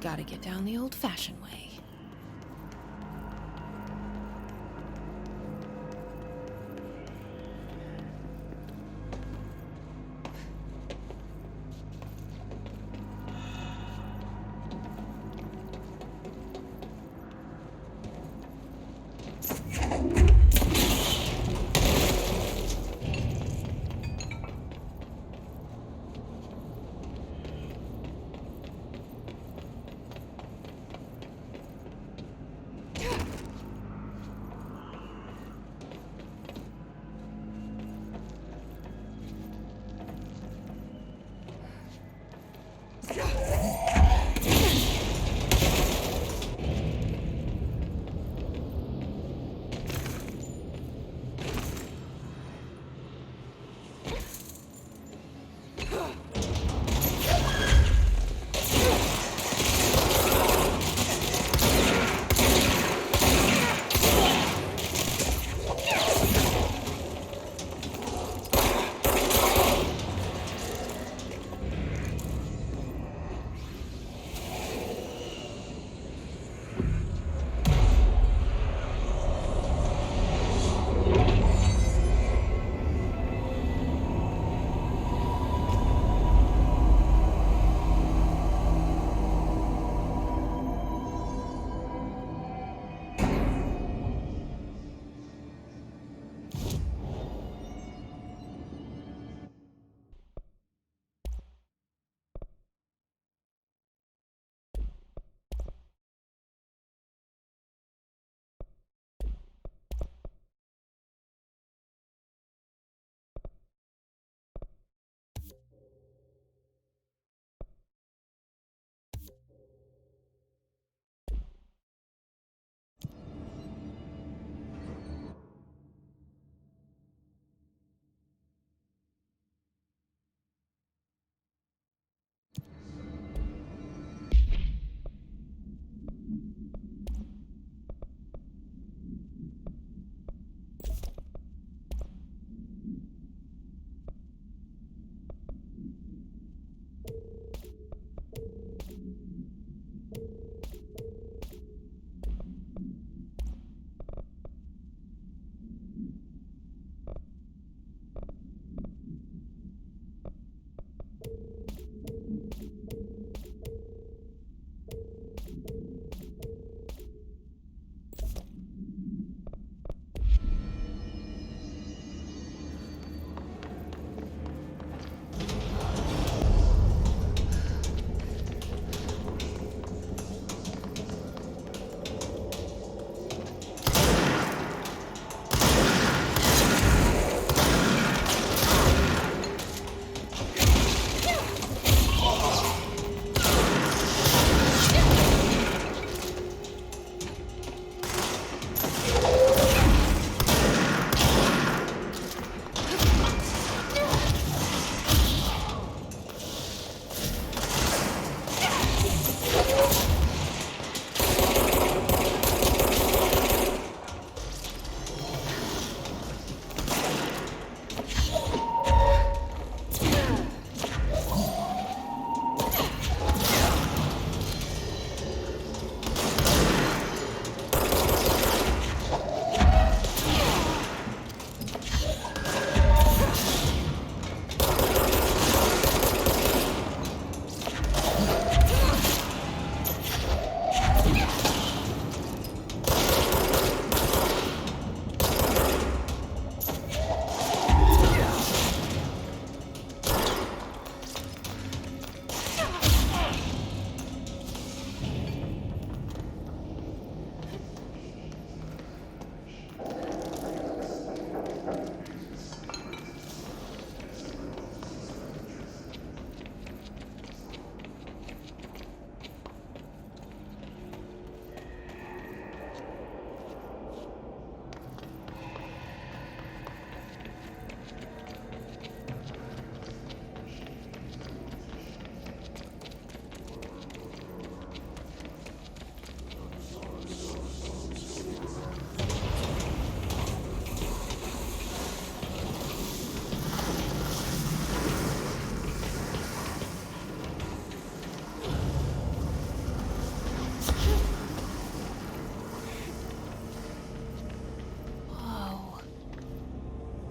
Gotta get down the old-fashioned way.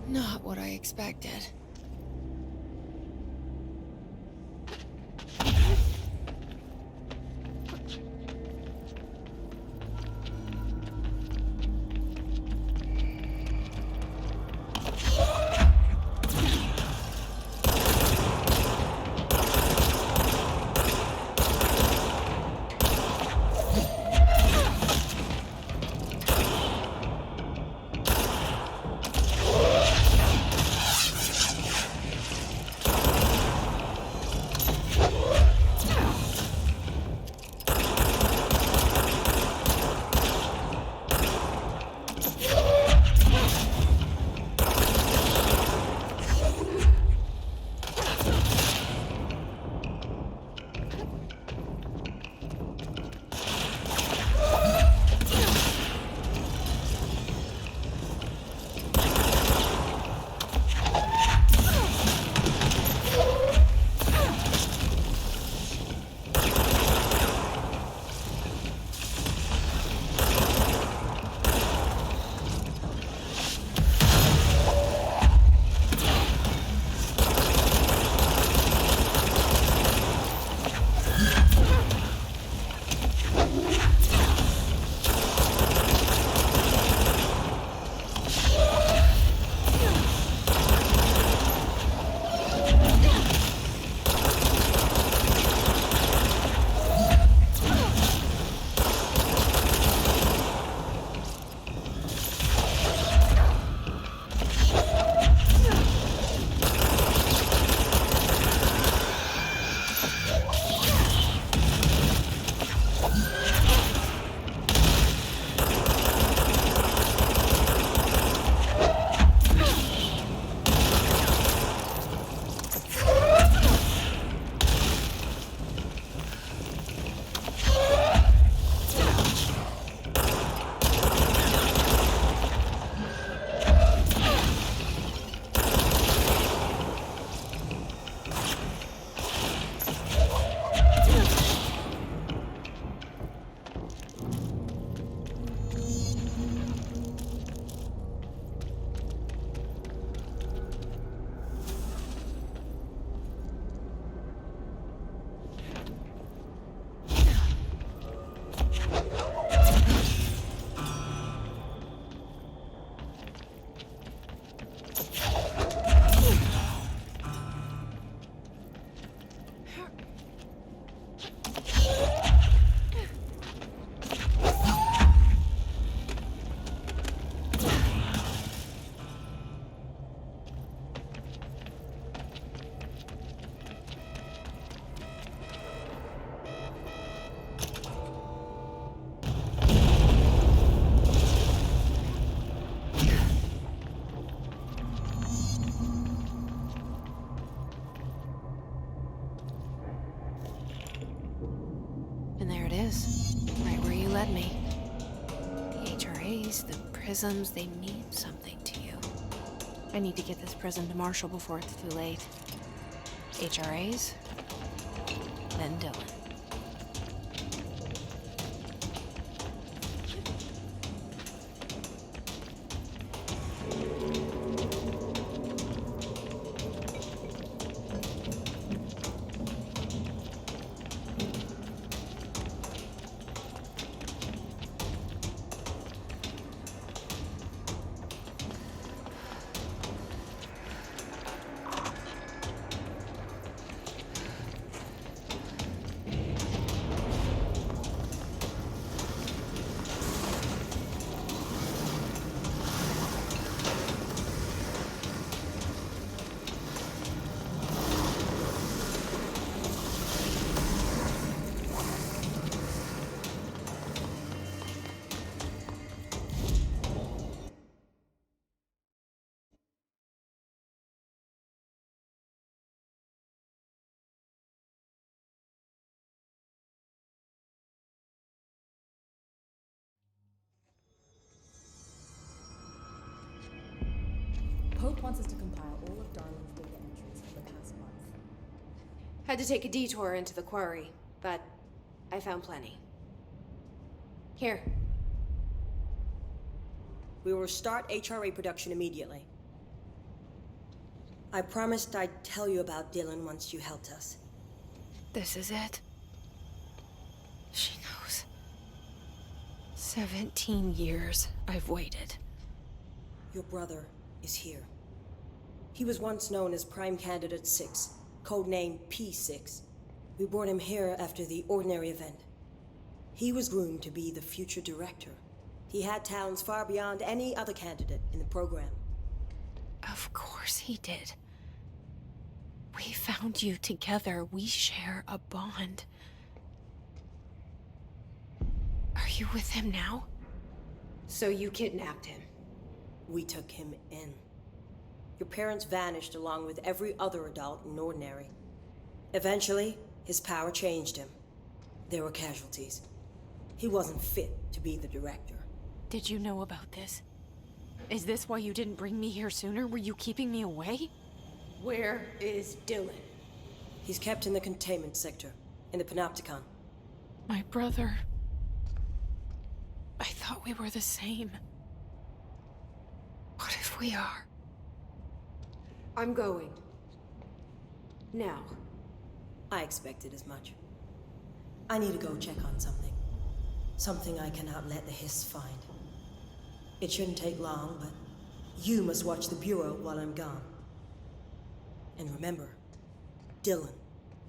Not what I expected. Right where you led me. The HRAs, the prisms, they mean something to you. I need to get this prism to Marshall before it's too late. HRAs, then Dylan. Pope wants us to compile all of Darling's data entries for the past month. Had to take a detour into the quarry, but I found plenty. Here. We will start HRA production immediately. I promised I'd tell you about Dylan once you helped us. This is it. She knows. 17 years I've waited. Your brother is here. He was once known as Prime Candidate 6, codenamed P6. We brought him here after the ordinary event. He was groomed to be the future director. He had talents far beyond any other candidate in the program. Of course he did. We found you together. We share a bond. Are you with him now? So you kidnapped him? We took him in. Your parents vanished along with every other adult in Ordinary. Eventually, his power changed him. There were casualties. He wasn't fit to be the director. Did you know about this? Is this why you didn't bring me here sooner? Were you keeping me away? Where is Dylan? He's kept in the containment sector, in the Panopticon. My brother. I thought we were the same. What if we are? I'm going. Now. I expected as much. I need to go check on something. Something I cannot let the Hiss find. It shouldn't take long, but you must watch the Bureau while I'm gone. And remember, Dylan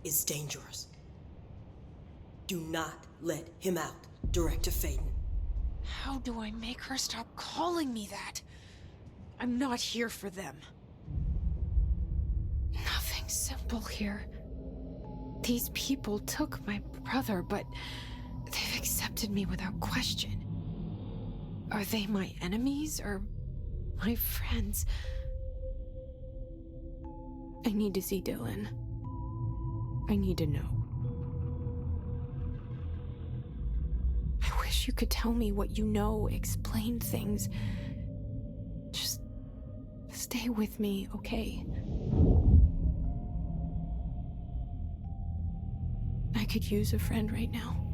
is dangerous. Do not let him out, Director Faden. How do I make her stop calling me that? I'm not here for them. Nothing simple here. These people took my brother, but they've accepted me without question. Are they my enemies or my friends? I need to see Dylan. I need to know. I wish you could tell me what you know, explain things. Just stay with me, okay? I could use a friend right now.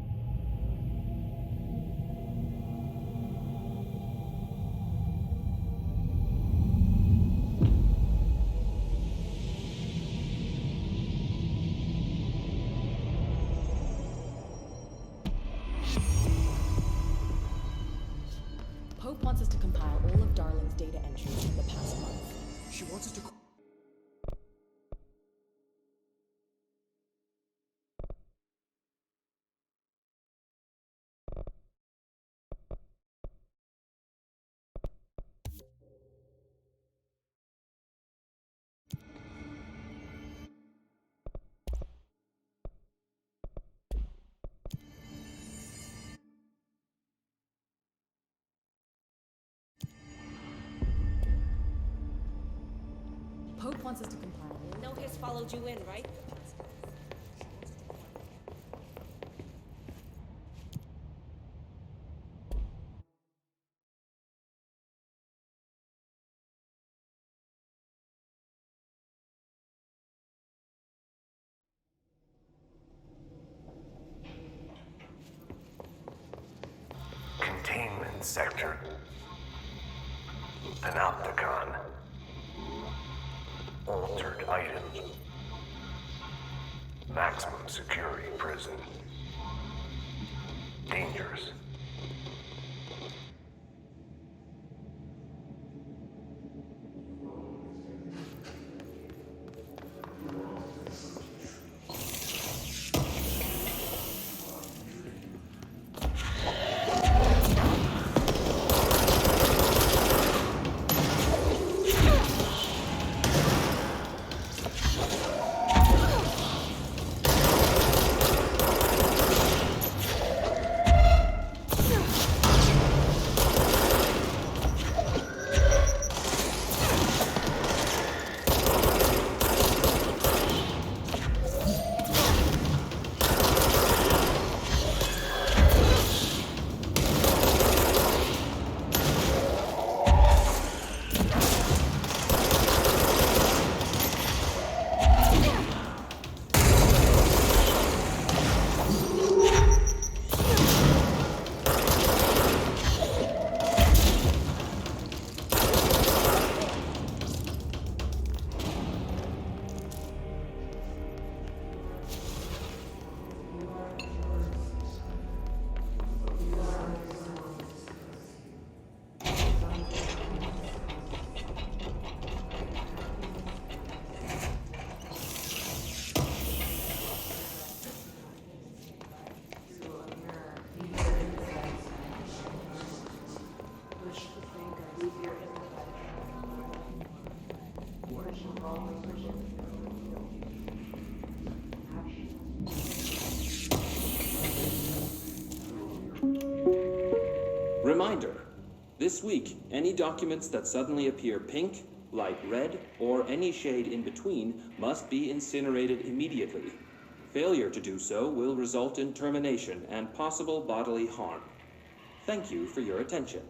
Pope wants us to compile all of Darling's data entries from the past month. She wants us to... Pope wants us to compile. No Hiss followed you in, right? Containment sector. Panopticon. Altered items. Maximum security prison. Dangerous. This week, any documents that suddenly appear pink, light red, or any shade in between must be incinerated immediately. Failure to do so will result in termination and possible bodily harm. Thank you for your attention.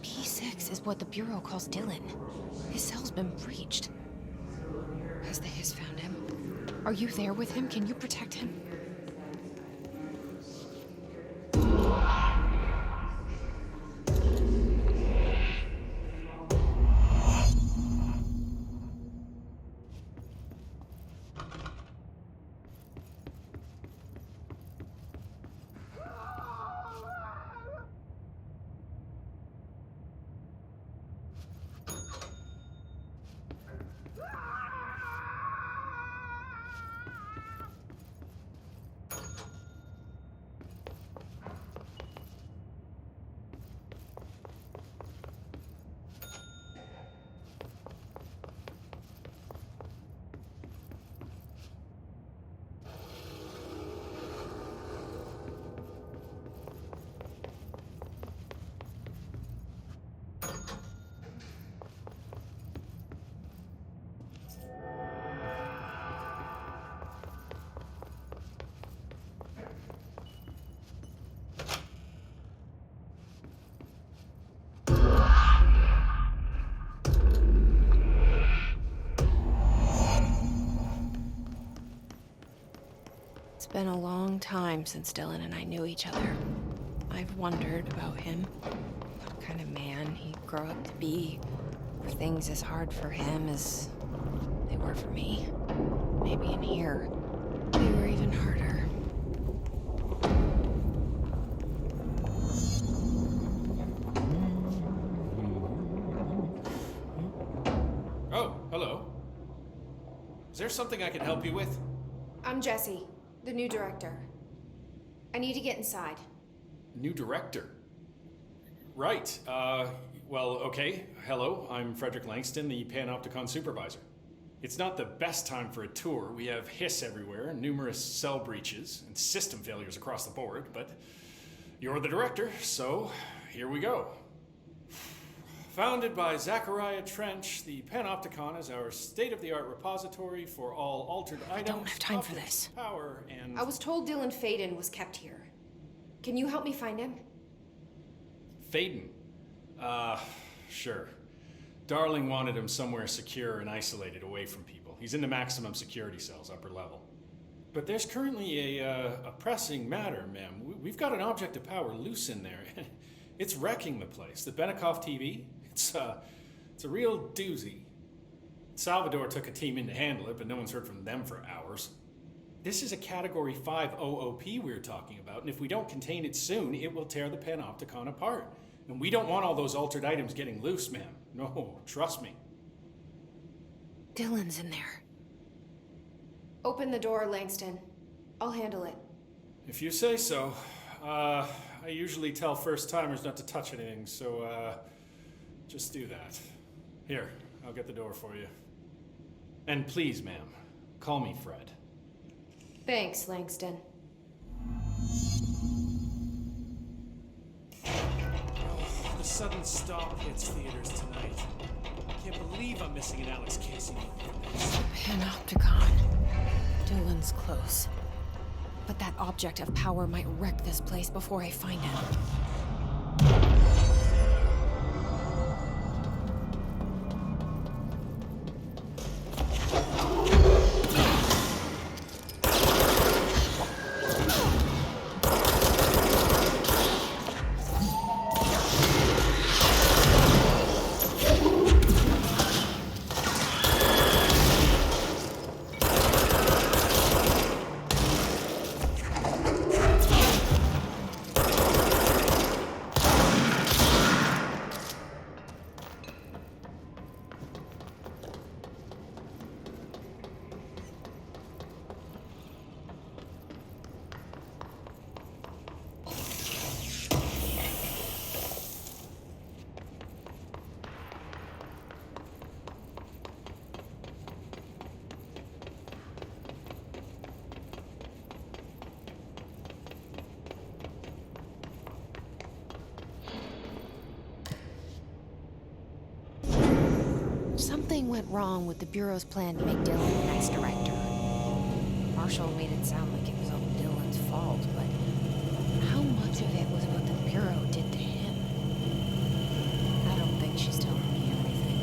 P6 is what the Bureau calls Dylan. His cell's been breached. Has the Hiss found him? Are you there with him? Can you protect him? It's been a long time since Dylan and I knew each other. I've wondered about him. What kind of man he'd grow up to be. Were things as hard for him as they were for me? Maybe in here, they were even harder. Oh, hello. Is there something I can help you with? I'm Jessie, the new director. I need to get inside. New director? Right. Well, okay. Hello, I'm Frederick Langston, the Panopticon supervisor. It's not the best time for a tour. We have hiss everywhere, numerous cell breaches, and system failures across the board, but you're the director, so here we go. Founded by Zachariah Trench, the Panopticon is our state-of-the-art repository for all altered items. I don't have time for this. Power and... I was told Dylan Faden was kept here. Can you help me find him? Faden? Sure. Darling wanted him somewhere secure and isolated away from people. He's in the maximum security cells, upper level. But there's currently a pressing matter, ma'am. We've got an object of power loose in there. It's wrecking the place. The Benikoff TV, it's a real doozy. Salvador took a team in to handle it, but no one's heard from them for hours. This is a Category 5 OOP we're talking about, and if we don't contain it soon, it will tear the Panopticon apart. And we don't want all those altered items getting loose, ma'am. No, trust me. Dylan's in there. Open the door, Langston. I'll handle it. If you say so. I usually tell first-timers not to touch anything, so, just do that. Here, I'll get the door for you. And please, ma'am, call me Fred. Thanks, Langston. The sudden stop hits theaters tonight. Can't believe I'm missing an Alex Casey movie. Panopticon. Dylan's close. But that object of power might wreck this place before I find him. Something went wrong with the Bureau's plan to make Dylan the next director. Marshall made it sound like it was all Dylan's fault, but how much of it was what the Bureau did to him? I don't think she's telling me everything.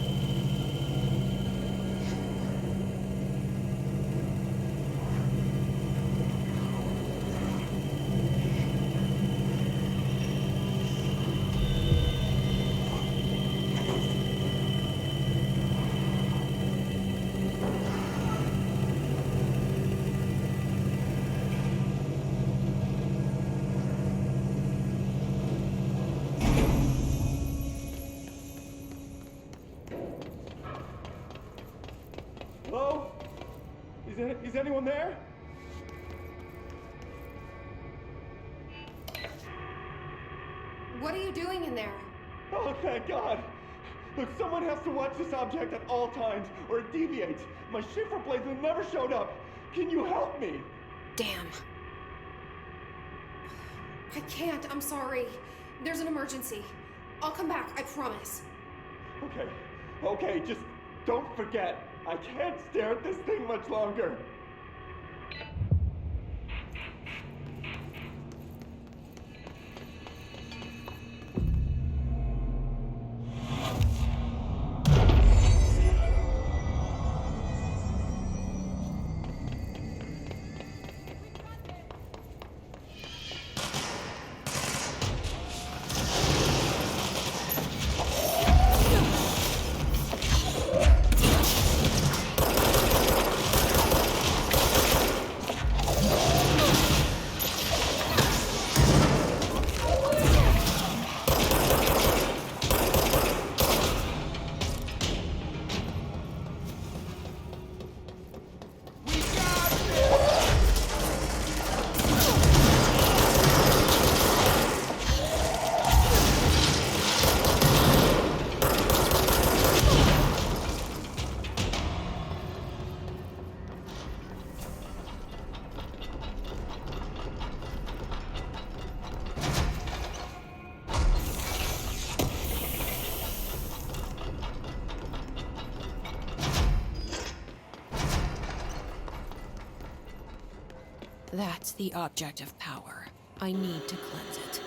Hello? Is anyone there? What are you doing in there? Oh, thank God! Look, someone has to watch this object at all times, or it deviates. My shift replacement never showed up. Can you help me? Damn. I can't, I'm sorry. There's an emergency. I'll come back, I promise. Okay, just don't forget. I can't stare at this thing much longer. That's the object of power. I need to cleanse it.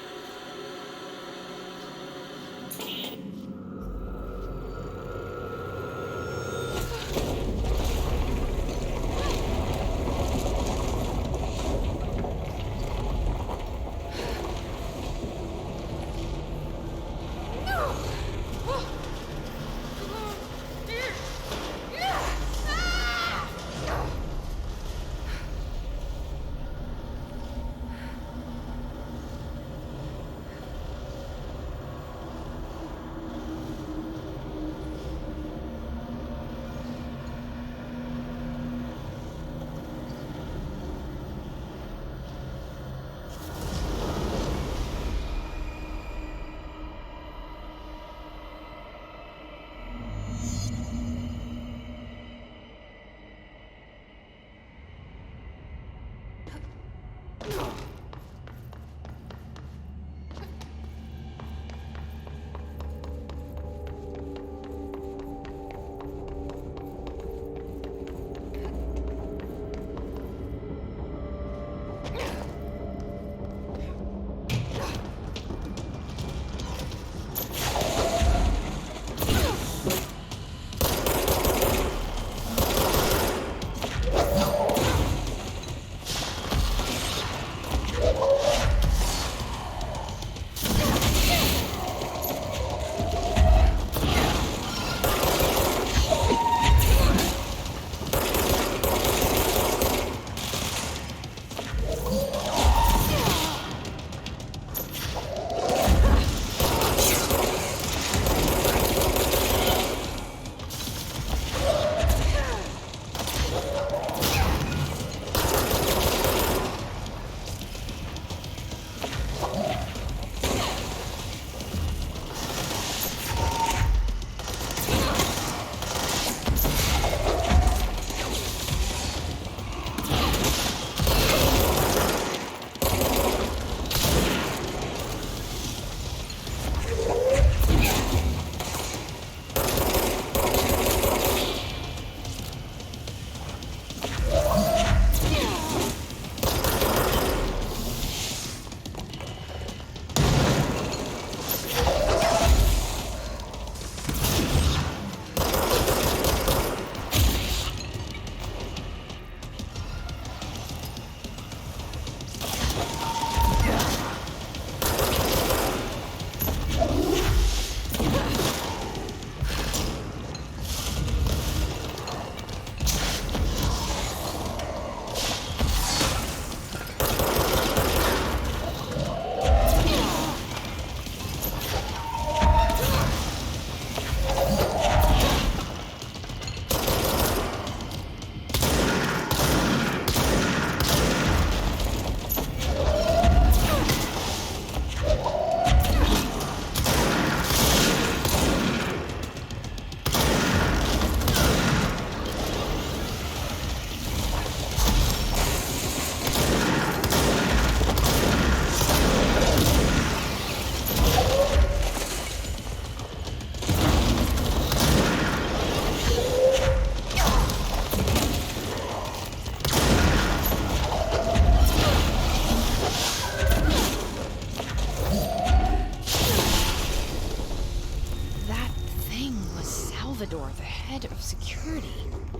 Salvador, the head of security.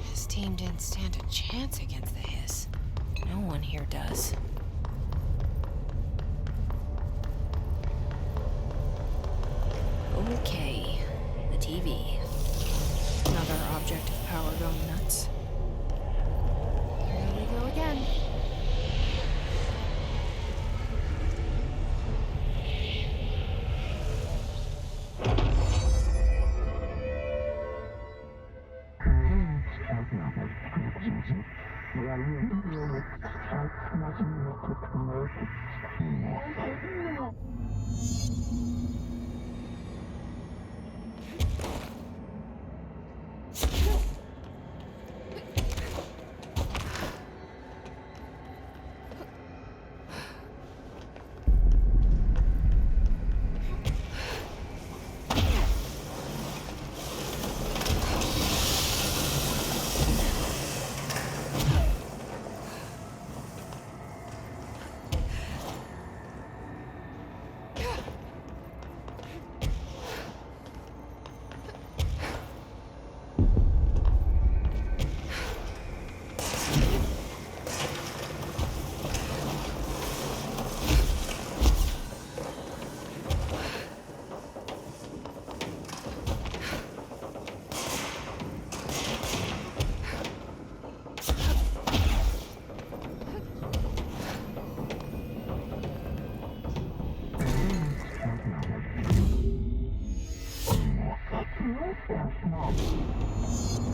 His team didn't stand a chance against the Hiss. No one here does. Okay, the TV. Another object of power going nuts. Here we go again.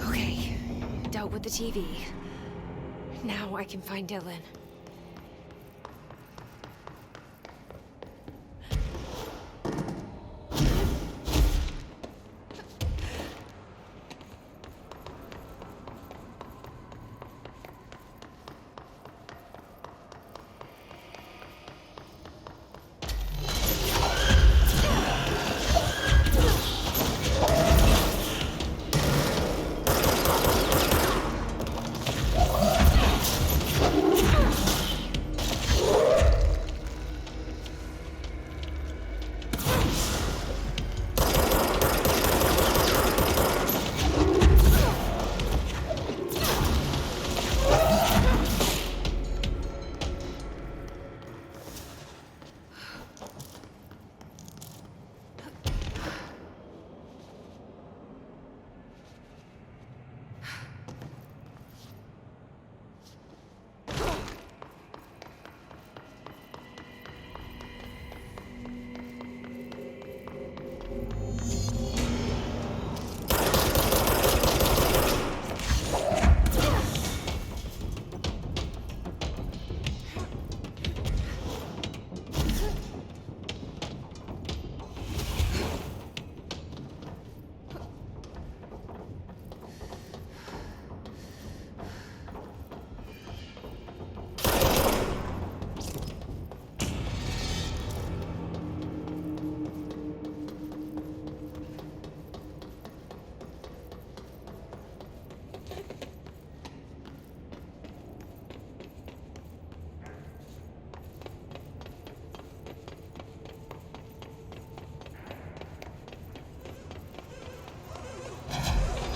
Okay, dealt with the TV. Now I can find Dylan.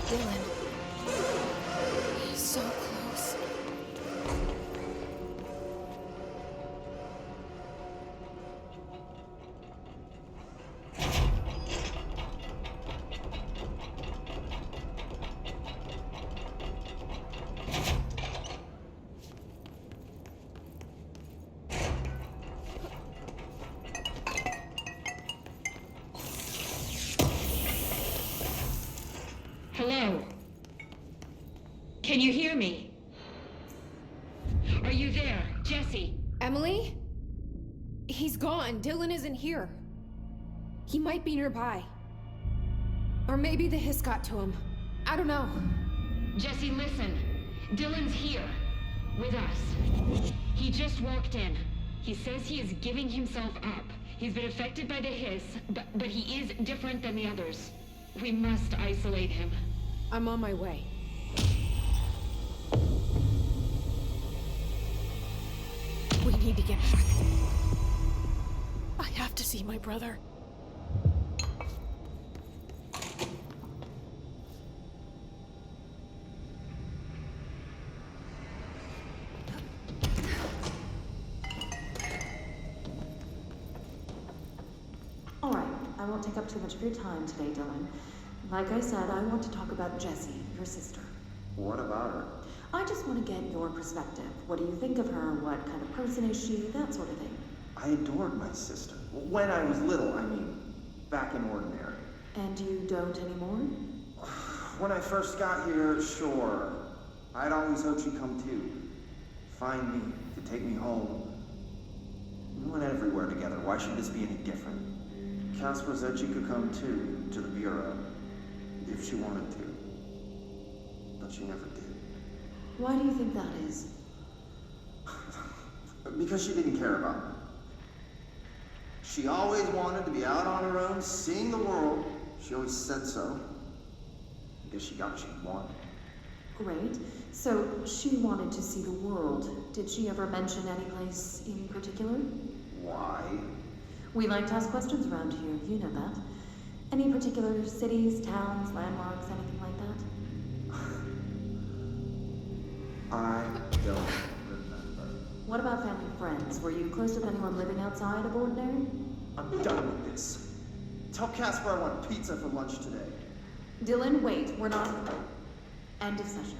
Dylan. So close. Hello? Can you hear me? Are you there, Jesse? Emily? He's gone. Dylan isn't here. He might be nearby. Or maybe the hiss got to him. I don't know. Jesse, listen. Dylan's here. With us. He just walked in. He says he is giving himself up. He's been affected by the hiss, but he is different than the others. We must isolate him. I'm on my way. We need to get back. I have to see my brother. won't take up too much of your time today, Dylan. Like I said, I want to talk about Jessie, your sister. What about her? I just want to get your perspective. What do you think of her? What kind of person is she? That sort of thing. I adored my sister. When I was little, I mean. Back in Ordinary. And you don't anymore? When I first got here, sure. I'd always hoped she'd come too. Find me, to take me home. We went everywhere together. Why should this be any different? Casper said she could come too, to the Bureau. If she wanted to. But she never did. Why do you think that is? Because she didn't care about me. She always wanted to be out on her own, seeing the world. She always said so. I guess she got what she wanted. Great. So she wanted to see the world. Did she ever mention any place in particular? Why? We like to ask questions around here, you know that. Any particular cities, towns, landmarks, anything like that? I don't remember. What about family and friends? Were you close with anyone living outside of Ordinary? I'm done with this. Tell Casper I want pizza for lunch today. Dylan, wait. We're not... End of session.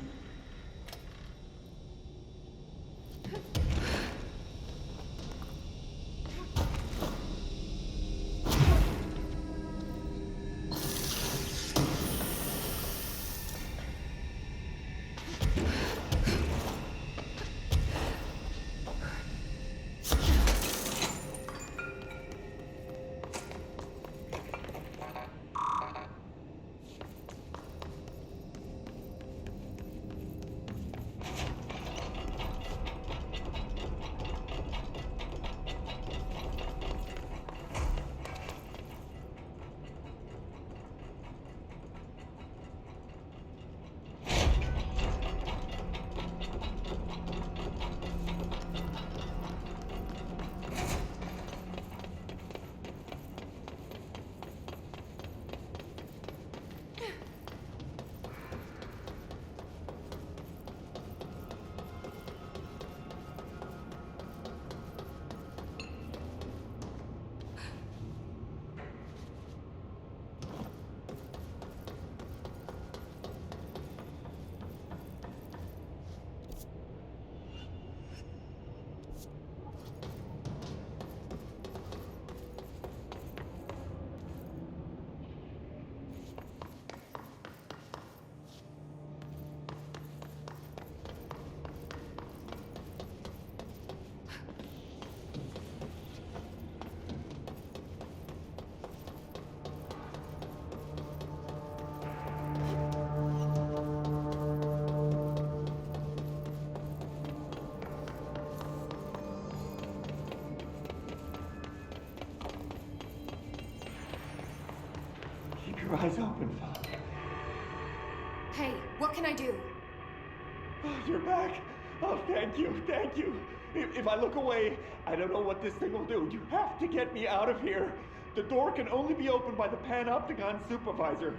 Keep your eyes open, Philip. Hey, what can I do? Oh, you're back. Oh, thank you, thank you. If I look away, I don't know what this thing will do. You have to get me out of here. The door can only be opened by the Panopticon supervisor.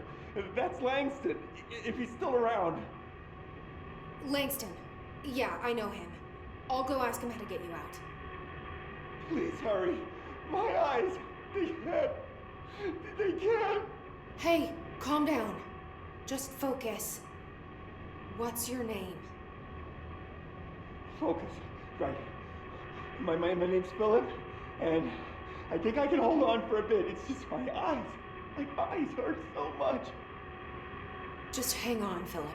That's Langston, if he's still around. Langston. Yeah, I know him. I'll go ask him how to get you out. Please hurry. My eyes, they can't. Hey, calm down. Just focus. What's your name? Focus, right. My name's Philip, and I think I can hold on for a bit. It's just my eyes. My eyes hurt so much. Just hang on, Philip.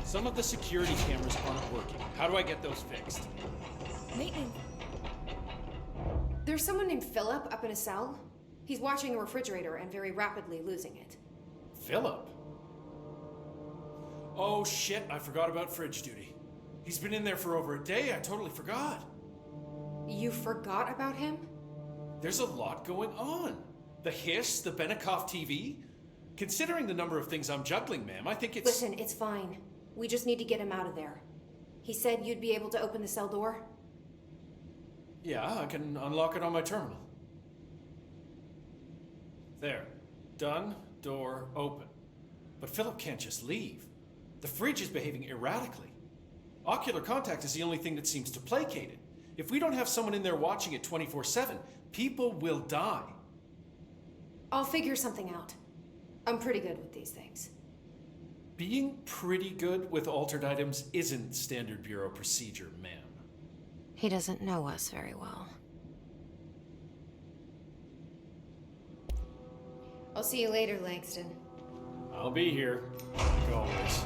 Some of the security cameras aren't working. How do I get those fixed? Maintenance. There's someone named Philip up in a cell. He's watching a refrigerator and very rapidly losing it. Philip? Oh shit, I forgot about fridge duty. He's been in there for over a day, I totally forgot. You forgot about him? There's a lot going on. The hiss, the Benikoff TV. Considering the number of things I'm juggling, ma'am, I think it's... Listen, it's fine. We just need to get him out of there. He said you'd be able to open the cell door? Yeah, I can unlock it on my terminal. There. Done. Door open. But Philip can't just leave. The fridge is behaving erratically. Ocular contact is the only thing that seems to placate it. If we don't have someone in there watching it 24/7, people will die. I'll figure something out. I'm pretty good with these things. Being pretty good with altered items isn't standard Bureau procedure, ma'am. He doesn't know us very well. I'll see you later, Langston. I'll be here, like always.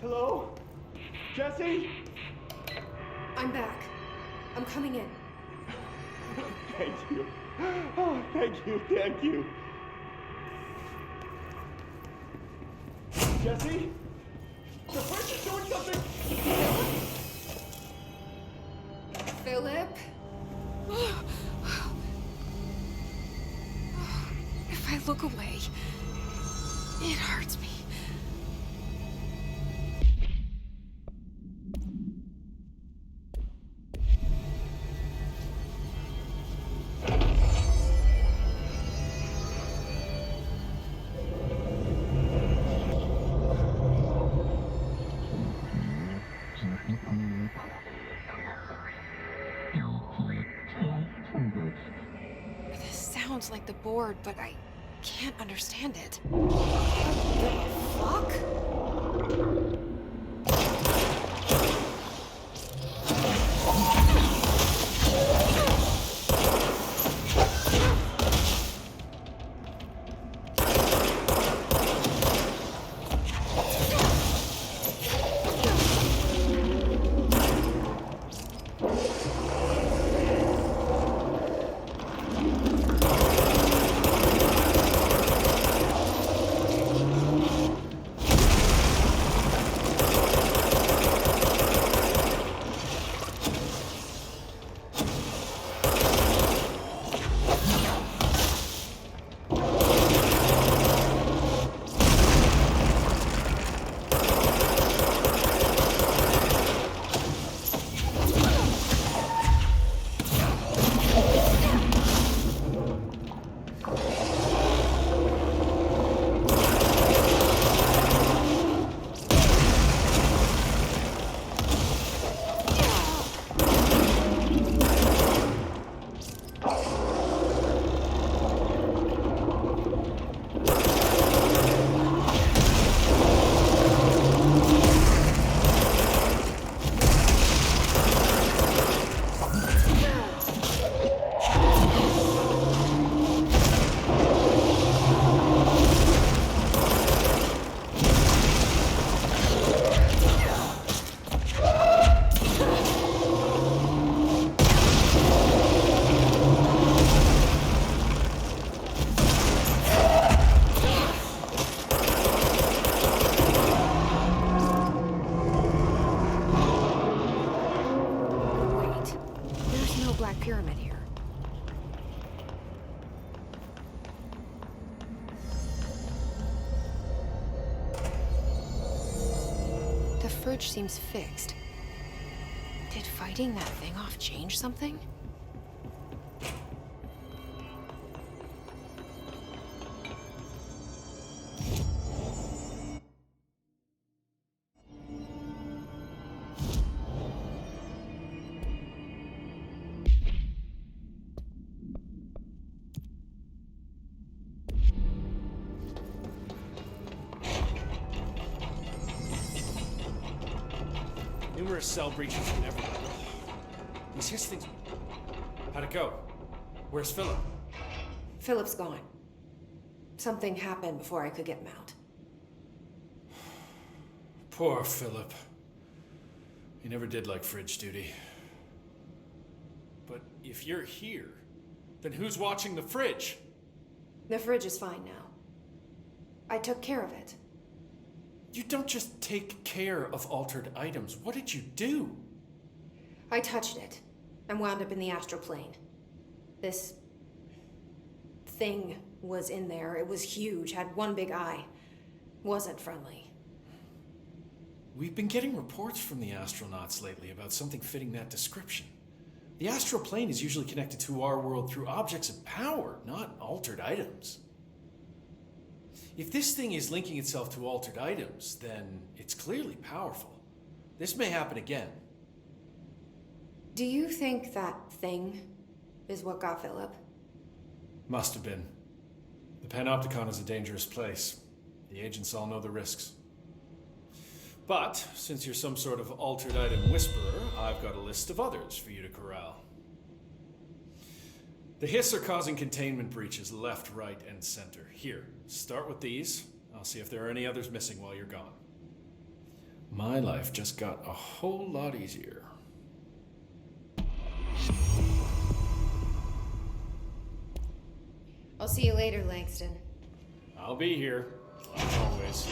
Hello? Jesse? I'm back. I'm coming in. Thank you. Oh, thank you, thank you. Jesse? The fridge is doing something! Philip? If I look away, it hurts me. This sounds like the board, but I can't understand it. Fuck? pyramid here. The fridge seems fixed. Did fighting that thing off change something? Numerous cell breaches and everywhere. These his things. How'd it go? Where's Philip? Philip's gone. Something happened before I could get him out. Poor Philip. He never did like fridge duty. But if you're here, then who's watching the fridge? The fridge is fine now. I took care of it. You don't just take care of altered items. What did you do? I touched it and wound up in the astral plane. This thing was in there. It was huge, had one big eye. Wasn't friendly. We've been getting reports from the astronauts lately about something fitting that description. The astral plane is usually connected to our world through objects of power, not altered items. If this thing is linking itself to altered items, then it's clearly powerful. This may happen again. Do you think that thing is what got Philip? Must have been. The Panopticon is a dangerous place. The agents all know the risks. But, since you're some sort of altered item whisperer, I've got a list of others for you to corral. The Hiss are causing containment breaches left, right, and center. Here, start with these. I'll see if there are any others missing while you're gone. My life just got a whole lot easier. I'll see you later, Langston. I'll be here, like always.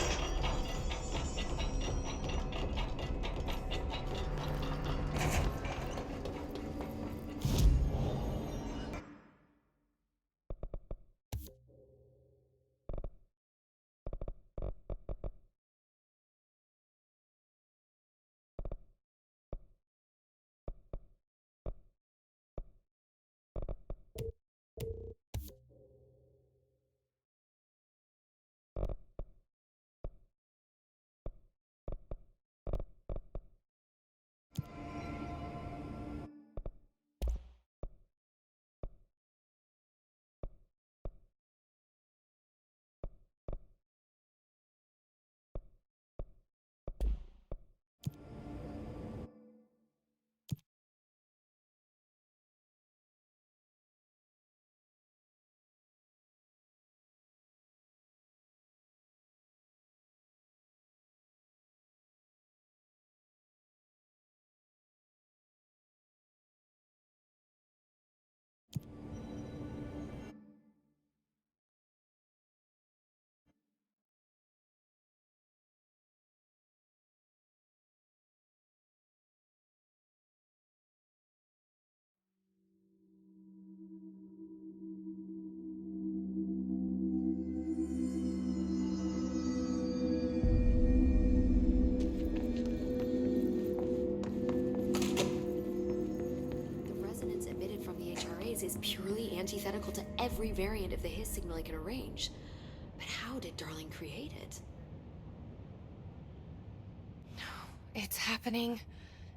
Is purely antithetical to every variant of the Hiss signal I can arrange. But how did Darling create it? It's happening.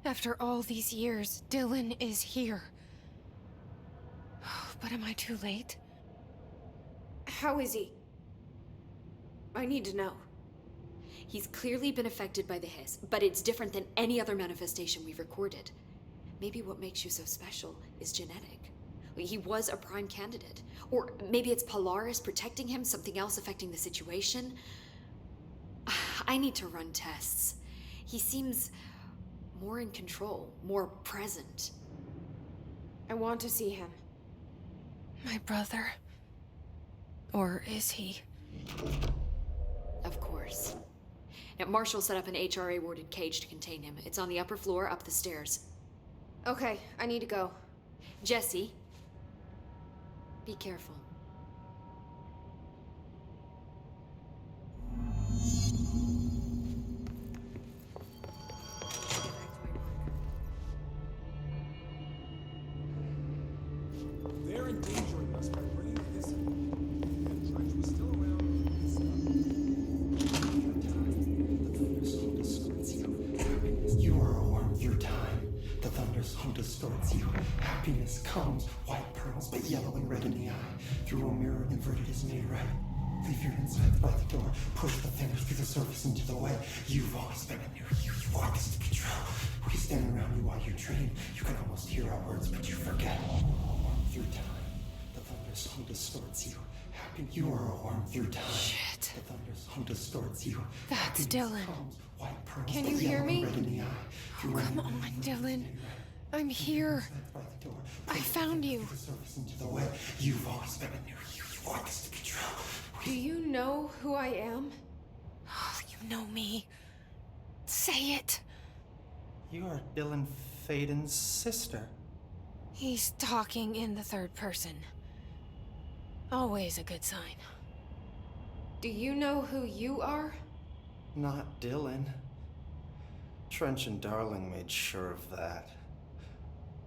After all these years, Dylan is here. But am I too late? How is he? I need to know. He's clearly been affected by the Hiss, but it's different than any other manifestation we've recorded. Maybe what makes you so special is genetic. He was a prime candidate. Or maybe it's Polaris protecting him, something else affecting the situation. I need to run tests. He seems more in control, more present. I want to see him. My brother? Or is he? Of course. Now, Marshall set up an HRA-warded cage to contain him. It's on the upper floor, up the stairs. Okay, I need to go. Jesse, be careful. They're endangering us by bringing this in. And Dredge was still around. You are a worm through time. The thunder's hum distorts you. Happiness comes, white pearls, but yellow and red in the eye. Through a mirror inverted is made right. Leave your insides by the door. Push the fingers through the surface into the way. You've always been a new you. You want us to control. We stand around you while you dream. You can almost hear our words, but you forget. Worm through time. The thunder's hum distorts you. You are a worm through time. Shit. The thunder's hum distorts you. That's Dylan. Comes, white pearls, Can but you hear yellow me? and red in the eye. Oh, come on, Dylan. I'm here. I found you. Into the way. You've always been a new you. You want us to control. Do you know who I am? Oh, you know me. Say it. You are Dylan Faden's sister. He's talking in the third person. Always a good sign. Do you know who you are? Not Dylan. Trench and Darling made sure of that.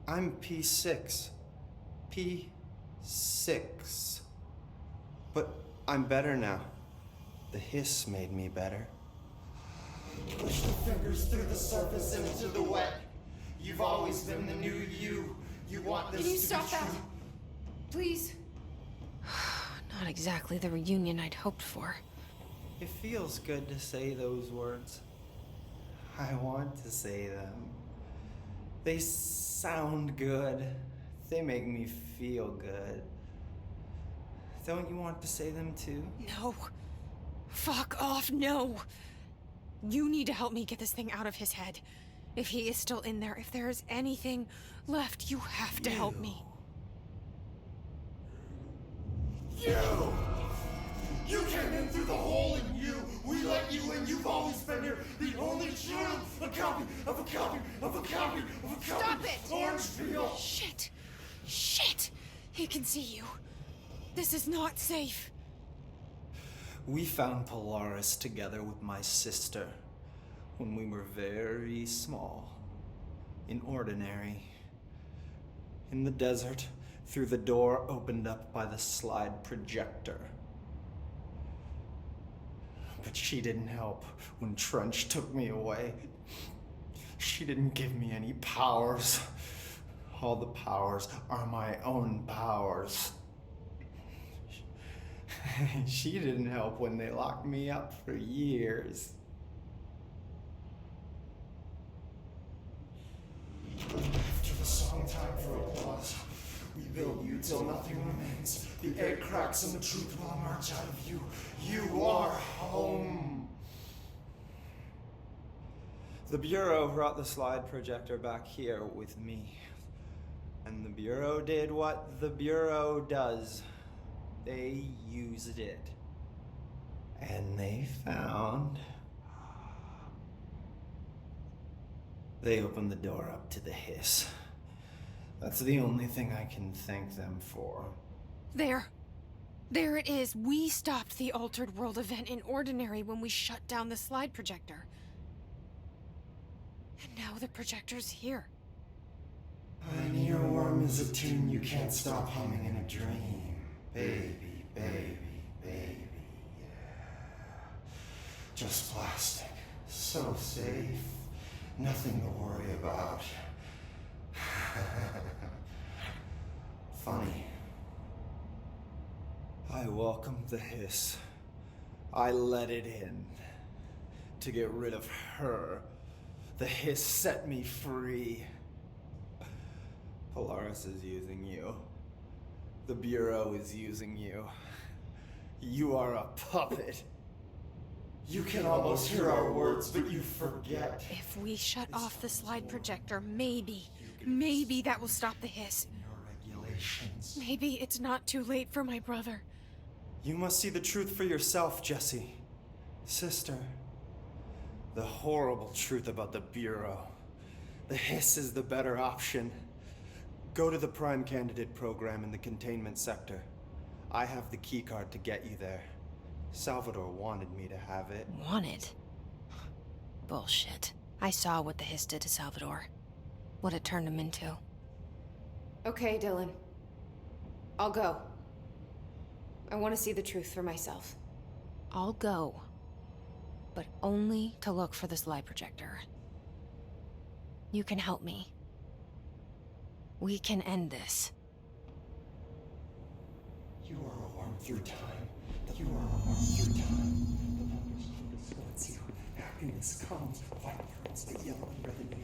I'm P6. P6. But I'm better now. The hiss made me better. Push the fingers through the surface into the wet. You've always been the new you. You want this Can you to stop be that? true. Please? Not exactly the reunion I'd hoped for. It feels good to say those words. I want to say them. They sound good. They make me feel good. Don't you want to say them too? No. Fuck off, no. You need to help me get this thing out of his head. If he is still in there, if there is anything left, you have to help me. You came in through the hole in you. We let you in. You've always been here. The only truth. A copy of a copy of a copy of a copy. Stop it! Orange peel. Shit. Shit. He can see you. This is not safe. We found Polaris together with my sister when we were very small, in Ordinary, in the desert, through the door opened up by the slide projector. But she didn't help when Trench took me away. She didn't give me any powers. All the powers are my own powers. She didn't help when they locked me up for years. After the song time for applause, we build you till nothing remains. The egg cracks and the truth will emerge out of you. You are home. The Bureau brought the slide projector back here with me. And the Bureau did what the Bureau does. They used it. And they found... They opened the door up to the hiss. That's the only thing I can thank them for. There. There it is. We stopped the Altered World event in Ordinary when we shut down the slide projector. And now the projector's here. An earworm is a tune you can't stop humming in a dream. Baby, baby, baby, yeah. Just plastic. So safe. Nothing to worry about. Funny. I welcomed the hiss. I let it in. To get rid of her. The hiss set me free. Polaris is using you. The Bureau is using you. You are a puppet. You can almost hear our words, but you forget. If we shut off the slide projector, maybe that will stop the hiss. Regulations. Maybe it's not too late for my brother. You must see the truth for yourself, Jesse. Sister. The horrible truth about the Bureau. The hiss is the better option. Go to the Prime Candidate program in the containment sector. I have the keycard to get you there. Salvador wanted me to have it. Wanted? Bullshit. I saw what the hiss did to Salvador. What it turned him into. Okay, Dylan. I'll go. I want to see the truth for myself. I'll go. But only to look for the slide projector. You can help me. We can end this. You are a worm through time. You are a worm through time. The numbers distorts you. Happiness comes. White pearls, the yellow and red in the eye.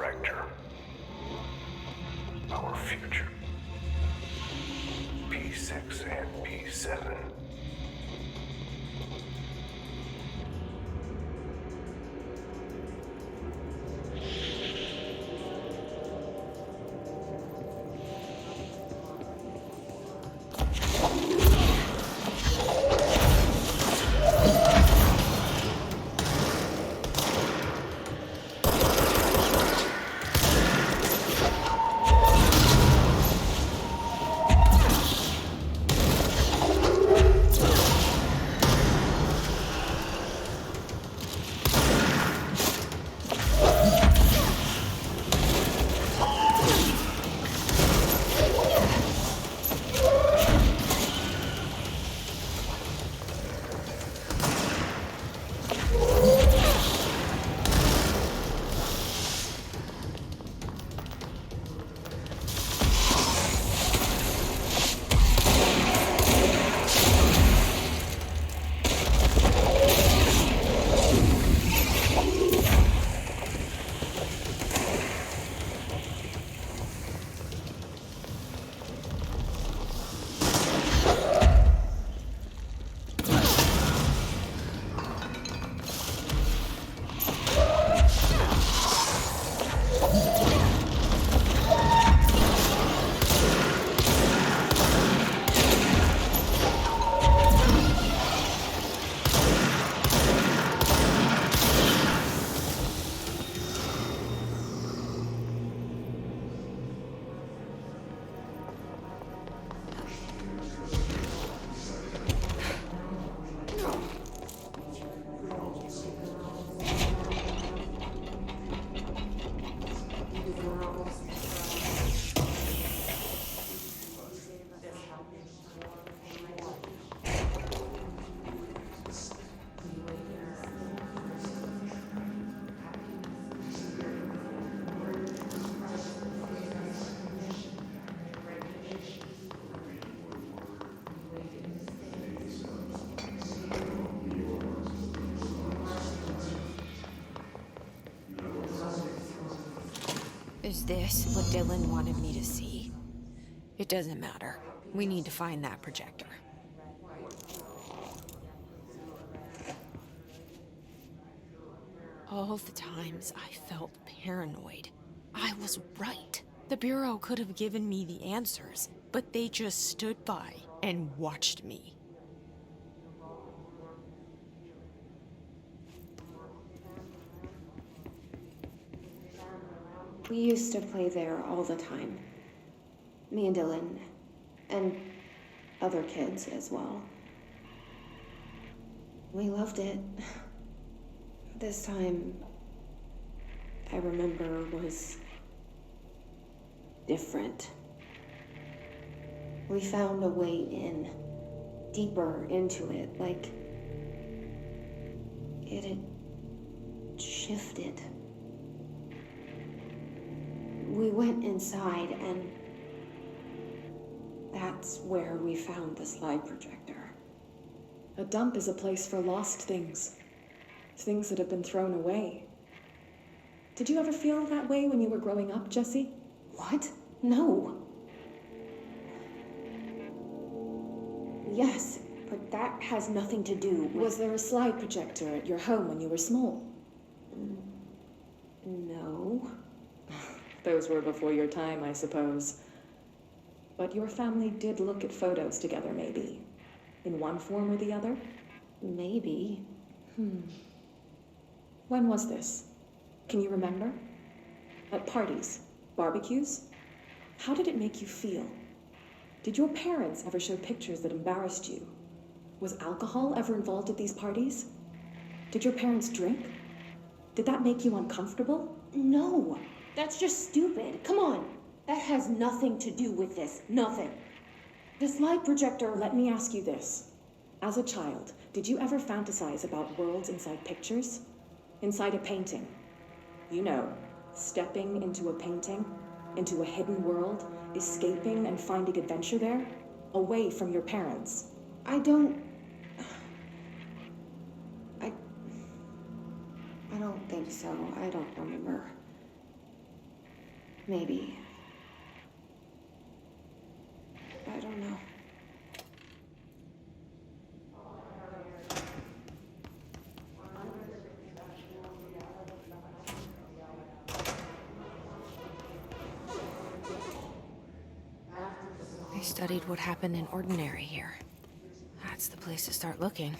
director. Our future. P6 and P7. Is this what Dylan wanted me to see? It doesn't matter. We need to find that projector. All the times I felt paranoid, I was right. The Bureau could have given me the answers, but they just stood by and watched me. We used to play there all the time. Me and Dylan, and other kids as well. We loved it. This time, I remember, was different. We found a way in, deeper into it, like it had shifted. We went inside, and that's where we found the slide projector. A dump is a place for lost things. Things that have been thrown away. Did you ever feel that way when you were growing up, Jesse? What? No. Yes, but that has nothing to do with... Was there a slide projector at your home when you were small? No. Those were before your time, I suppose. But your family did look at photos together, maybe? In one form or the other? Maybe. When was this? Can you remember? At parties? Barbecues? How did it make you feel? Did your parents ever show pictures that embarrassed you? Was alcohol ever involved at these parties? Did your parents drink? Did that make you uncomfortable? No. That's just stupid. Come on. That has nothing to do with this. Nothing. The slide projector... Let me ask you this. As a child, did you ever fantasize about worlds inside pictures? Inside a painting? You know, stepping into a painting, into a hidden world, escaping and finding adventure there, away from your parents. I don't think so. I don't remember. Maybe. I don't know. They studied what happened in Ordinary here. That's the place to start looking.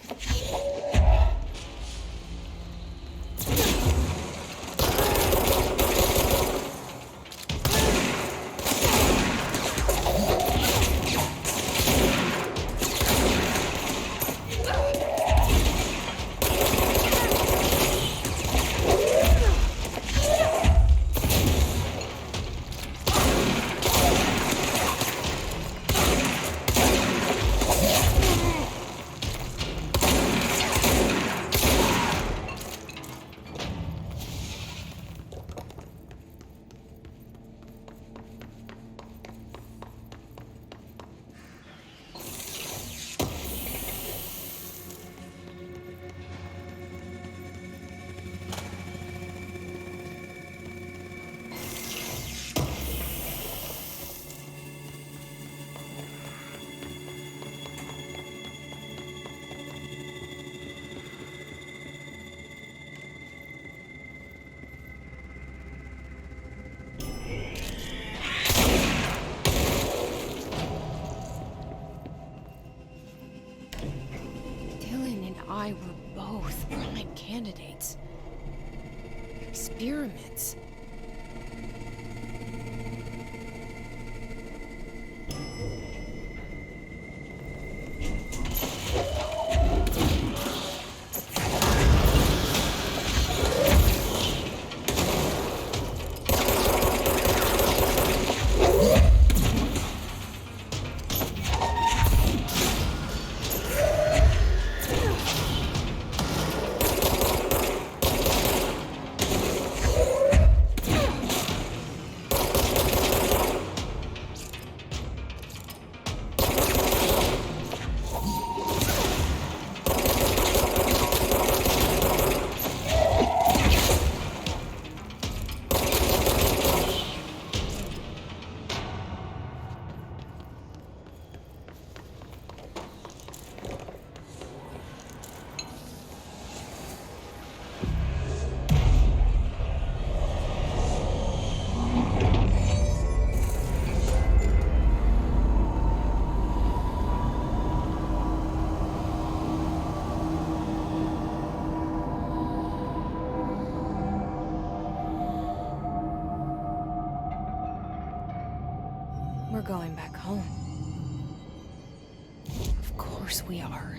I were both prime candidates. Experiments. We're going back home. Of course we are.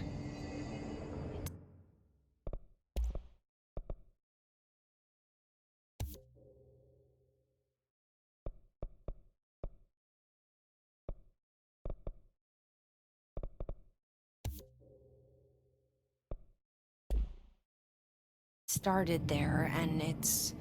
Started there, and it's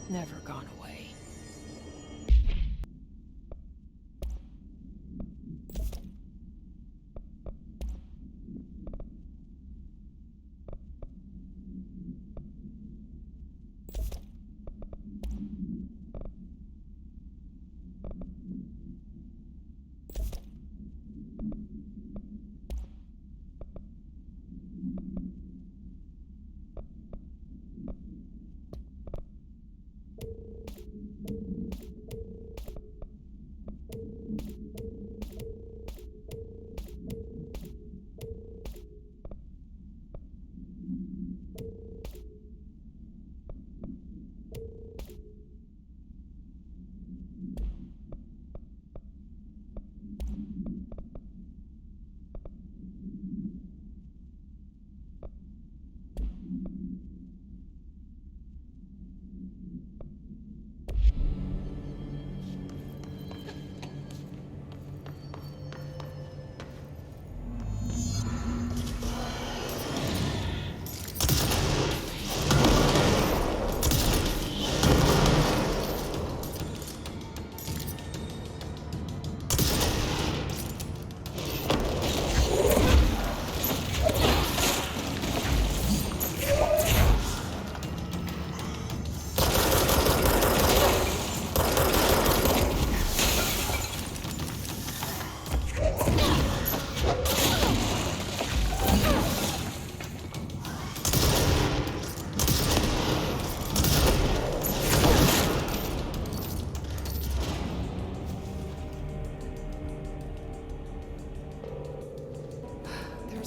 never gone away.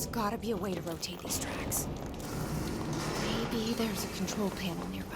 There's gotta be a way to rotate these tracks. Maybe there's a control panel nearby.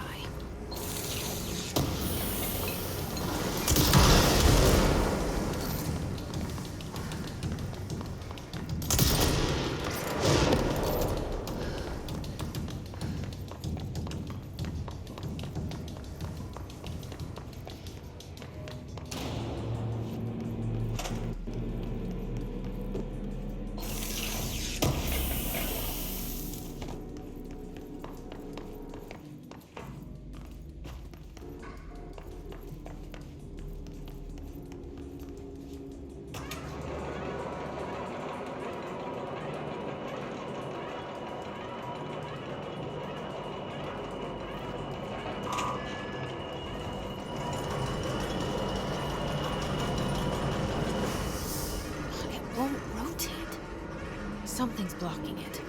Something's blocking it.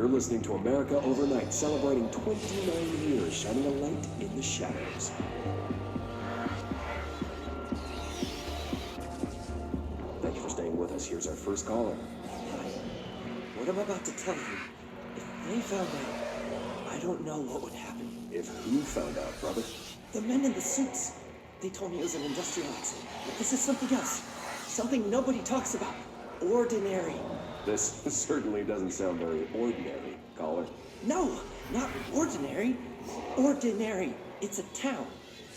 listening to America Overnight, celebrating 29 years, shining a light in the shadows. Thank you for staying with us. Here's our first caller. What I'm about to tell you, if they found out, I don't know what would happen. If who found out, brother? The men in the suits. They told me it was an industrial accident. But this is something else. Something nobody talks about. Ordinary. This certainly doesn't sound very ordinary, caller. No, not ordinary. Ordinary. It's a town.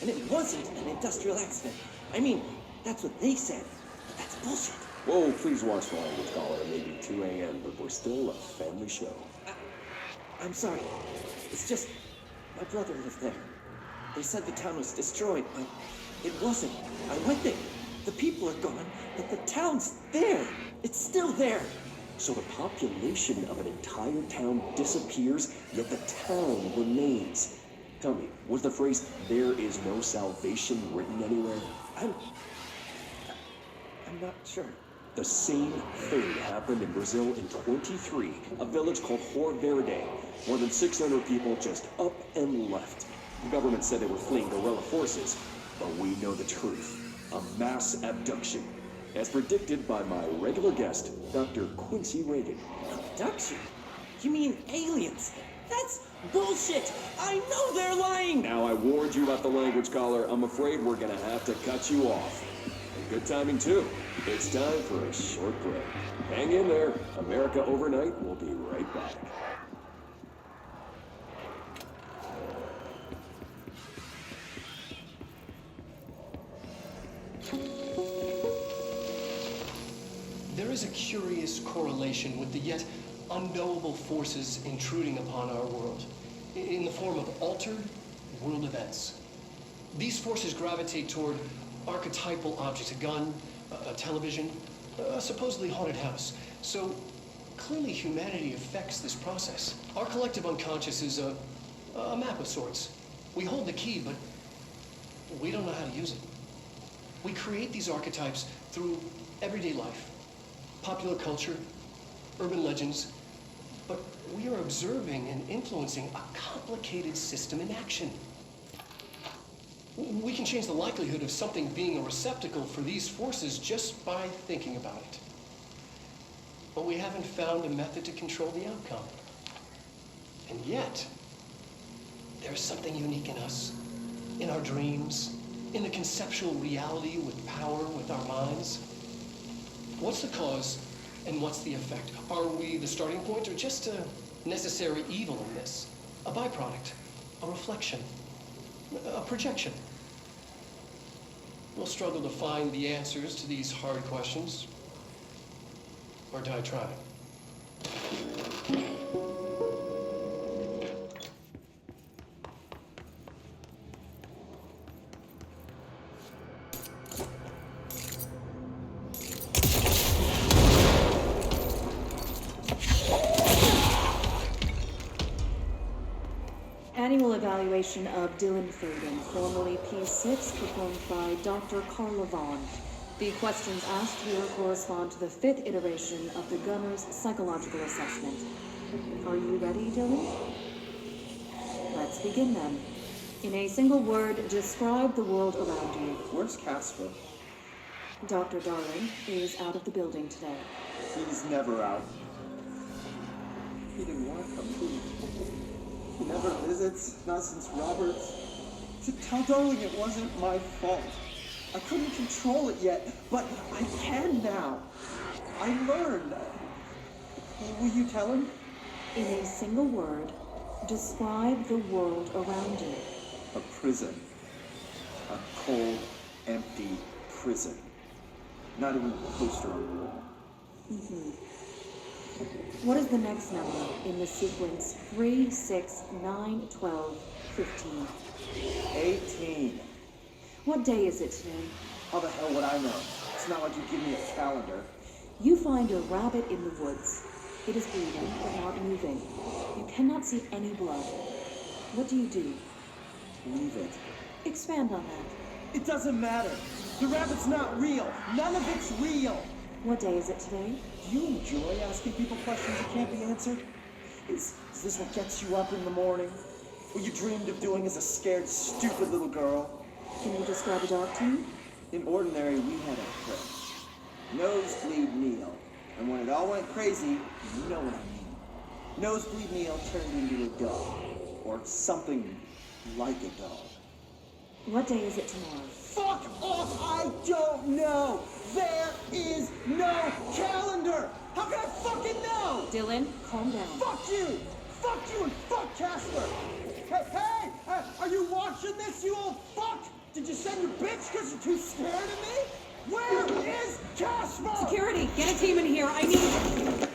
And it wasn't an industrial accident. I mean, that's what they said. But that's bullshit. Whoa, please watch the language, caller. It may be 2 a.m., but we're still a family show. I'm sorry. It's just, my brother lived there. They said the town was destroyed, but it wasn't. I went there. The people are gone, but the town's there. It's still there. So the population of an entire town disappears, yet the town remains. Tell me, was the phrase, "there is no salvation," written anywhere? I'm not sure. The same thing happened in Brazil in 23, a village called Rio Verde. More than 600 people just up and left. The government said they were fleeing guerrilla forces, but we know the truth. A mass abduction, as predicted by my regular guest, Dr. Quincy Reagan. Abduction? You mean aliens? That's bullshit! I know they're lying! Now I warned you about the language, caller. I'm afraid we're gonna have to cut you off. And good timing, too. It's time for a short break. Hang in there. America Overnight will be right back. There is a curious correlation with the yet unknowable forces intruding upon our world, in the form of altered world events. These forces gravitate toward archetypal objects, a gun, a television, a supposedly haunted house. So clearly humanity affects this process. Our collective unconscious is a map of sorts. We hold the key, but we don't know how to use it. We create these archetypes through everyday life, popular culture, urban legends, but we are observing and influencing a complicated system in action. We can change the likelihood of something being a receptacle for these forces just by thinking about it. But we haven't found a method to control the outcome. And yet, there's something unique in us, in our dreams, in the conceptual reality with power with our minds. What's the cause and what's the effect? Are we the starting point or just a necessary evil in this? A byproduct, a reflection, a projection? We'll struggle to find the answers to these hard questions, or die trying. Annual evaluation of Dylan Faden, formerly P6, performed by Dr. Carla Vaughn. The questions asked here correspond to the 5th iteration of the Gunner's psychological assessment. Are you ready, Dylan? Let's begin then. In a single word, describe the world around you. Where's Casper? Dr. Darling is out of the building today. He's never out. He didn't want to come, did he? He never visits, not since Roberts. To tell Darling it wasn't my fault. I couldn't control it yet, but I can now. I learned. Will you tell him? In a single word, describe the world around you. A prison. A cold, empty prison. Not even a poster on the wall. What is the next number in the sequence 3, 6, 9, 12, 15? 18. What day is it today? How the hell would I know? It's not like you give me a calendar. You find a rabbit in the woods. It is breathing, but not moving. You cannot see any blood. What do you do? Leave it. Expand on that. It doesn't matter. The rabbit's not real. None of it's real. What day is it today? Do you enjoy asking people questions that can't be answered? Is this what gets you up in the morning? What you dreamed of doing as a scared, stupid little girl? Can you describe a dog to me? In Ordinary, we had a nosebleed meal. And when it all went crazy, you know what I mean. Nosebleed meal turned into a dog. Or something like a dog. What day is it tomorrow? Fuck off! I don't know! There is no calendar! How can I fucking know? Dylan, calm down. Fuck you! Fuck you and fuck Casper! Hey! Are you watching this, you old fuck? Did you send your bitch because you're too scared of me? Where is Casper? Security, get a team in here. I need...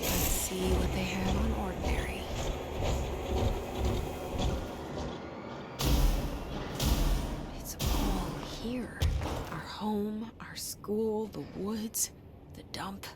See what they have on Ordinary. It's all here. Our home, our school, the woods, the dump.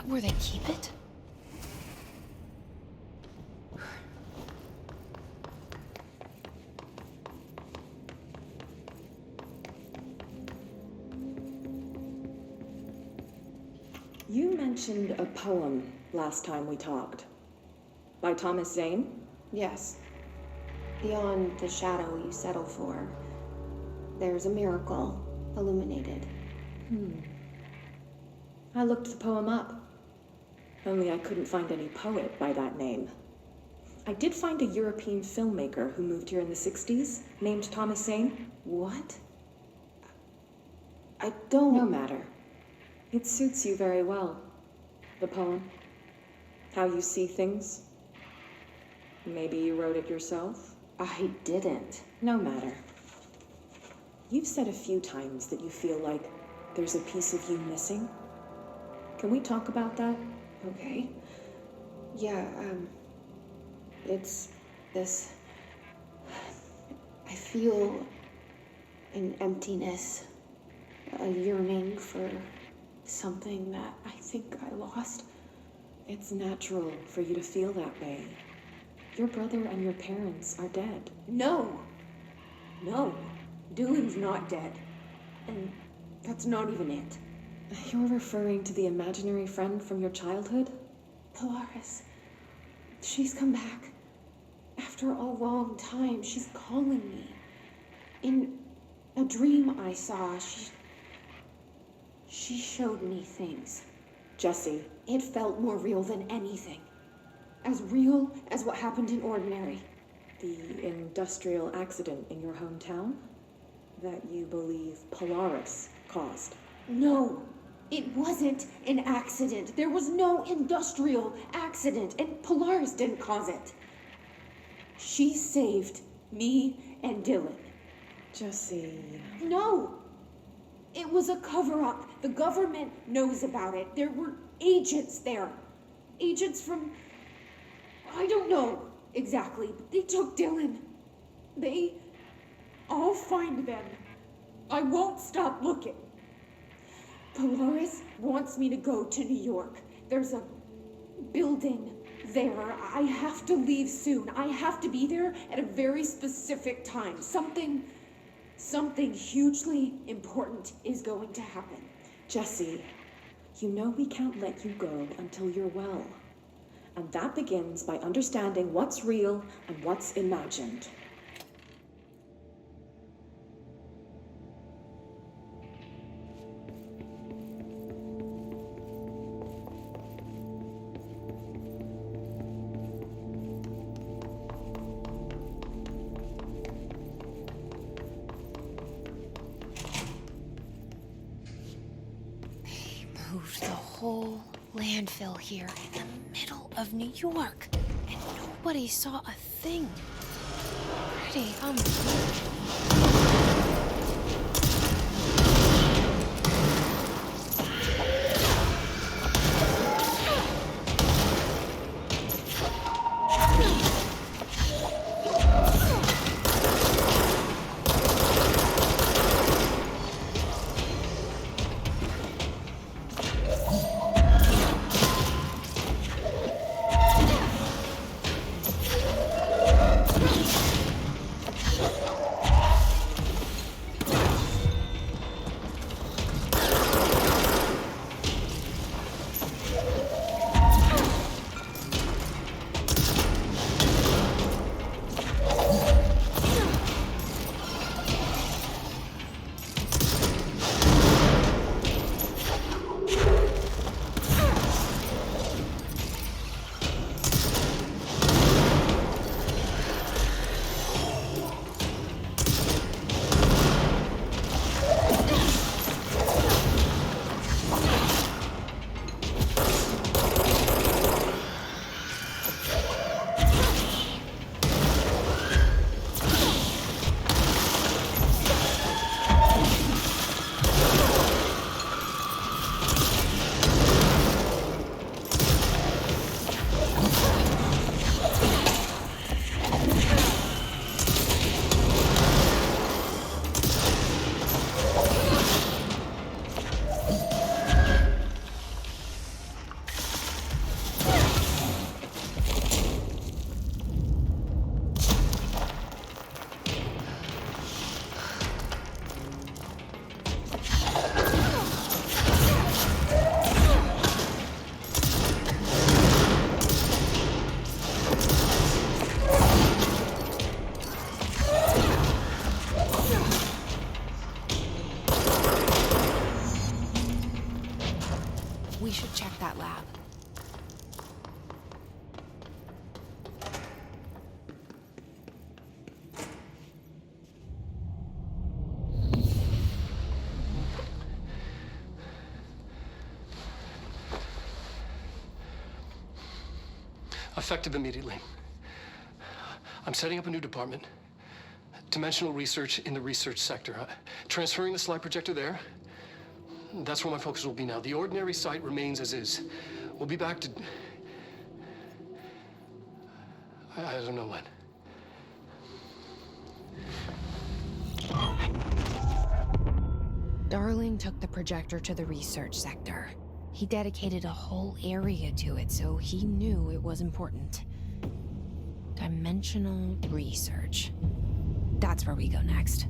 Where they keep it? You mentioned a poem last time we talked. By Thomas Zane? Yes. Beyond the shadow you settle for, there's a miracle illuminated. I looked the poem up. Only I couldn't find any poet by that name. I did find a European filmmaker who moved here in the 60s, named Thomas Zane. What? I don't... No matter. It suits you very well. The poem. How you see things. Maybe you wrote it yourself? I didn't. No matter. You've said a few times that you feel like there's a piece of you missing. Can we talk about that? Okay. Yeah, it's this... I feel an emptiness, a yearning for something that I think I lost. It's natural for you to feel that way. Your brother and your parents are dead. No! No. Dylan's not dead. And that's not even it. You're referring to the imaginary friend from your childhood? Polaris. She's come back. After a long time, she's calling me. In a dream I saw, she showed me things. Jesse. It felt more real than anything. As real as what happened in Ordinary. The industrial accident in your hometown? That you believe Polaris caused? No. It wasn't an accident. There was no industrial accident, and Polaris didn't cause it. She saved me and Dylan. Jesse... No! It was a cover-up. The government knows about it. There were agents there. Agents from... I don't know exactly, but they took Dylan. I'll find them. I won't stop looking. Polaris wants me to go to New York. There's a building there. I have to leave soon. I have to be there at a very specific time. Something hugely important is going to happen. Jesse, you know we can't let you go until you're well. And that begins by understanding what's real and what's imagined. Moved the whole landfill here in the middle of New York, and nobody saw a thing. Pretty unbelievable. We should check that lab. Effective immediately. I'm setting up a new department. Dimensional research in the research sector. Transferring the slide projector there. That's where my focus will be now. The ordinary site remains as is. We'll be back to... I don't know when. Darling took the projector to the research sector. He dedicated a whole area to it, so he knew it was important. Dimensional research. That's where we go next.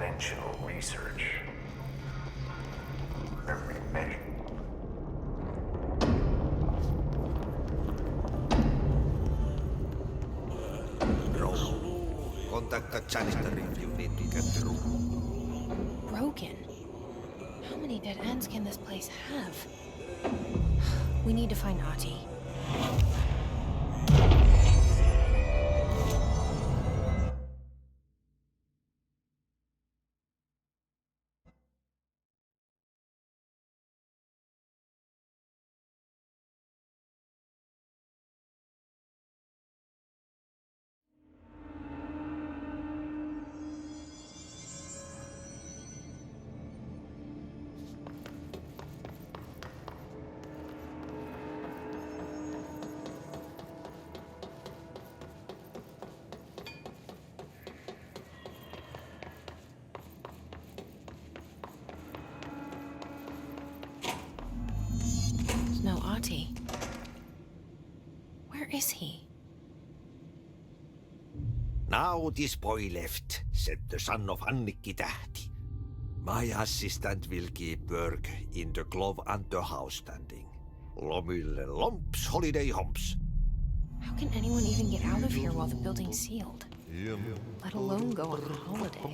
conventional research. Every measure. Contact janitor if you need to get through. Broken? How many dead ends can this place have? We need to find Ati. No Ati. Where is he? Now this boy left, said the son of Annikki Tähti. My assistant will keep work in the glove and the house standing. Lomille lomps, holiday humps. How can anyone even get out of here while the building's sealed? Let alone go on a holiday.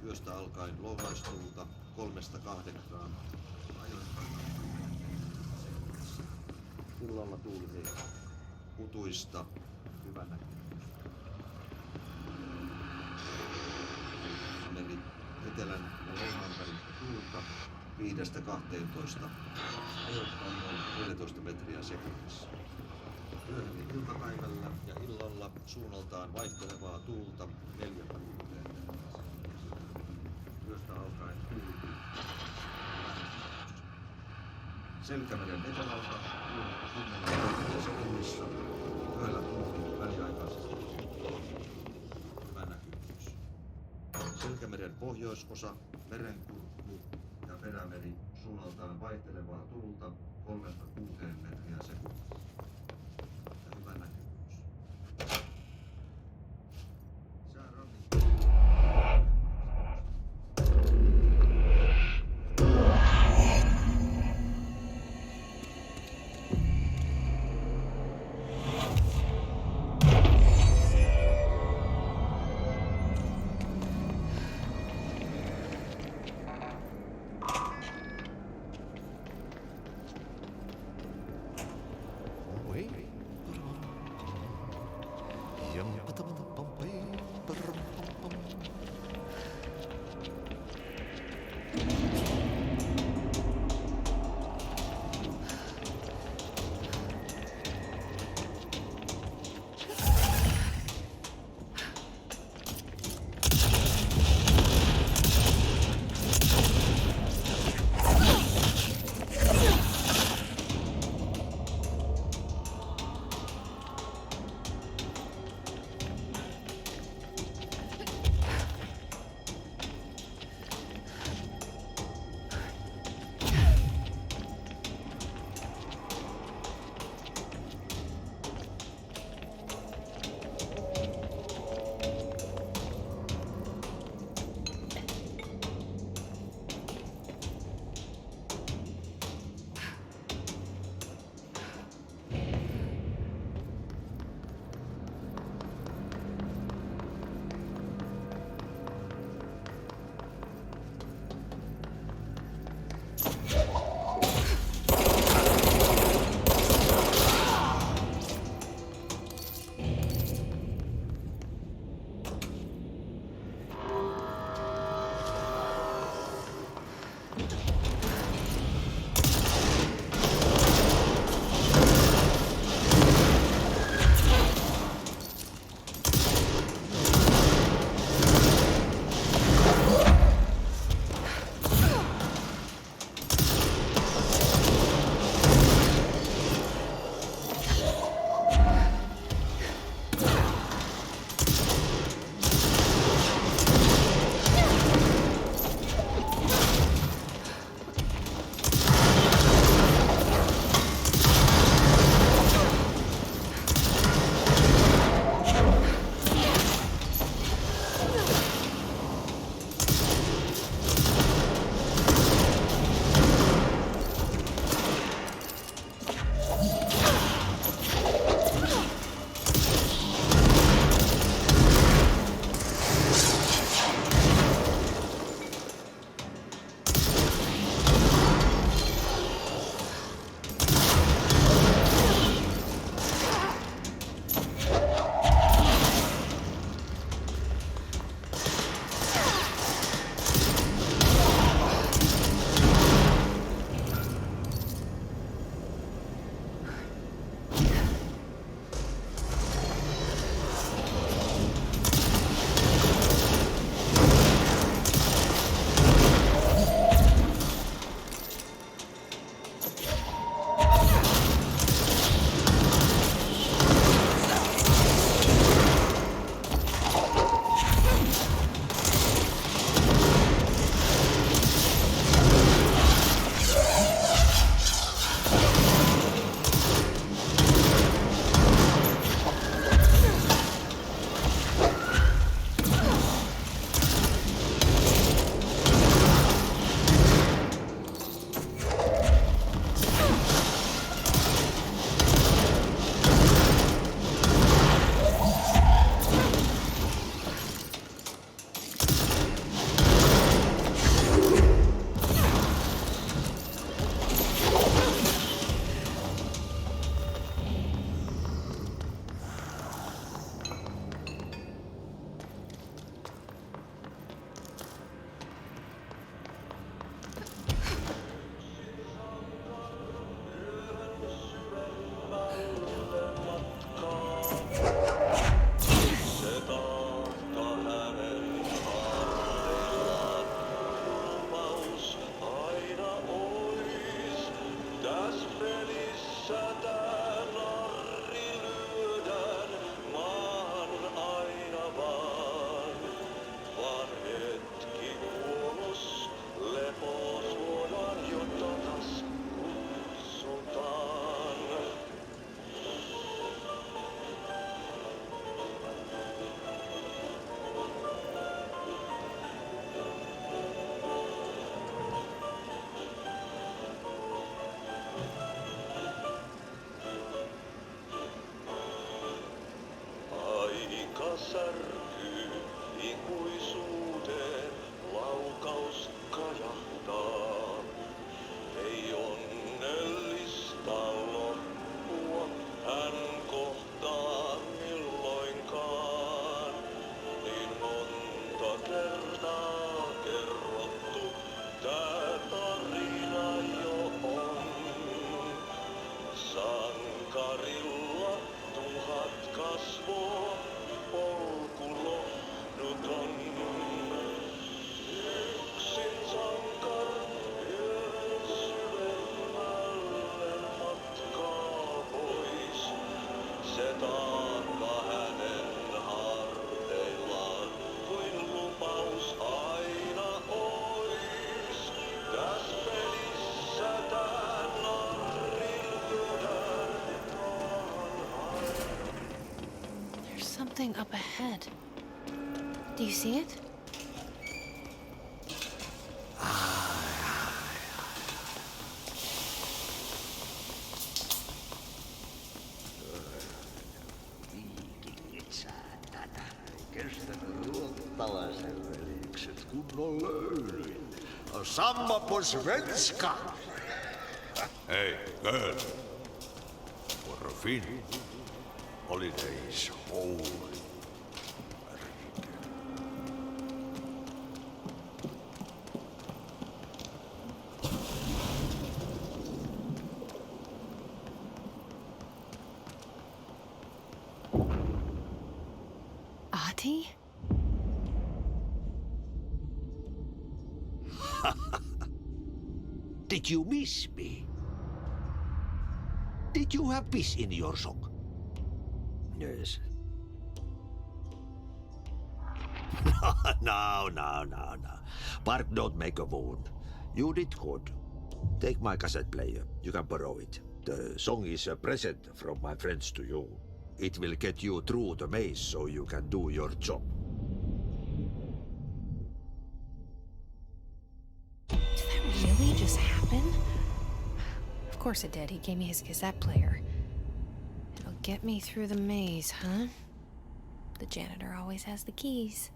Yöstä alkaen lounaistuulta 3–8. Ajoittain illalla tuuli heikkenee. kutuista. Hyvä näkemys. Meri etelän ja lounaan välistä tuulta 5–12. Ajoittain noin 14 metriä sekunnissa. Myöhemmin iltapäivällä ja illalla suunnaltaan vaihtelevaa tuulta 4–6. Yöstä alkaen tuuli. Selkämeren etelältä 10 sekunnissa. Yöllä tuuli väliaikaisesti. Hyvä näkyvyys. Selkämeren pohjoisosa, merenkurkku ja perämeri suunnaltaan vaihtelevaa tuulta 3–6 metriä sekunnissa. Ja hyvä näkyvyys. There's something up ahead. Do you see it? Samma på svenska! Hey, girl. For a fin. Holidays holy. Ahti? Did you miss me? Did you have peace in your song? Yes. No. Bark don't make a wound. You did good. Take my cassette player. You can borrow it. The song is a present from my friends to you. It will get you through the maze so you can do your job. Did that really just happen? Of course it did. He gave me his cassette player. It'll get me through the maze, huh? The janitor always has the keys.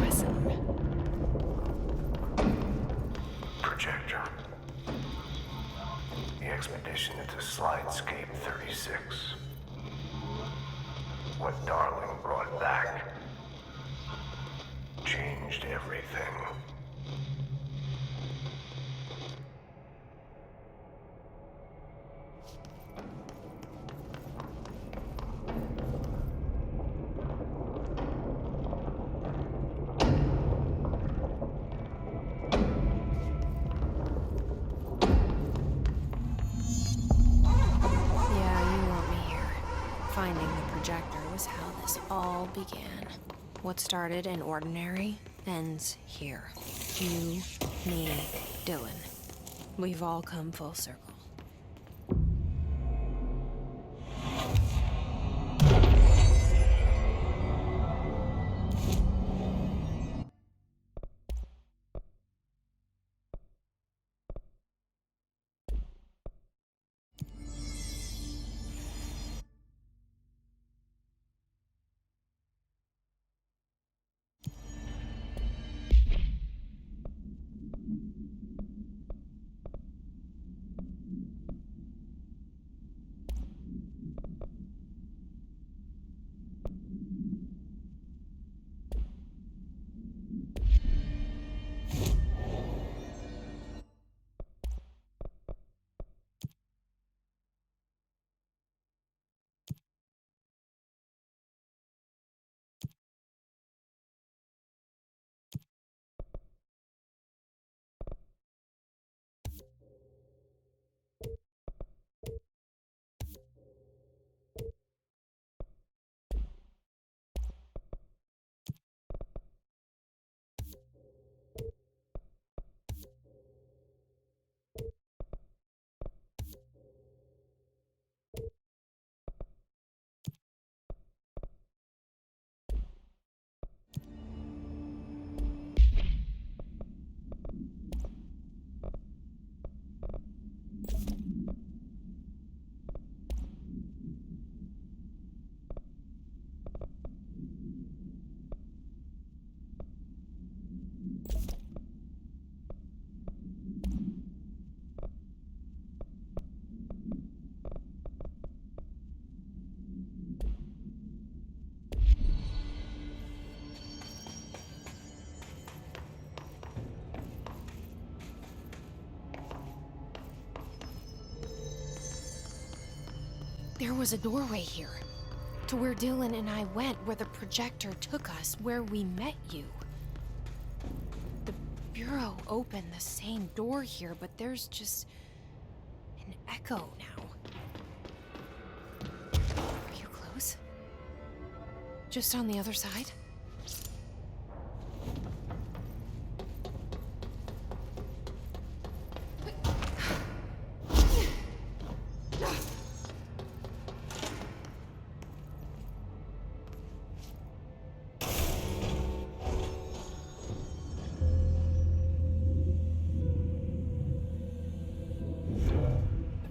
Awesome. Projector. The expedition into Slidescape 36. What Darling brought back changed everything. Finding the projector was how this all began. What started in ordinary ends here. You, me, Dylan. We've all come full circle. There was a doorway here, to where Dylan and I went, where the projector took us, where we met you. The Bureau opened the same door here, but there's just an echo now. Are you close? Just on the other side?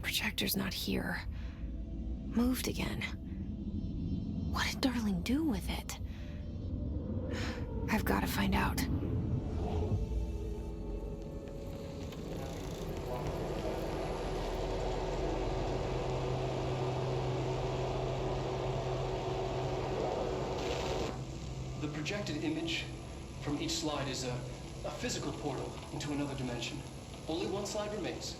Projector's not here. Moved again. What did Darling do with it? I've got to find out. The projected image from each slide is a physical portal into another dimension. Only one slide remains.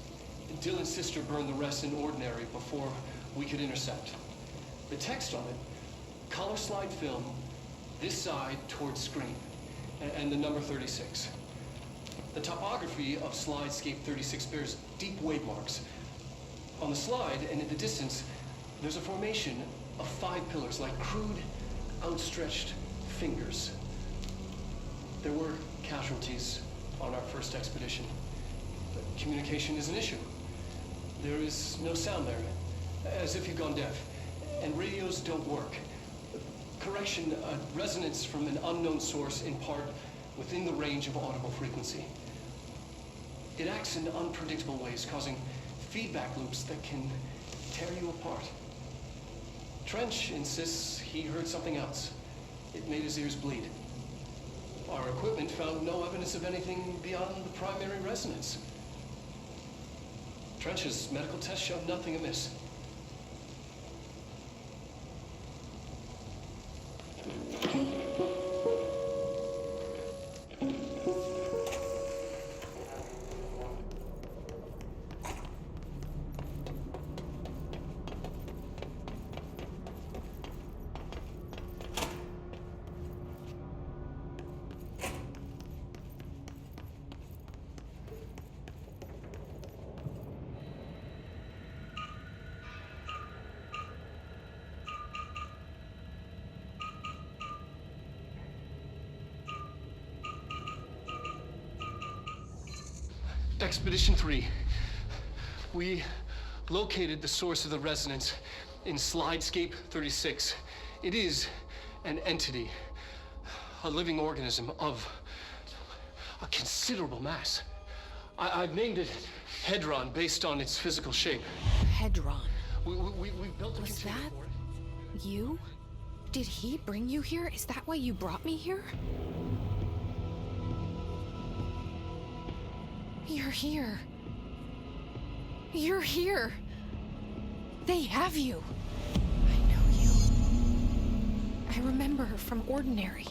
Dylan's sister burned the rest in ordinary before we could intercept. The text on it, color slide film, this side towards screen, and the number 36. The topography of Slidescape 36 bears deep wave marks. On the slide and in the distance, there's a formation of 5 pillars like crude, outstretched fingers. There were casualties on our first expedition. But communication is an issue. There is no sound there, as if you've gone deaf, and radios don't work. Correction, a resonance from an unknown source in part within the range of audible frequency. It acts in unpredictable ways, causing feedback loops that can tear you apart. Trench insists he heard something else. It made his ears bleed. Our equipment found no evidence of anything beyond the primary resonance. Trench's medical tests showed nothing amiss. Expedition 3. We located the source of the resonance in Slidescape 36. It is an entity, a living organism of a considerable mass. I've named it Hedron based on its physical shape. Hedron. We built a Was container that for it. you? Did he bring you here? Is that why you brought me here? You're here. You're here. They have you. I know you. I remember her from Ordinary.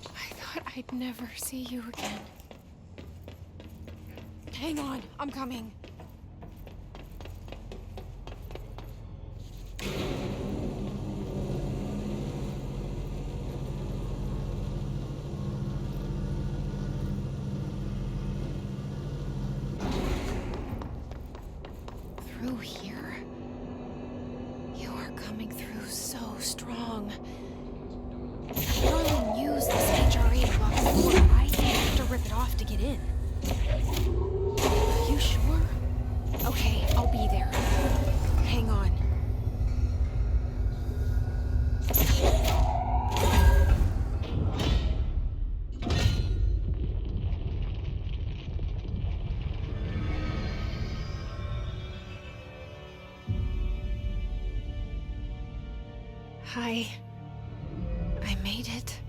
I thought I'd never see you again. Hang on, I'm coming. Through here. You are coming through so strong. Darling used this HRA block before. I have to rip it off to get in. Are you sure? Okay, I'll be there. Hang on. Hi. I made it.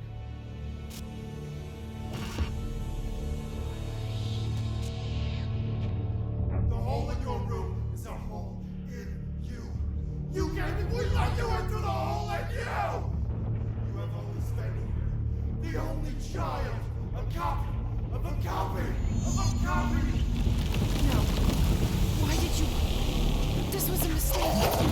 The hole in your room is a hole in you. You gave me, we let you into the hole in you! You have only standing here, the only child, a copy of a copy of a copy! No. Why did you... This was a mistake.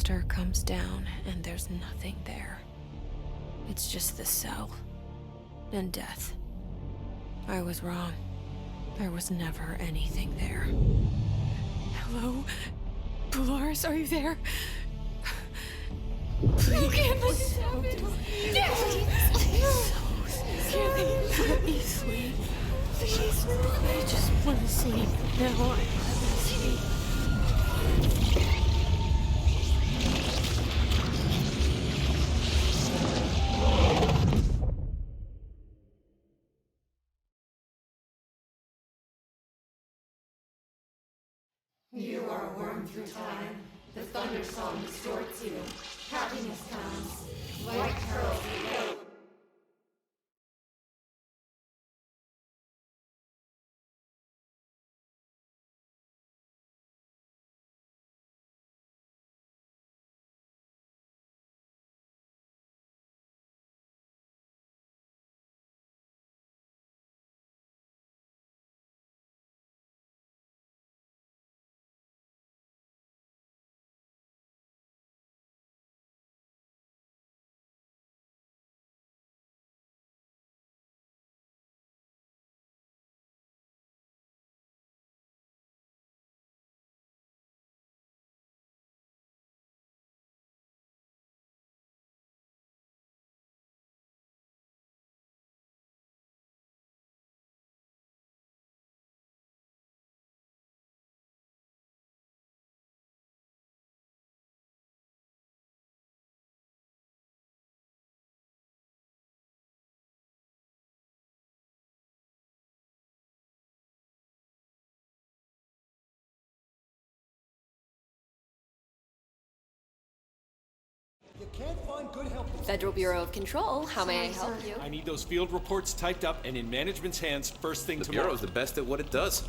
banister comes down and there's nothing there. It's just the cell. And death. I was wrong. There was never anything there. Hello? Dolores, are you there? Please. You can't let this happen. Please. Let me sleep. Please. I just want to sleep. Now I let me sleep. You are a worm through time. The thunder song distorts you. Happiness comes. White pearls float. You can't find good help. Federal Bureau of Control, how may I help you? I need those field reports typed up and in management's hands first thing tomorrow. The Bureau's the best at what it does.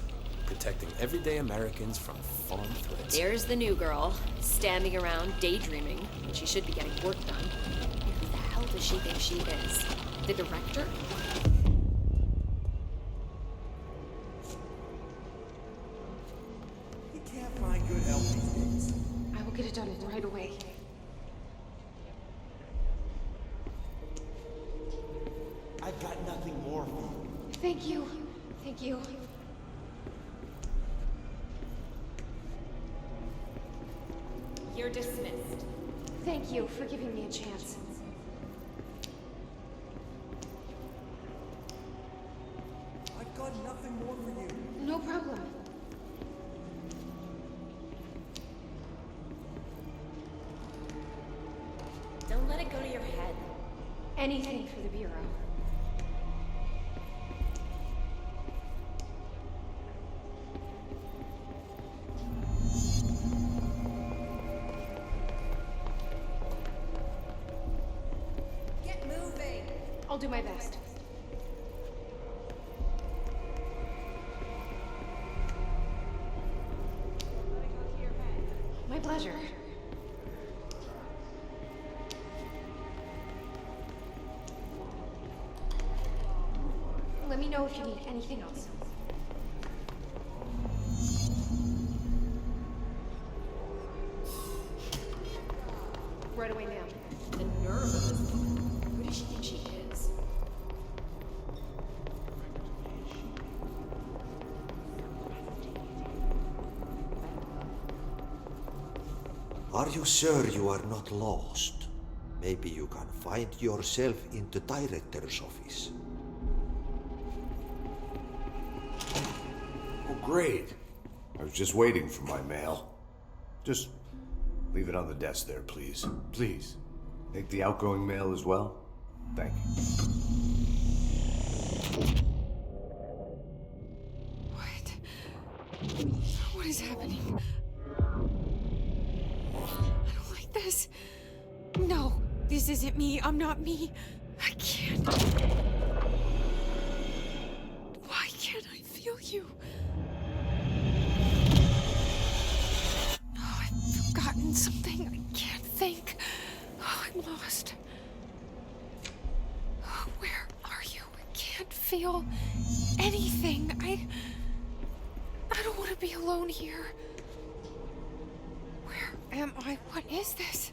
Protecting everyday Americans from foreign threats. There's the new girl, standing around daydreaming when she should be getting work done. Who the hell does she think she is? The director? You can't find good help these days. I will get it done right away. I've got nothing more for you. Thank you. Thank you. You're dismissed. Thank you for giving me a chance. I've got nothing more for you. No problem. Don't let it go to your head. Anything for the Bureau. Get moving. I'll do my best. My pleasure. Let me know if you need anything else. Right away, ma'am. The nerve of this woman. Who does she think she is? Are you sure you are not lost? Maybe you can find yourself in the director's office. Oh, great. I was just waiting for my mail. Just leave it on the desk there, please. Please. Take the outgoing mail as well. Thank you. What is happening? I don't like this. No, this isn't me. I'm not me. I can't. Why can't I feel you? Oh, I've forgotten something. I can't think. Oh, I'm lost. Oh, where are you? I can't feel anything. I don't want to be alone here. Where am I? What is this?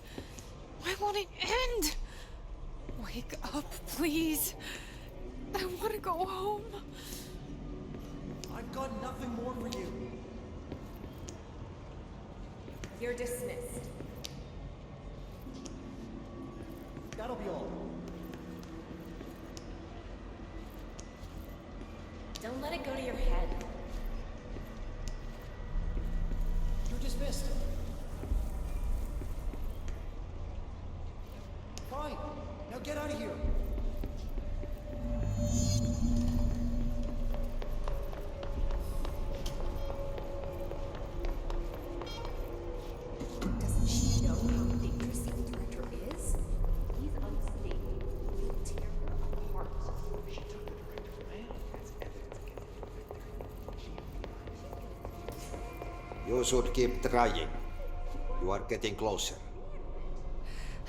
Why won't it end? Wake up, please. I want to go home. I've got nothing more for you. You're dismissed. That'll be all. Don't let it go to your head. You're dismissed. Fine. Now get out of here. Doesn't she know how dangerous the director is? He's unstable. He'll tear her apart. She took the director away. That's evidence against the You should keep trying. You are getting closer.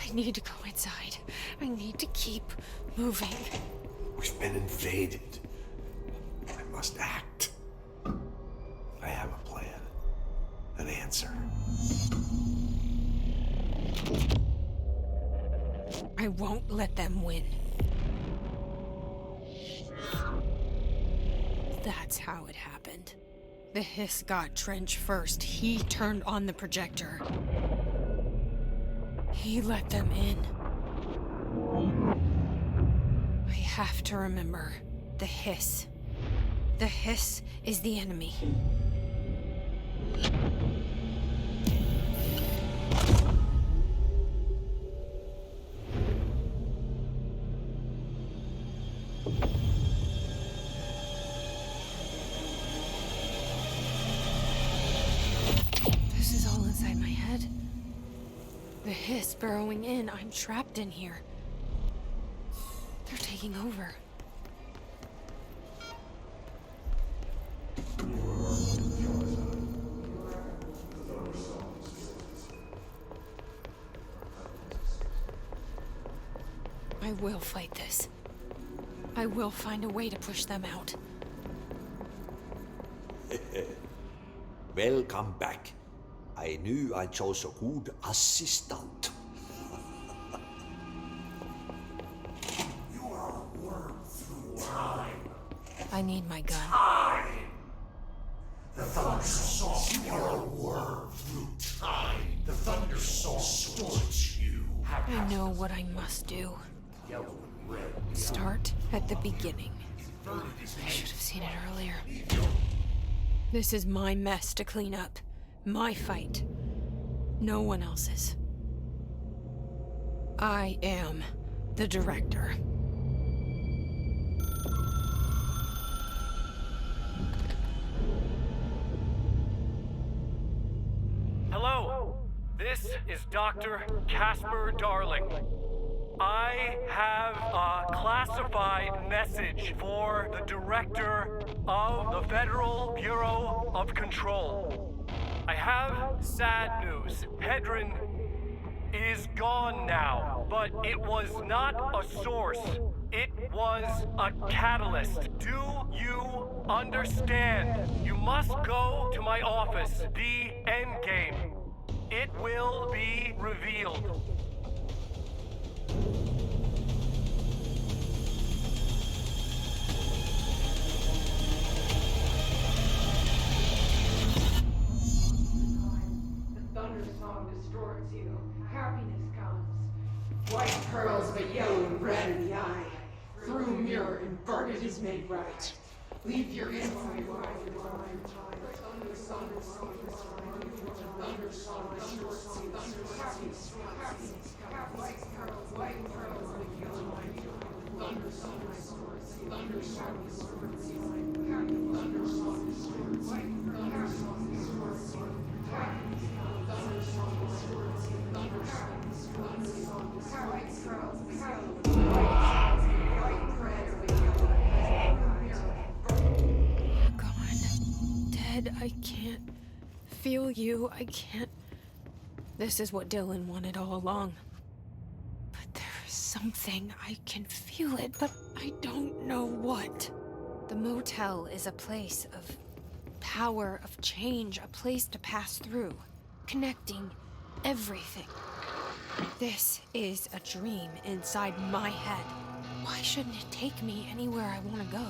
I need to go inside. I need to keep moving. We've been invaded. I must act. I have a plan. An answer. I won't let them win. That's how it happened. The hiss got Trench first. He turned on the projector. He let them in. I have to remember the hiss. The hiss is the enemy. This is all inside my head. The hiss burrowing in. I'm trapped in here. They're taking over. I will fight this. I will find a way to push them out. Welcome back. I knew I chose a good assistant. You are a worm through time. I need my gun. Time! The Thundersaw, you are a worm through time. The Thundersaw distorts you. I know what I must do. Start at the beginning. I should have seen it earlier. This is my mess to clean up. My fight. No one else's. I am the director. Hello, this is Dr. Casper Darling. I have a classified message for the director of the Federal Bureau of Control. I have sad news. Hedron is gone now, but it was not a source. It was a catalyst. Do you understand? You must go to my office, the Endgame. It will be revealed. Distorts you. Happiness comes. White pearls, but yellow and red in the eye. Through mirror inverted is made right. Leave your inside wide and time. Thunder song distorts you. Happiness comes. White pearls, but yellow and eye. Thunder song distorts you. Thunder song distorts you. Thunder song distorts you. Thunder song distorts you. Happiness comes. Thunder song distorts you. Thunder song distorts you. White pearls, but yellow and white pearls, but yellow and Gone. Dead. I can't feel you. I can't. This is what Dylan wanted all along. But there is something. I can feel it, but I don't know what. The motel is a place of power, of change, a place to pass through, connecting everything. This is a dream inside my head. Why shouldn't it take me anywhere I want to go?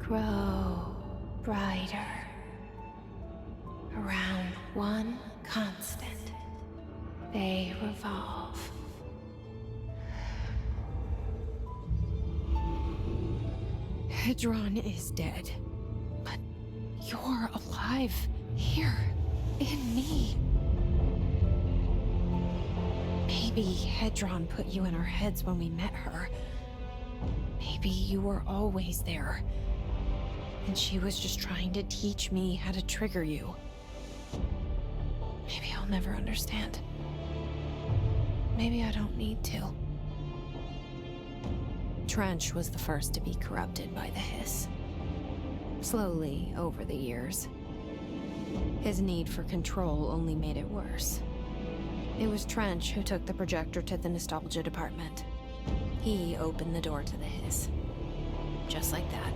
Grow brighter around one constant. They revolve. Hedron is dead, but you're alive here in me. Maybe Hedron put you in our heads when we met her. Maybe you were always there, and she was just trying to teach me how to trigger you. Maybe I'll never understand. Maybe I don't need to. Trench was the first to be corrupted by the hiss. Slowly, over the years. His need for control only made it worse. It was Trench who took the projector to the nostalgia department. He opened the door to the hiss. Just like that.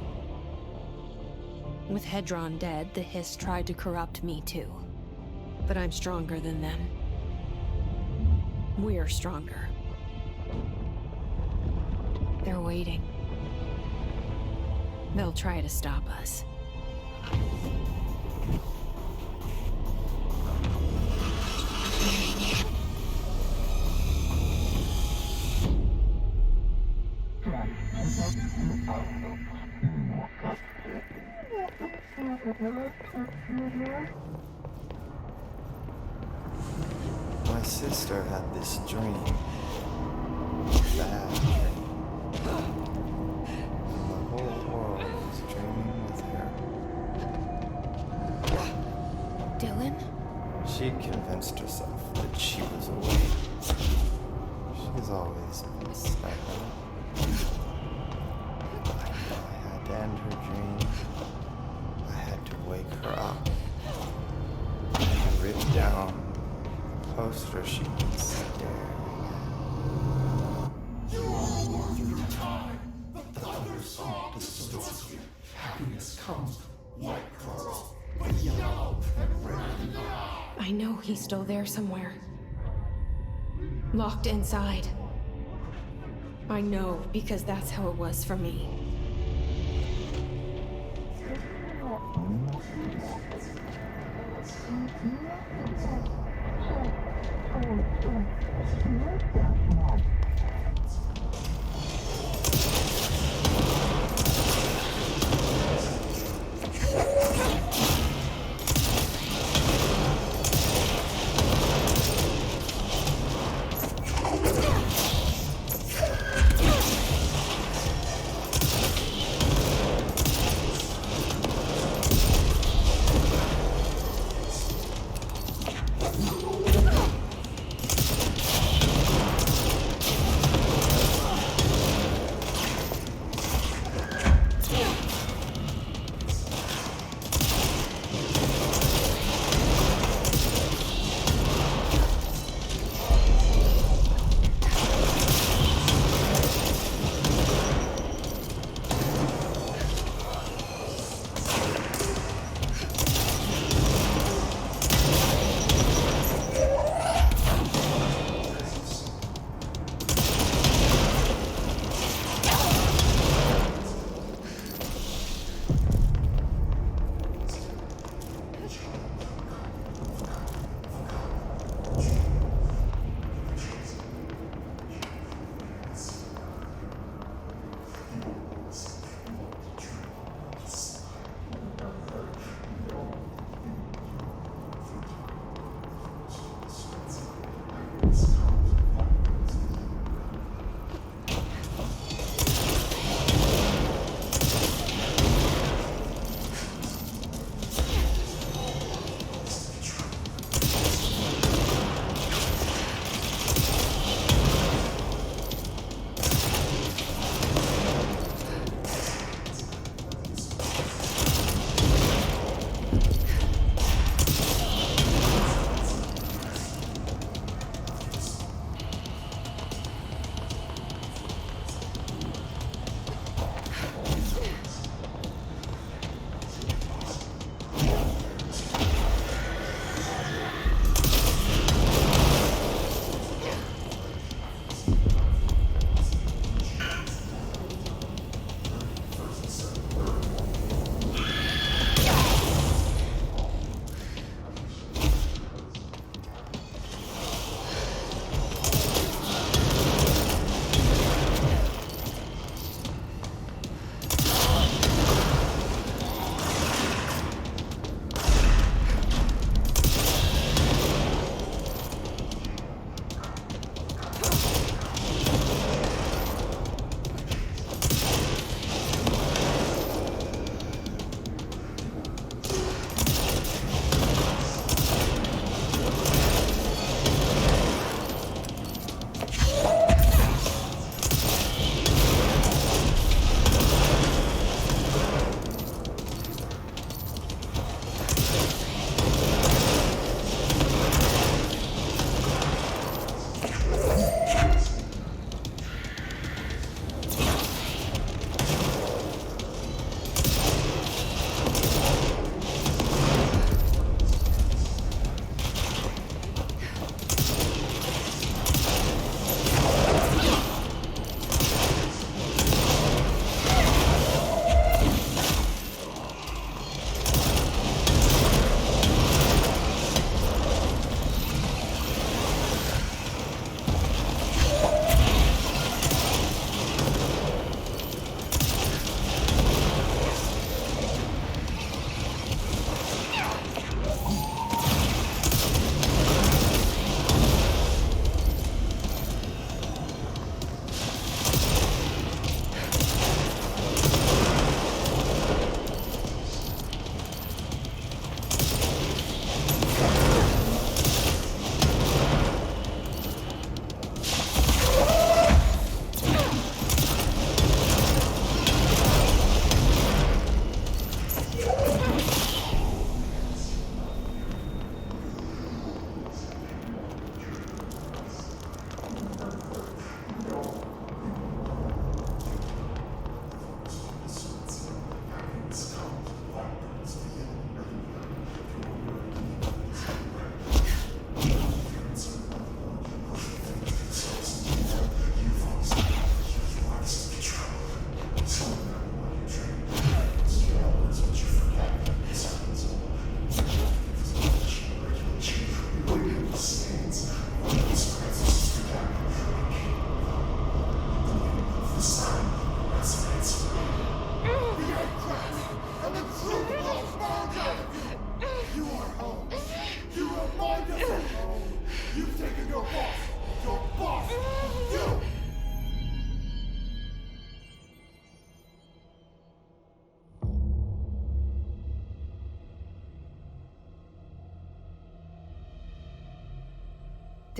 With Hedron dead, the hiss tried to corrupt me too. But I'm stronger than them. We're stronger. They're waiting. They'll try to stop us. My sister had this dream. Bad dream. And the whole world was dreaming with her. Dylan? She convinced herself that she was awake. She's always been like that. I had to end her dream. I had to wake her up. I had written down a poster she was staring at. You are worth your time. The thunder song distorts you. Happiness comes, white pearls, but yellow and red in the eye. I know he's still there somewhere. Locked inside. I know, because that's how it was for me.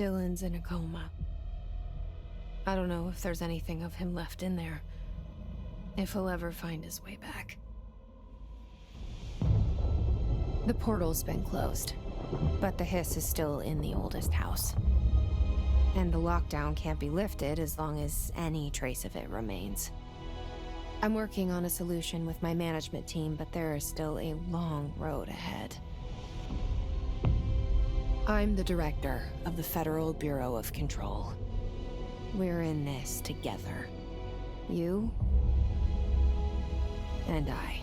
Dylan's in a coma. I don't know if there's anything of him left in there. If he'll ever find his way back. The portal's been closed, but the hiss is still in the oldest house. And the lockdown can't be lifted as long as any trace of it remains. I'm working on a solution with my management team, but there is still a long road ahead. I'm the director of the Federal Bureau of Control. We're in this together. You and I.